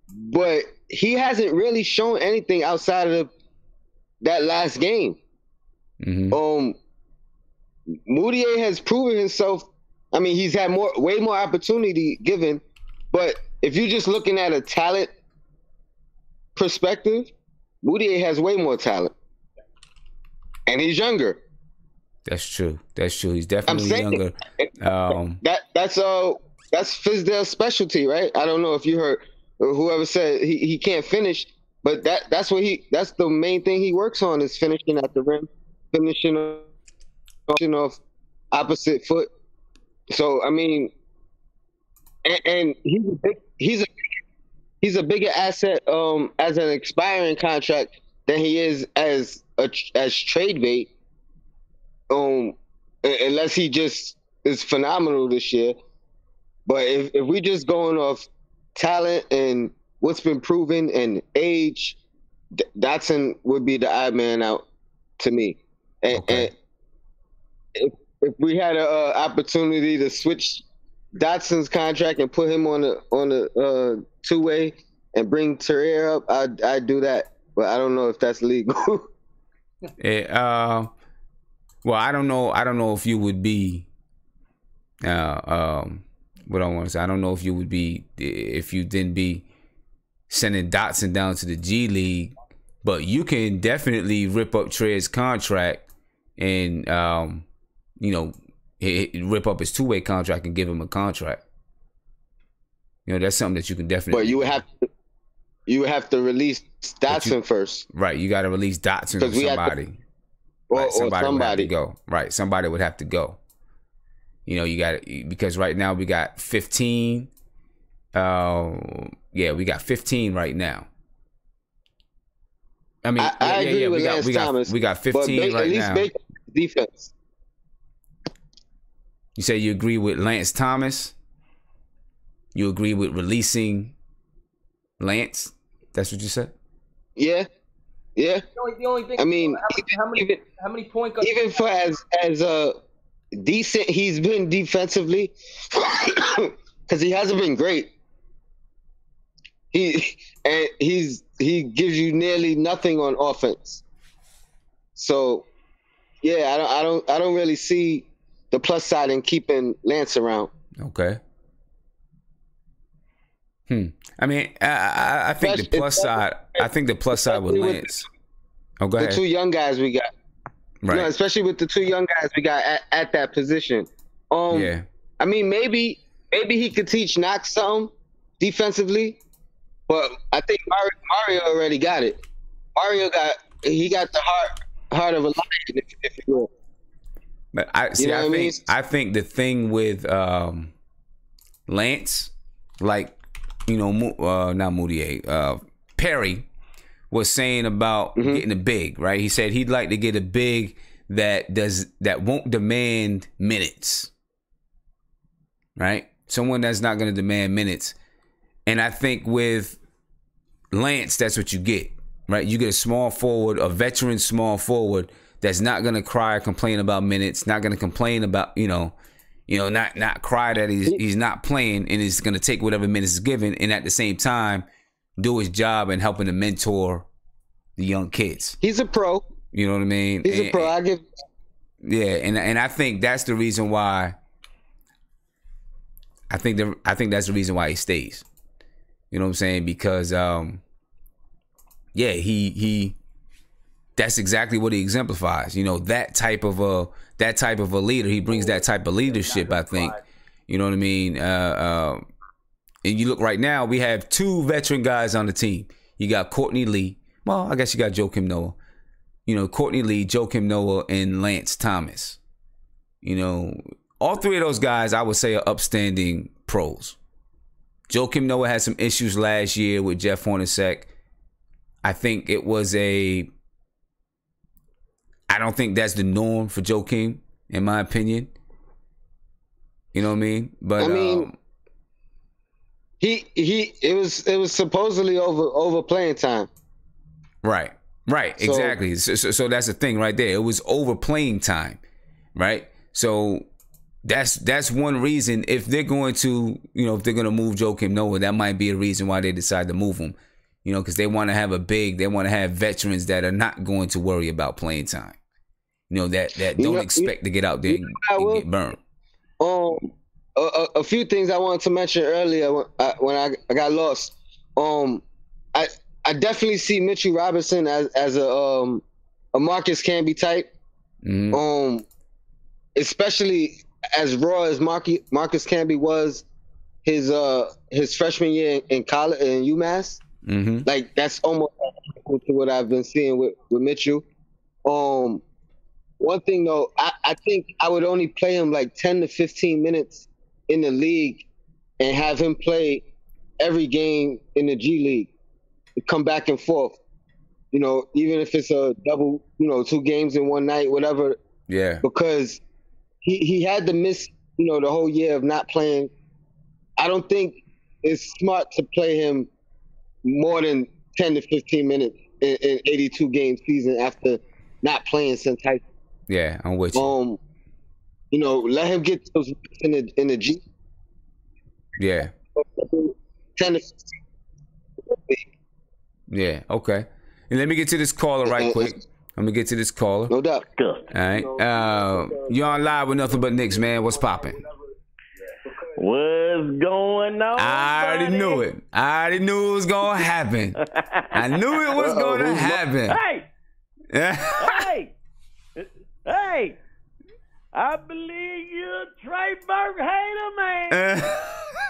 but he hasn't really shown anything outside of that last game. Mm-hmm. Mudiay has proven himself. I mean, he's had way more opportunity given, but if you're just looking at a talent perspective, Mudiay has way more talent, and he's younger. That's true. He's definitely younger. That's Fizdale's specialty, right? I don't know if you heard whoever said he can't finish, but that's the main thing he works on is finishing at the rim, finishing off opposite foot. So I mean, and he's a bigger asset as an expiring contract than he is as trade bait. Unless he just is phenomenal this year. But if we just going off talent and what's been proven and age, Dotson would be the odd man out to me. And if we had an opportunity to switch Dotson's contract and put him on a two-way and bring Terrell up, I'd do that. But I don't know if that's legal. Well, I don't know if you would be. What I want to say, I don't know if you would be if you didn't be sending Dotson down to the G League, but you can definitely rip up Trey's contract and rip up his two-way contract and give him a contract. That's something that you can definitely. But you would have to release Dotson first, right? You got to release Dotson or somebody. Right, somebody would have to go. Right, somebody would have to go. You got it because right now we got 15. We got 15 right now. I mean, I agree with Lance Thomas. We got 15 right now. At least defense. You say you agree with Lance Thomas? You agree with releasing Lance? That's what you said? Yeah. Yeah. The only thing. I mean, how many point guards? Even for as decent he's been defensively, because he hasn't been great. He gives you nearly nothing on offense. So, yeah, I don't really see the plus side in keeping Lance around. Okay. I mean, I think the plus side. I think the plus side with Lance. Go ahead. The two young guys we got, right? Especially with the two young guys we got at that position. Yeah. I mean, maybe he could teach Knox something defensively, but I think Mario already got it. Mario got the heart of a lion, if you will. But I think the thing with Lance, like. Not Mudiay. Perry was saying about getting a big, right? He said he'd like to get a big that won't demand minutes, right? Someone that's not going to demand minutes. And I think with Lance, that's what you get, right? You get a small forward, a veteran small forward that's not going to cry or complain about minutes, not going to complain about, not cry that he's not playing and is going to take whatever minutes is given, and at the same time do his job and helping to mentor the young kids. He's a pro. You know what I mean? He's a pro. Yeah, and I think that's the reason why. I think that's the reason why he stays. You know what I'm saying? Because he that's exactly what he exemplifies. That type of a leader. He brings that type of leadership, I think. You know what I mean? And you look right now, we have two veteran guys on the team. You got Courtney Lee. Well, I guess you got Joakim Noah. Courtney Lee, Joakim Noah, and Lance Thomas. All three of those guys, I would say, are upstanding pros. Joakim Noah had some issues last year with Jeff Hornacek. I think it was I don't think that's the norm for Joakim, in my opinion. You know what I mean? But I mean, it was supposedly over playing time. Right, exactly. So that's the thing right there. It was over playing time, right? So that's one reason. If they're going to, if they're going to move Joakim Noah, that might be a reason why they decide to move him. Because they want to have they want to have veterans that are not going to worry about playing time. That don't expect to get out there and get burned. A few things I wanted to mention earlier when I got lost. I definitely see Mitchell Robinson as a Marcus Camby type. Mm-hmm. Especially as raw as Marcus Camby was his freshman year in college in UMass. Mm-hmm. Like that's almost to what I've been seeing with Mitchell. One thing though, I think I would only play him like 10 to 15 minutes in the league and have him play every game in the G League. Come back and forth. Even if it's a double, 2 games in one night, whatever. Yeah. Because he had to miss, the whole year of not playing. I don't think it's smart to play him more than 10 to 15 minutes in 82 game season after not playing since high school. Yeah, I'm with you. Let him get those in the G. Yeah. 10 to 15. Yeah, okay. And let me get to this caller right quick. Let me get to this caller. No doubt. Good. All right. You're on live with Nothing But Knicks, man. What's popping? What's going on? I already knew it. I already knew it was going to happen. I knew it was going to happen. Hey! Hey! I believe you're a Trey Burke hater, man.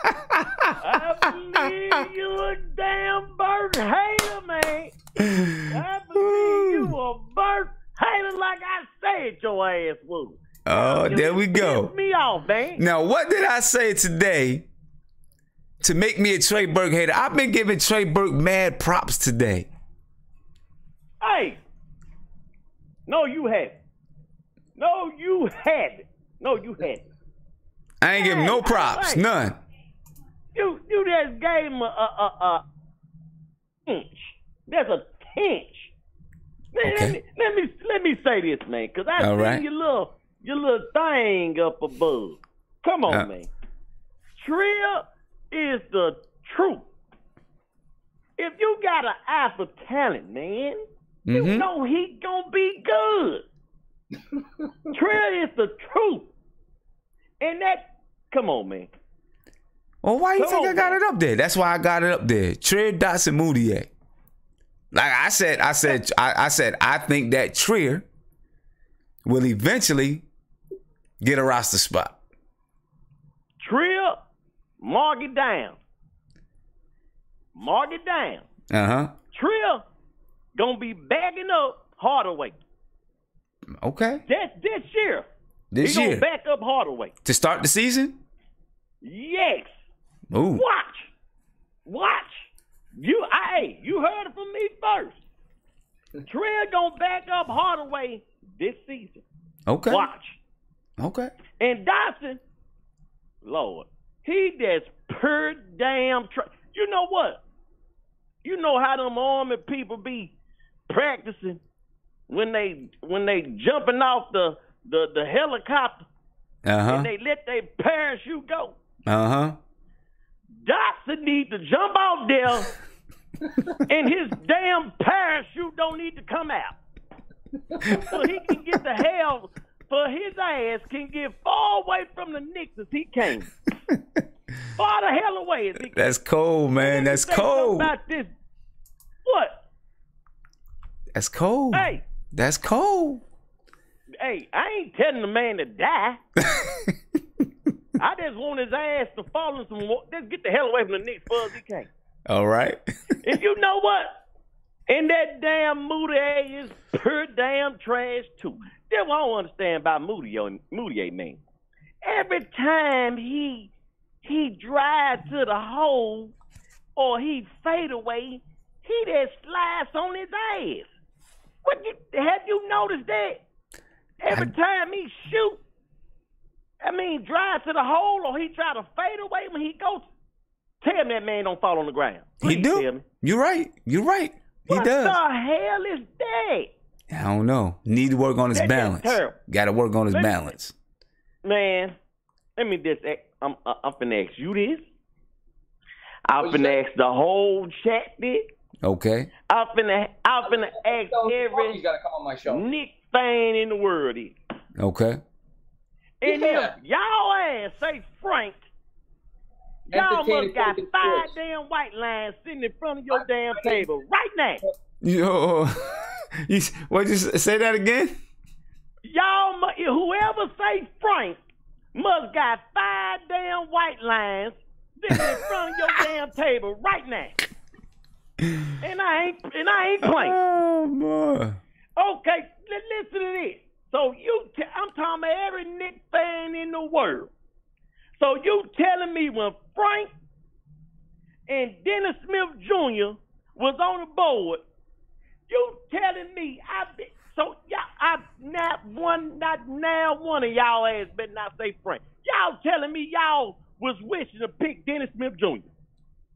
I believe you a damn Burke hater, man. I believe you a Burke hater like I said your ass was. Oh, there we go. Piss me off, man. Now, what did I say today to make me a Trey Burke hater? I've been giving Trey Burke mad props today. Hey. No, you hadn't. No, you hadn't. No, you hadn't. I ain't giving no props, none. You just gave him a inch. That's a pinch. Man, okay. Let me say this, man, because I see right. your little thing up above. Come on, man. Trill is the truth. If you got an eye for talent, man, you know he gonna be good. Trill is the truth. And come on, man. Well, why you think I got it up there? That's why I got it up there. Trey, Dotson, Mudiay. Like I said, I think that Trier will eventually get a roster spot. Trier, mark it down. Mark it down. Trier gonna be bagging up Hardaway. Okay. That's this year. This year. He gonna back up Hardaway. To start the season? Yes. Ooh. Watch. You heard it from me first. Trey gonna back up Hardaway this season. Okay. Watch. Okay. And Dotson, Lord, he just per damn. You know what? You know how them Army people be practicing when they jumping off the helicopter and they let their parachute go. Dotson need to jump out there and his damn parachute don't need to come out. So he can get the hell for his ass can get far away from the Knicks as he can. Far the hell away as he can. That's cold, man. That's cold. About this. What? That's cold. Hey. That's cold. Hey, I ain't telling the man to die. I just want his ass to fall in some water. Just get the hell away from the Knicks far as he can. All right. And you know what? And that damn Mudiay is pure damn trash too. That's what I don't understand about Mudiay, man. Every time he drives to the hole or he fade away, he just slides on his ass. Have you noticed that? Every time he shoot, drive to the hole or he try to fade away when he goes. Tell me that man don't fall on the ground. Please he do. Tell me. You're right. He what does. What the hell is that? I don't know. Need to work on his balance. Got to work on his balance. Man, let me just. I'm finna ask you this. I'm finna ask the whole chat this. Okay. I'm finna ask every gotta come on my show. Knicks fan in the world this. Okay. And if y'all ass say Frank, y'all must got 5 damn white lines sitting in front of your damn table right now. Yo, what? Just say that again. Y'all, whoever say Frank, must got 5 damn white lines sitting in front of your damn table right now. And I ain't playing. Oh boy. Okay, listen to this. So I'm talking about every Knicks fan in the world. So you telling me when Frank and Dennis Smith Jr. was on the board, you telling me not one of y'all ass better not say Frank. Y'all telling me y'all was wishing to pick Dennis Smith Jr.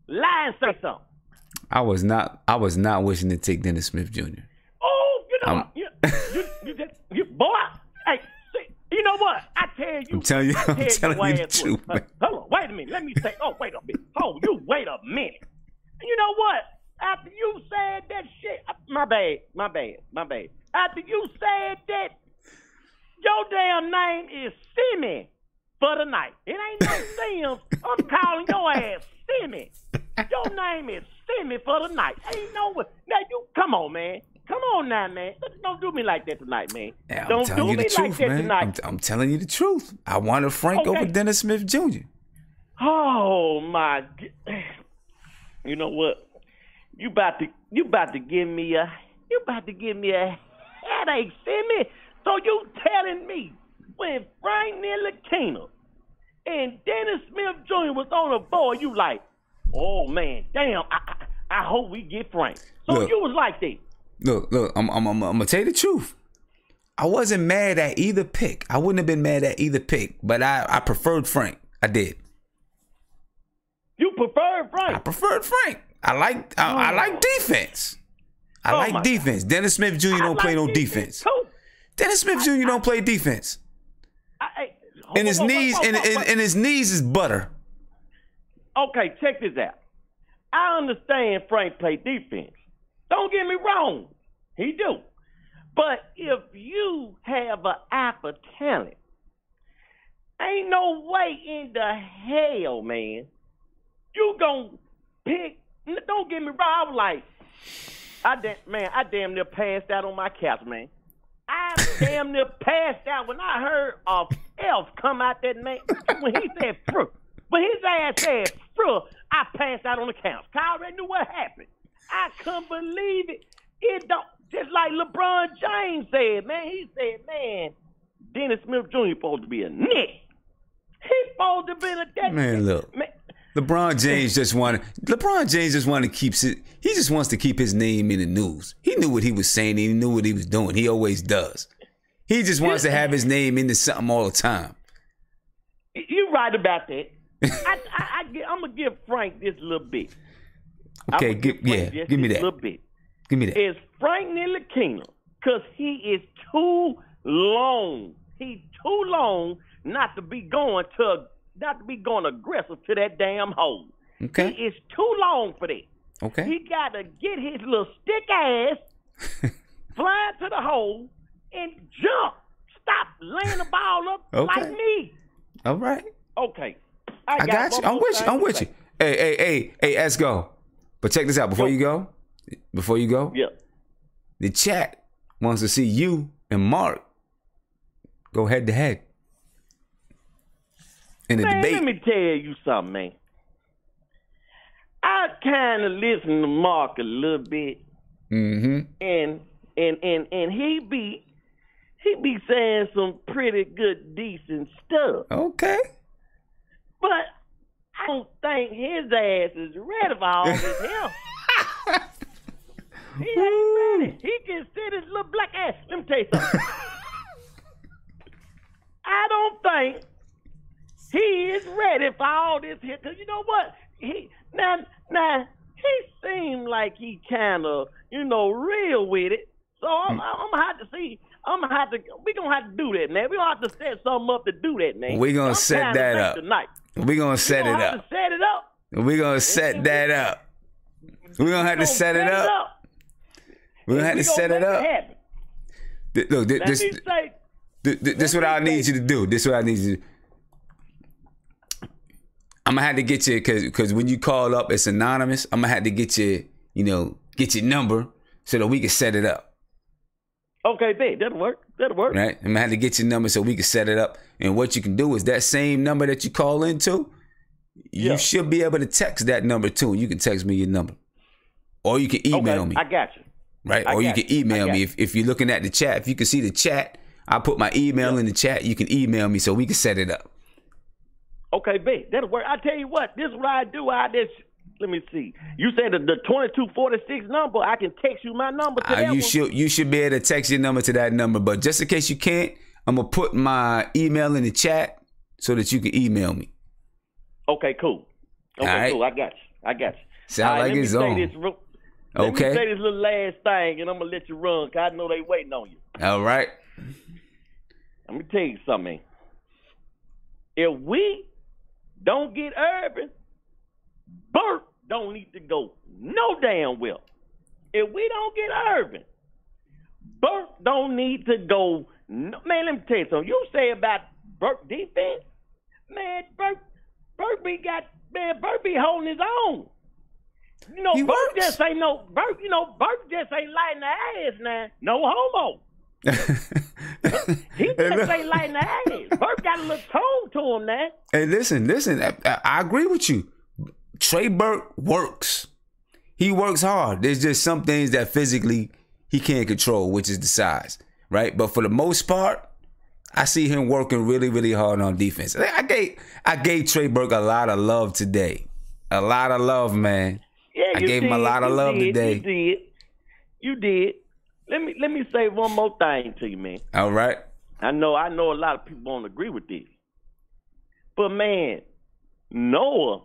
Lie and say something. I was not wishing to take Dennis Smith Jr. Oh, you know what? You boy, hey, see, you know what? I tell you. I'm telling you the truth, man. Hold on, wait a minute. Let me say. Oh, wait a minute. Oh, you wait a minute. You know what? After you said that shit, my bad. After you said that, your damn name is Simmy for the night. It ain't no Sims. I'm calling your ass Simmy. Your name is Simmy for the night. Ain't no way. Now you come on, man. Come on now, man. Don't do me like that tonight, man. Yeah, don't do me like that tonight. I'm telling you the truth. I wanted Frank over Dennis Smith Jr. Oh my God. You know what? You about to give me a headache, Simmy. So you telling me when Frank Ntilikina and Dennis Smith Jr. was on the board, you like, oh man, damn, I hope we get Frank. So look, you was like that. Look, I'm gonna tell you the truth. I wasn't mad at either pick. I wouldn't have been mad at either pick, but I preferred Frank. I did. You preferred Frank? I preferred Frank. I like defense. I like defense. God. Dennis Smith Jr. don't play no defense. Dennis Smith Jr. don't play defense. And his knees is butter. Okay, check this out. I understand Frank play defense. Don't get me wrong. He do. But if you have an eye for talent, ain't no way in the hell, man, you gonna pick. Don't get me wrong. I was like, I damn near passed out on my couch, man. I damn near passed out when I heard a elf come out that man. When he said, when his ass said, I passed out on the couch. I already knew what happened. I couldn't believe it. It don't, just like LeBron James said, man. He said, man, Dennis Smith Jr. supposed to be a Knick. He's supposed to be a Knick. Man, look. Man. LeBron James just want to keep it. He just wants to keep his name in the news. He knew what he was saying. He knew what he was doing. He always does. He just wants to have his name into something all the time. You're right about that. I'm gonna give Frank this little bit. Okay, give me that. Little bit. Give me that. It's Frank Ntilikina because he is too long. He's too long not to be going aggressive to that damn hole. Okay. He is too long for that. Okay. He got to get his little stick ass, fly to the hole, and jump. Stop laying the ball up like me. All right. Okay. I got you. I'm with you. Hey, let's go. But check this out. Before you go, yeah. The chat wants to see you and Mark go head to head in a debate. Let me tell you something, man. I kind of listen to Mark a little bit, and he be saying some pretty good, decent stuff. Okay. But I don't think his ass is ready for all this help. He ain't ready. He can sit his little black ass. Let me tell you something. I don't think he is ready for all this here. Because you know what? Now, he seemed like he kind of, real with it. So I'm going to have to see. We're going to have to do that, man. We're going to have to set something up to do that, man. We're going to set that up. We're going to set it up. Set it up. We're going to set that up. We're going to have to set it up. We're going to have to set it up. Look, this is what I need you to do. This is what I need you to do. I'm going to have to get you, because when you call up, it's anonymous. I'm going to have to get you, get your number so that we can set it up. Okay, babe, that'll work. Right? I'm going to have to get your number so we can set it up. And what you can do is that same number that you call into, you should be able to text that number too. You can text me your number. Or you can email me. I got you. Right? Or you can email me. If you're looking at the chat, if you can see the chat, I'll put my email in the chat. You can email me so we can set it up. Okay, babe, that'll work. I tell you what, this is what I do. Let me see. You said the 2246 number. I can text you my number to that You should be able to text your number to that number. But just in case you can't, I'm going to put my email in the chat so that you can email me. Okay, cool. Okay, right. Cool. I got you. Sound like it's on. Let me say this little last thing, and I'm going to let you run, because I know they waiting on you. All right. Let me tell you something. If we don't get Urban, Burke don't need to go no damn well. If we don't get Urban, Burke don't need to go. No, man, let me tell you something. You say about Burke defense, man, Burke be holding his own. Burke just ain't lighting the ass now. No homo. He just ain't lighting the ass. Burke got a little tone to him now. Hey, listen. I agree with you. Trey Burke works. He works hard. There's just some things that physically he can't control, which is the size, right? But for the most part, I see him working really, really hard on defense. I gave Trey Burke a lot of love today. A lot of love, man. Yeah, I gave him a lot of love today. You did. Let me say one more thing to you, man. All right. I know a lot of people won't agree with this. But man, Noah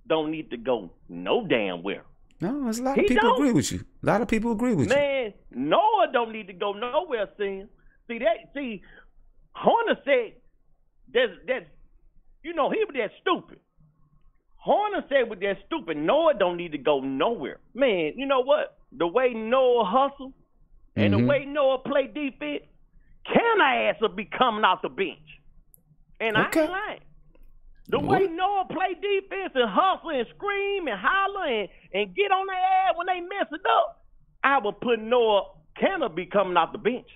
don't need to go no damn where. No, there's a lot of people agree with you. A lot of people agree with you. Man, Noah don't need to go nowhere, Sin. See, Horner said that's he was that stupid. Horner said with that stupid, Noah don't need to go nowhere. Man, you know what? The way Noah hustle and the way Noah play defense, Canna ass will be coming off the bench. And I ain't lying. The way Noah play defense and hustle and scream and holler and get on their ass when they mess it up, I would put Canna be coming off the bench.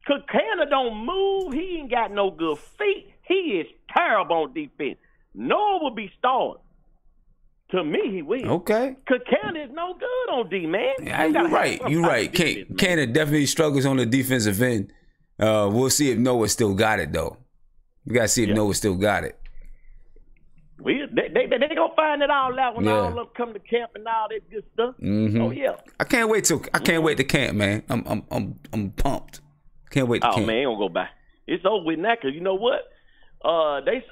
Because Canna don't move. He ain't got no good feet. He is terrible on defense. Noah will be starting. To me, he will. Okay. Because Canada is no good on D, man. Yeah, you're right. You're right. Canada definitely struggles on the defensive end. We'll see if Noah still got it, though. We got to see if Noah still got it. They gonna find it all out when all of them come to camp and all that good stuff. Mm-hmm. Oh yeah. I can't wait to camp, man. I'm pumped. Can't wait to camp. Oh man, ain't gonna go by. It's over with now, cause you know what? The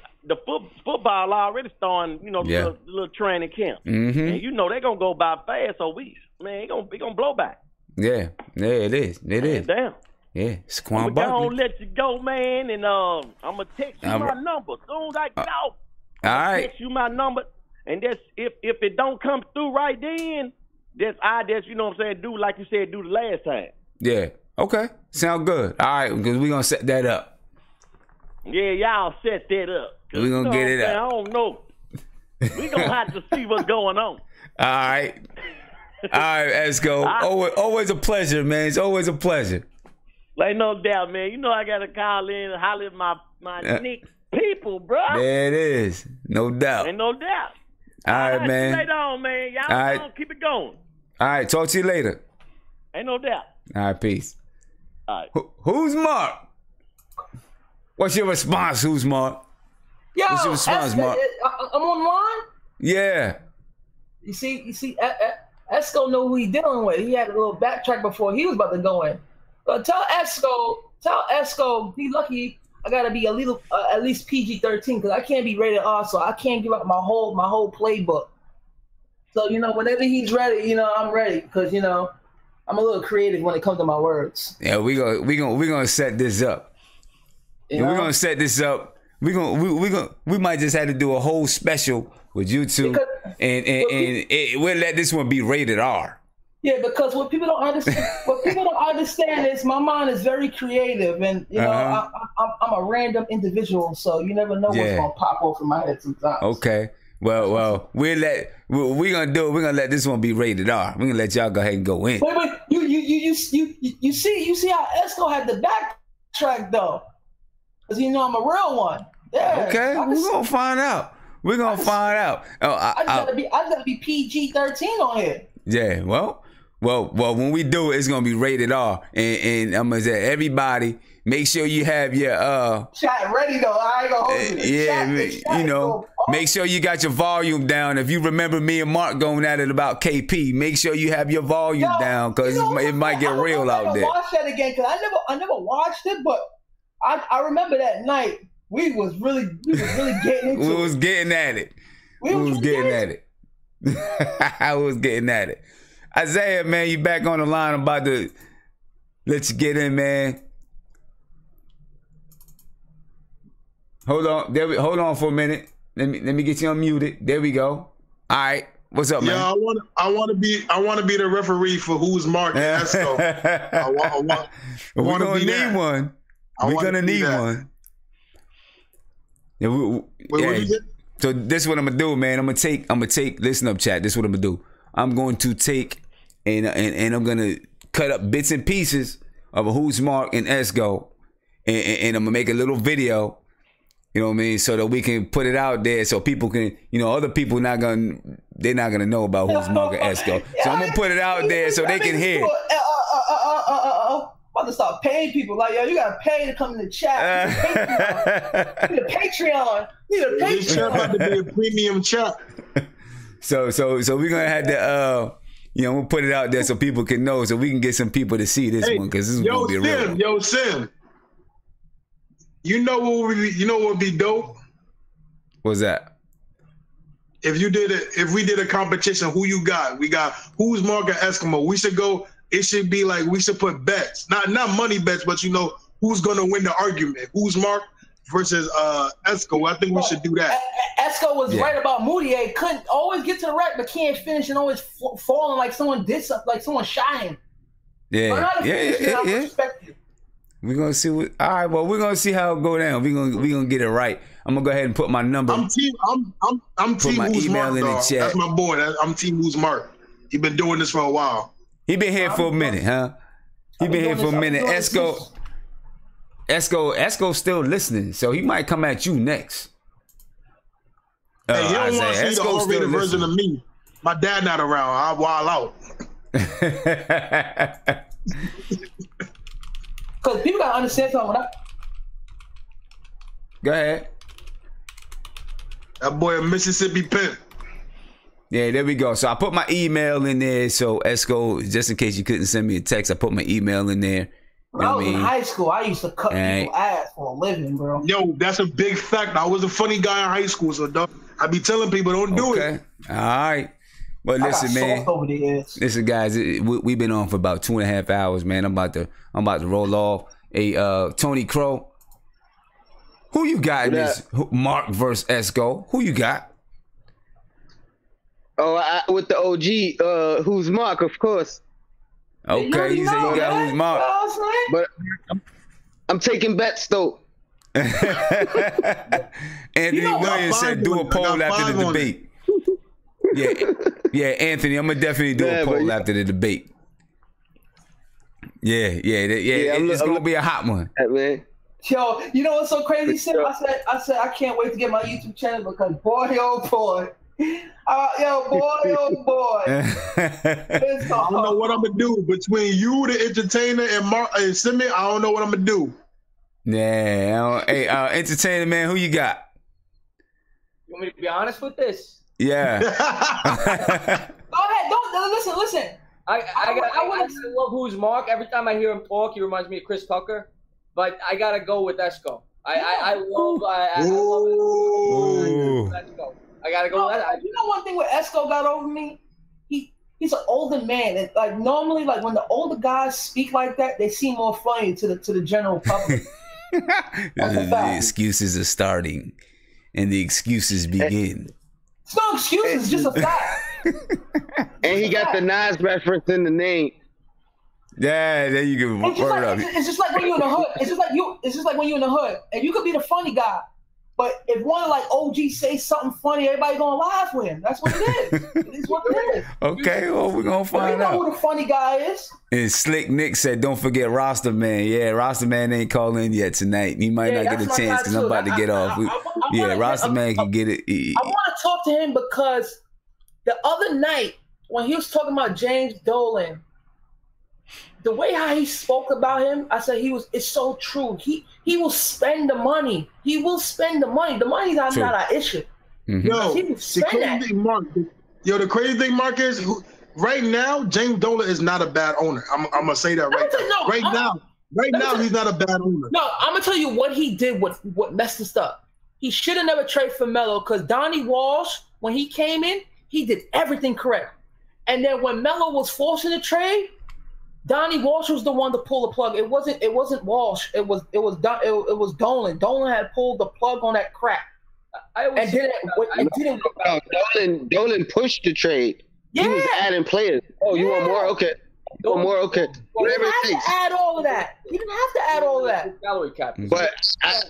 football already starting, the little training camp. Mm-hmm. And they're gonna go by fast, so we gonna blow by. Yeah, it is. It is. Damn. Yeah, Saquon I'm gonna let you go, man, and I'm gonna text you my number as soon as I get off. All right. Text you my number, and that's if it don't come through right then, do like you said, do the last time. Yeah. Okay. Sound good. All right, because we're gonna set that up. Yeah, y'all set that up. We're gonna get it up. I don't know. We're gonna have to see what's going on. All right. All right, Esco. Always a pleasure, man. It's always a pleasure. Ain't no doubt, man. I gotta call in and holler at my Knicks people, bro. There it is. No doubt. Ain't no doubt. All right, man. Stay on, man. Y'all right. Keep it going. All right. Talk to you later. Ain't no doubt. All right. Peace. All right. Who's Mark? What's your response? Who's Mark? Yo, what's your response, Mark? I'm online. Yeah. You see, SK Esco know who he dealing with. He had a little backtrack before he was about to go in. But tell Esco, he lucky I gotta be a little at least PG-13 because I can't be rated R, so I can't give up my whole playbook. So whenever he's ready, I'm ready because I'm a little creative when it comes to my words. Yeah, we gonna set this up. We're gonna set this up. We might just have to do a whole special with you two, and we'll let this one be rated R. Yeah, because what people don't understand is my mind is very creative, and I'm a random individual, so you never know what's gonna pop off in my head sometimes. Okay. Well, we're gonna let this one be rated R. We're gonna let y'all go ahead and go in. Wait, you see how Esco had the backtrack though, because I'm a real one. Yeah. Okay, we're gonna find out. We're gonna find out. Oh, I just gotta be PG-13 on here. Yeah. Well, when we do it, it's gonna be rated R, and I'm gonna say everybody. Make sure you have your chat ready though. I ain't gonna hold you. Yeah, make sure you got your volume down. If you remember me and Mark going at it about KP, make sure you have your volume down because it might get real out there. Watch that again because I never watched it, but I remember that night we was really getting into it. We was getting at it. We was getting at it. I was getting at it. Isaiah, man, you back on the line. I'm about to let you get in, man. Hold on, hold on for a minute. Let me get you unmuted. There we go. All right, what's up, man? Yeah, I want to be the referee for who's Mark and Esco. We're gonna need one. We're gonna need one. Yeah, so this is what I'm gonna do, man. I'm gonna take. Listen up, chat. This is what I'm gonna do. I'm going to take and I'm gonna cut up bits and pieces of a Who's Mark and Esco, and I'm gonna make a little video. You know what I mean? So that we can put it out there so people can, other people they're not gonna know about Who's Mark and Esco. So I'm gonna put it out there so they can hear. About to start paying people. Like, yo, you gotta pay to come in the chat. You need a Patreon. This chat about to be a premium chat. So we're gonna have to we'll put it out there so people can know, so we can get some people to see this one because this is gonna be a real one. Yo, Sim. You know what would be dope? What's that? If we did a competition, who you got? We got Who's Mark and Eskimo. We should go. It should be like we should put bets, not money bets, but who's gonna win the argument? Who's Mark versus Esco? I think we should do that. Esco was right about Mudiay. Couldn't always get to the rack, but can't finish, and always falling like someone did something, like someone shot him. Yeah. We're gonna see what. All right, well, we're gonna see how it go down. We're gonna get it right. I'm gonna go ahead and put my number. I'm team Who's Mark, in the chat. That's my boy. I'm team Who's Mark. He been doing this for a while. He been here for a minute, huh? He been here for a minute. Esco's still listening, so he might come at you next. Hey, you don't want to see the R-rated version of me. My dad not around. I'll wild out. Because people gotta understand something. Go ahead. That boy a Mississippi pimp. Yeah, there we go. So I put my email in there. So Esco, just in case you couldn't send me a text, I put my email in there. When I was in high school, I used to cut people's ass for a living, bro. Yo, that's a big fact. I was a funny guy in high school, so I be telling people don't do it. All right. But listen, man. Listen, guys, we've been on for about 2.5 hours, man. I'm about to roll off a Tony Crow. Who you got in this Mark versus Esco? Who you got? Oh, with the OG, Who's Mark, of course. Okay, you say you got Who's Mark. But I'm taking bets, though. Anthony Williams said do a poll after the debate. Yeah, Anthony, I'm gonna definitely do a poll after the debate. Yeah, it's gonna be a hot one. Man. Yo, you know what's so crazy, Sim? I said I can't wait to get my YouTube channel because boy, oh boy. Oh boy. I don't know what I'm gonna do between you, the entertainer, and Mark and Simi. I don't know what I'm gonna do. Yeah, hey, entertainer, man, who you got? You want me to be honest with this? Yeah. Go ahead. Listen. I love Who's Mark. Every time I hear him talk, he reminds me of Chris Tucker. But I gotta go with Esco. I love Esco. I gotta go with that. You know one thing with Esco got over me? He's an older man, and like normally, like when the older guys speak like that, they seem more funny to the general public. The excuses are starting, and the excuses begin. It's no excuses, it's just a fact. And he got the Nas reference in the name. Yeah, there you go. It's just like when you're in the hood. It's just like when you're in the hood, and you could be the funny guy, but if one like OG say something funny, everybody gonna laugh with him. That's what it is. It's what it is. Okay, well we're gonna find out who the funny guy is. And Slick Nick said, "Don't forget Roster Man." Yeah, Roster Man ain't calling yet tonight. He might not get a chance because I'm about to get off. Roster Man can get it. I want to talk to him because the other night when he was talking about James Dolan, the way how he spoke about him, I said it's so true. He will spend the money. He will spend the money. The money's not our issue. Mm-hmm. The crazy thing, Mark, is right now, James Dolan is not a bad owner. I'm gonna say that right now, he's not a bad owner. No, I'm gonna tell you what he did. What messed us up. He should have never traded for Melo because Donnie Walsh, when he came in, he did everything correct. And then when Melo was forcing the trade, Donnie Walsh was the one to pull the plug. It wasn't Walsh. It was Dolan. Dolan had pulled the plug on that crap. Dolan pushed the trade. Yeah. He was adding players. Oh, you want more? Okay. You want more? Okay. Whatever it takes. He didn't have to add all of that. He didn't have to add all of that. Salary cap. But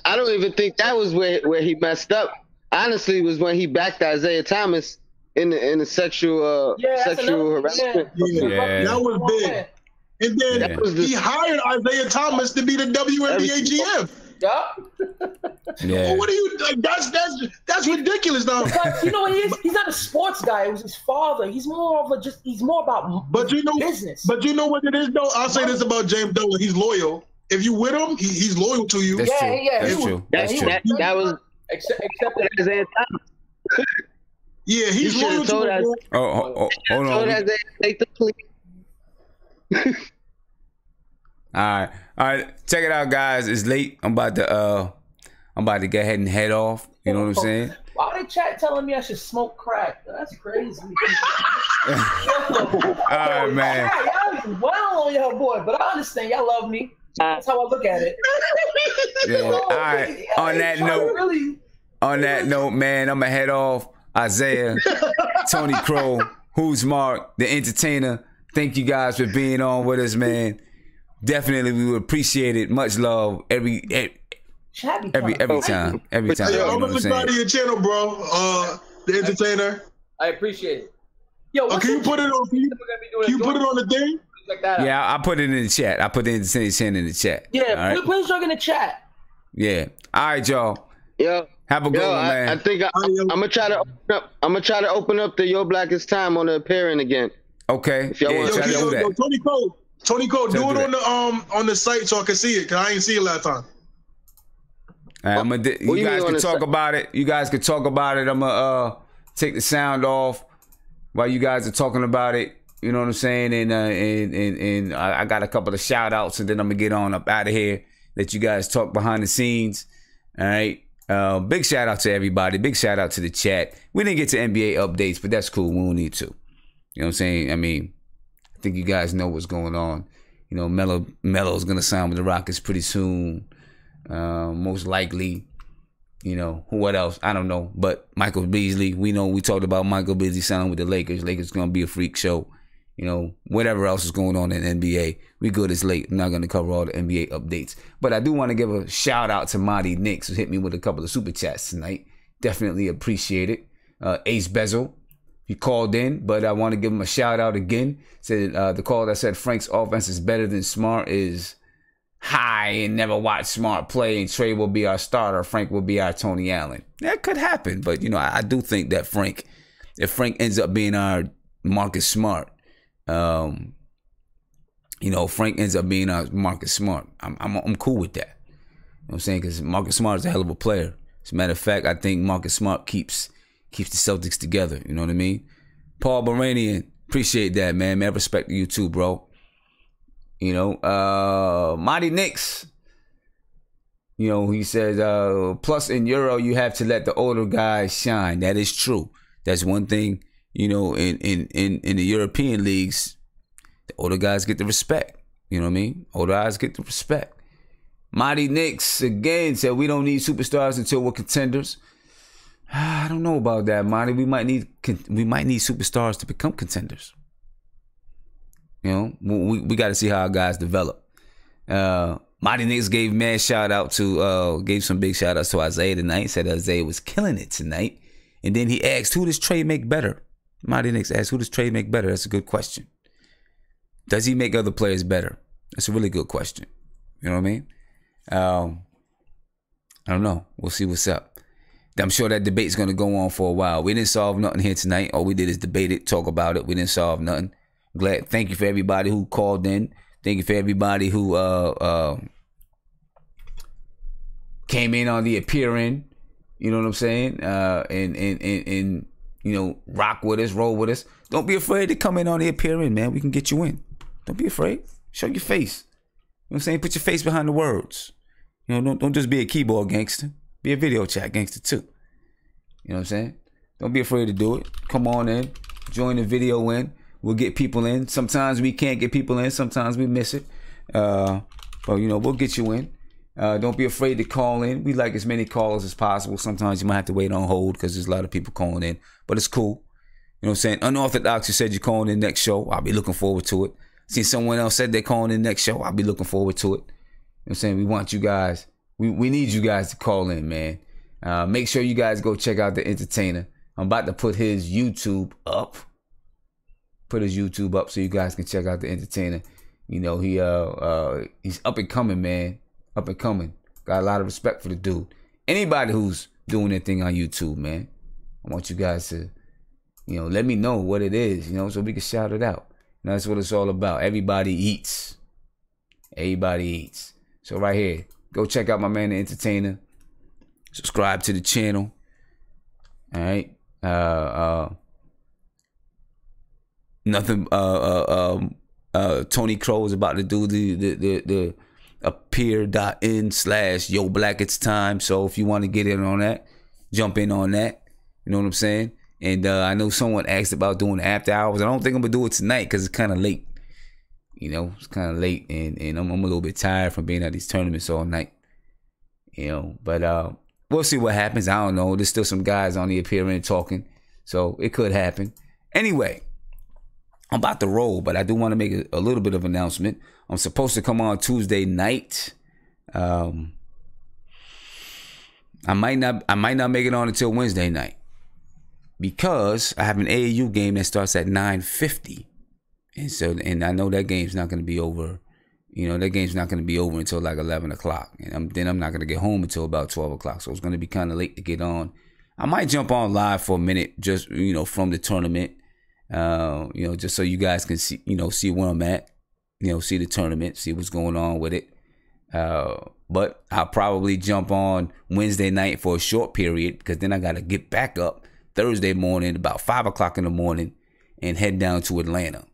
I don't even think that was where he messed up. Honestly, was when he backed Isaiah Thomas in the sexual harassment. Yeah. That was big. And then he hired Isaiah Thomas to be the WNBA GM. Yeah. What are you like? That's ridiculous, though. Because you know what he is? He's not a sports guy. It was his father. He's more about business. But you know what it is, though? I'll say this about James Dolan. He's loyal. If you with him, he's loyal to you. That's true. That was except Isaiah Thomas. Yeah, he's loyal to you. Hold on. Take the plea. All right. Check it out, guys. It's late. I'm about to go ahead and head off. You know what I'm saying? Why they chat telling me I should smoke crack? That's crazy. All right, man. Y'all well on y'all boy, but I understand y'all love me. That's how I look at it. Yeah. All right. On that note, man, I'm gonna head off. Isaiah, Tony Crow, Who's Mark, the entertainer. Thank you guys for being on with us, man. Definitely, we would appreciate it. Much love every time. Every time. Hey, I'm gonna subscribe to your channel, bro. The entertainer. I appreciate it. Yo, can you put it on? Can you put it on the thing? Like that. Yeah, I put it in the chat. I put the entertainer channel in the chat. Yeah, please talk in the chat. Yeah. All right, y'all. Yeah. Have a good one, man. I think I'm gonna try to open up the Yo Black Is Time on the appearing again. Okay. If y'all want to do that. Tony Cole, do it on the site so I can see it, because I ain't see it last time. All right, you guys can talk about it. You guys can talk about it. I'm gonna take the sound off while you guys are talking about it. You know what I'm saying? And I got a couple of shout outs, and then I'm gonna get on up out of here. Let you guys talk behind the scenes. All right. Big shout out to everybody. Big shout out to the chat. We didn't get to NBA updates, but that's cool. We don't need to. You know what I'm saying? I mean, I think you guys know what's going on. You know, Melo's gonna sign with the Rockets pretty soon. Most likely. You know, what else? I don't know. But Michael Beasley, we talked about Michael Beasley signing with the Lakers. Lakers gonna be a freak show. You know, whatever else is going on in NBA, we good as late. I'm not going to cover all the NBA updates. But I do want to give a shout out to Marty Knicks, who hit me with a couple of super chats tonight. Definitely appreciate it. Ace Bezel, he called in, but I want to give him a shout out again. Said the call that said Frank's offense is better than Smart is high and never watched Smart play, and Trey will be our starter. Frank will be our Tony Allen. That could happen, but, you know, I do think that if Frank ends up being our Marcus Smart, you know, Frank ends up being Marcus Smart. I'm cool with that. You know what I'm saying? Because Marcus Smart is a hell of a player. As a matter of fact, I think Marcus Smart keeps the Celtics together. You know what I mean? Paul Baranian, Appreciate that, man. Man, respect to you too, bro. You know, Mighty Knicks. You know, he says, plus in Euro, you have to let the older guys shine. That is true. That's one thing, you know, in the European leagues, the older guys get the respect. You know what I mean? Older guys get the respect. Mighty Knicks, again, said we don't need superstars until we're contenders. I don't know about that, Mighty. We might need superstars to become contenders. You know, we got to see how our guys develop. Mighty Knicks gave some big shout outs to Isaiah tonight. Said Isaiah was killing it tonight. And then he asked, who does Trey make better? Mighty Knicks asked, who does Trey make better? That's a good question. Does he make other players better? That's a really good question. You know what I mean? I don't know. We'll see what's up. I'm sure that debate's going to go on for a while. We didn't solve nothing here tonight. All we did is debate it, talk about it. We didn't solve nothing. Glad. Thank you for everybody who called in. Thank you for everybody who came in on the appearing. You know what I'm saying? And you know, rock with us, roll with us. Don't be afraid to come in on the appearing, man. We can get you in. Don't be afraid. Show your face. You know what I'm saying? Put your face behind the words. You know, don't just be a keyboard gangster. Be a video chat gangster too. You know what I'm saying? Don't be afraid to do it. Come on in. Join the video in. We'll get people in. Sometimes we can't get people in. Sometimes we miss it. But, you know, we'll get you in. Don't be afraid to call in. We like as many callers as possible. Sometimes you might have to wait on hold because there's a lot of people calling in. But it's cool. You know what I'm saying? Unorthodox, you said you're calling in next show. I'll be looking forward to it. See, someone else said they're calling in next show. I'll be looking forward to it. You know what I'm saying? We want you guys. We need you guys to call in, man. Make sure you guys go check out The Entertainer. I'm about to put his YouTube up. Put his YouTube up so you guys can check out The Entertainer. You know, he's up and coming, man. Up and coming. Got a lot of respect for the dude. Anybody who's doing anything on YouTube, man, I want you guys to, you know, let me know what it is, you know, so we can shout it out. And that's what it's all about. Everybody eats. Everybody eats. So right here, go check out my man, The Entertainer. Subscribe to the channel. All right. Tony Crow is about to do the appear.in/Yo Black It's Time. So if you want to get in on that, jump in on that. You know what I'm saying? And I know someone asked about doing after hours. I don't think I'm gonna do it tonight because it's kind of late. You know, it's kind of late, and I'm a little bit tired from being at these tournaments all night. You know, but we'll see what happens. I don't know. There's still some guys on the appearance talking, so it could happen. Anyway, I'm about to roll, but I do want to make a little bit of announcement. I'm supposed to come on Tuesday night. I might not make it on until Wednesday night because I have an AAU game that starts at 9:50, and I know that game's not going to be over. You know, that game's not going to be over until like 11 o'clock. And then I'm not going to get home until about 12 o'clock. So it's going to be kind of late to get on. I might jump on live for a minute just, you know, from the tournament. You know, just so you guys can see, you know, see where I'm at. You know, see the tournament, see what's going on with it. But I'll probably jump on Wednesday night for a short period because then I got to get back up Thursday morning about 5 o'clock in the morning and head down to Atlanta.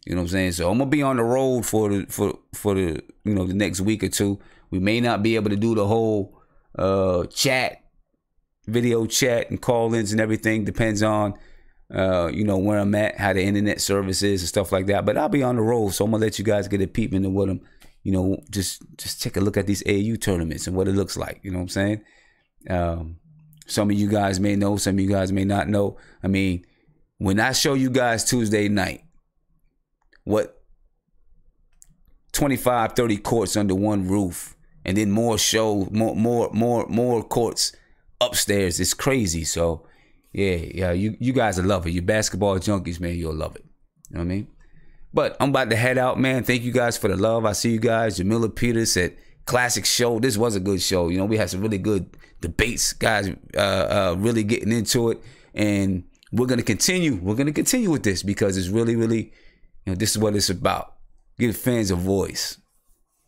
You know what I'm saying? So I'm gonna be on the road for the you know, the next week or two. We may not be able to do the whole video chat and call-ins and everything. Depends on you know, where I'm at, how the internet service is and stuff like that. But I'll be on the road, so I'm gonna let you guys get a peep into what I'm, you know, just take a look at these AAU tournaments and what it looks like. You know what I'm saying? Some of you guys may know, some of you guys may not know. I mean, when I show you guys Tuesday night, what 25, 30 courts under one roof, and then more courts upstairs. It's crazy. So yeah, you guys will love it. You basketball junkies, man, you'll love it. You know what I mean? But I'm about to head out, man. Thank you guys for the love. I see you guys. Jamila Peters said, classic show. This was a good show. You know, we had some really good debates, guys, really getting into it. And we're going to continue. We're going to continue with this because it's really, really, you know, this is what it's about. Give fans a voice.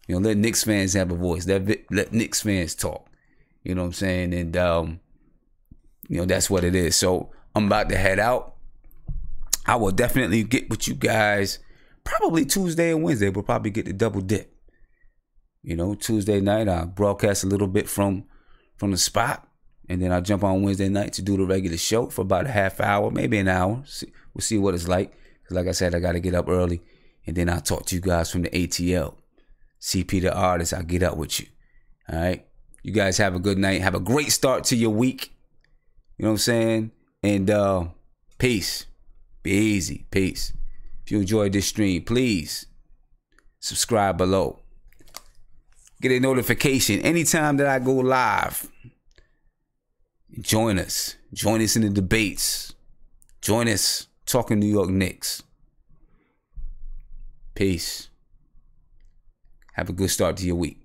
You know, let Knicks fans have a voice. Let Knicks fans talk. You know what I'm saying? And, you know, that's what it is. So I'm about to head out. I will definitely get with you guys probably Tuesday and Wednesday. We'll probably get the double dip. You know, Tuesday night I broadcast a little bit from the spot, and then I jump on Wednesday night to do the regular show for about a half hour, maybe an hour. We'll see what it's like. Because like I said, I got to get up early, and then I'll talk to you guys from the ATL. CP the artist, I'll get up with you. All right? You guys have a good night. Have a great start to your week. You know what I'm saying? And peace. Be easy. Peace. If you enjoyed this stream, please subscribe below. Get a notification anytime that I go live. Join us. Join us in the debates. Join us talking New York Knicks. Peace. Have a good start to your week.